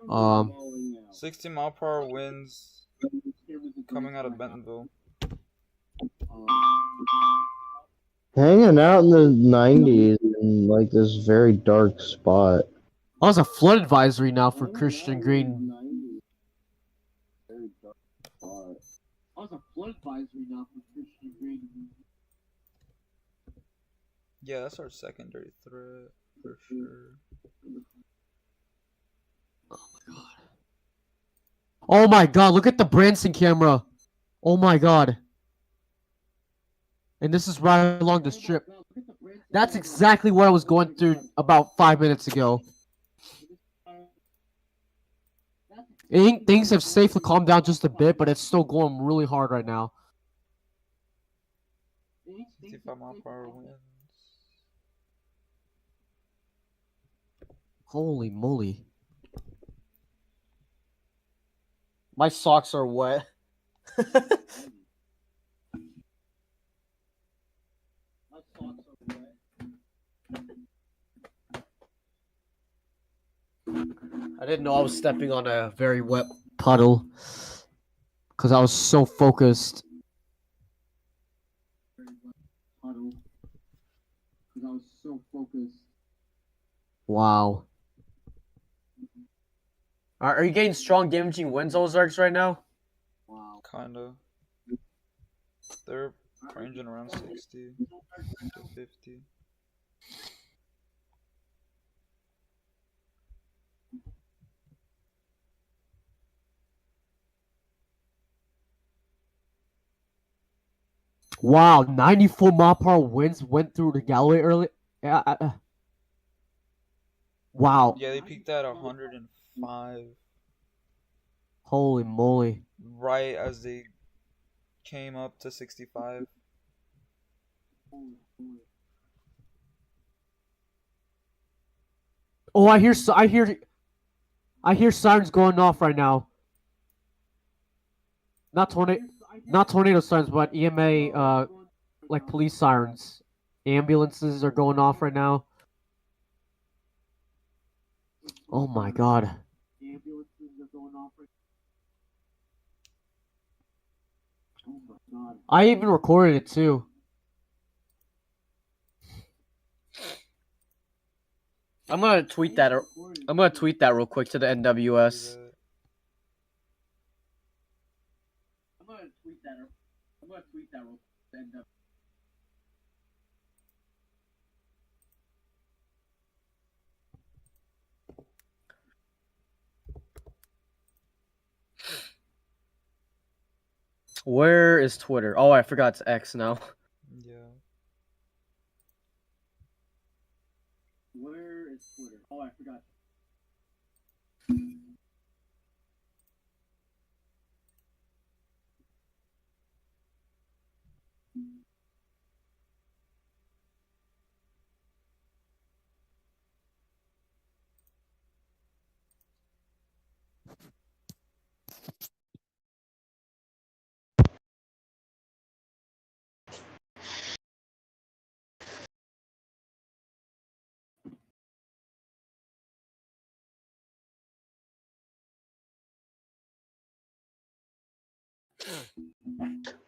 60-mile-per-hour winds coming out of Bentonville. Hanging out in the 90s in like this very dark spot. Oh, there's a flood advisory now for Christian Green. Yeah, that's our secondary threat for sure. Oh my god, look at the Branson camera. Oh my god. And this is right along the strip. That's exactly what I was going through about 5 minutes ago. Things have safely calmed down just a bit, but it's still going really hard right now. 65 mph winds. Holy moly. My socks are wet. I didn't know I was stepping on a very wet puddle because I was so focused. Wow. Are you getting strong damaging winds, Ozarks, right now? Kinda. They're ranging around 60 to 50. Wow, 94 mph winds went through the Galloway early. Wow. Yeah, they peaked at 105 Holy moly. right as they came up to 65. Oh, I hear sirens going off right now. Not tornado sirens, but EMA like police sirens. Ambulances are going off right now. Oh my god. I even recorded it too. I'm gonna tweet that. I'm gonna tweet that real quick to the NWS. Where is Twitter? Oh, I forgot it's X now. Yeah. Where is Twitter? Oh, I forgot.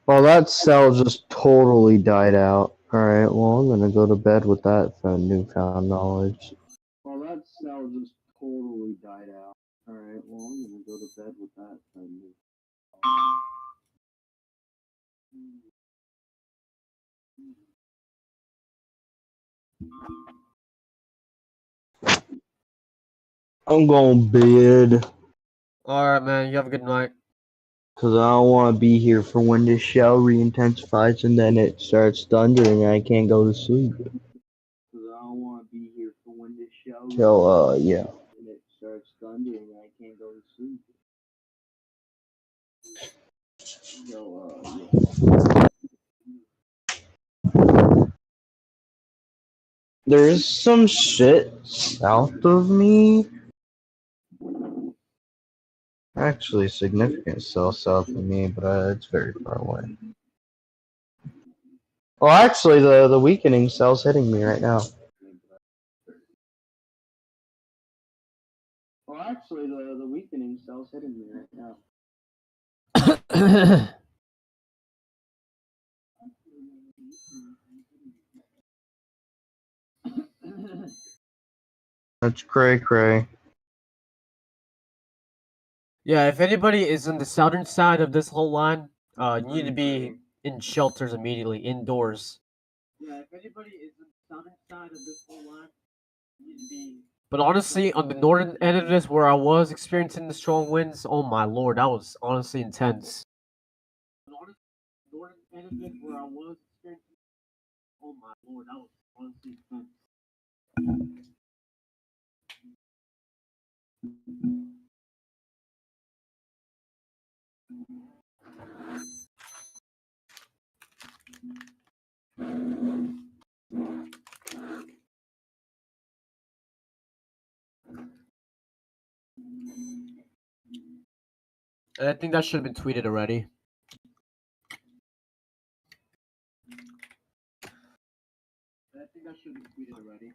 Well, that cell just totally died out. Alright, well, I'm gonna go to bed with that newfound knowledge. Well, that cell just totally died out. Alright, well, I'm gonna go to bed with that newfound knowledge. I'm going bed. Alright, man. You have a good night. Cause I don't want to be here for when this shell re-intensifies and then it starts thundering and I can't go to sleep. Cause I don't want to be here for when this shell yeah. And it starts thundering and I can't go to sleep. Yeah. There is some shit south of me. Actually, significant cell south of me, but it's very far away. Well, actually, the weakening cell's hitting me right now. Well, actually, the weakening cell's hitting me right now. That's cray cray. Yeah, if anybody is on the southern side of this whole line, you need to be in shelters immediately, indoors. Yeah, if anybody is on the southern side of this whole line, you need to be. But honestly, on the northern end of this, where I was experiencing the strong winds, oh my lord, that was honestly intense. But honestly, northern end of this, where I was experiencing, oh my lord, that was honestly intense. I think that should have been tweeted already. I think that should have been tweeted already.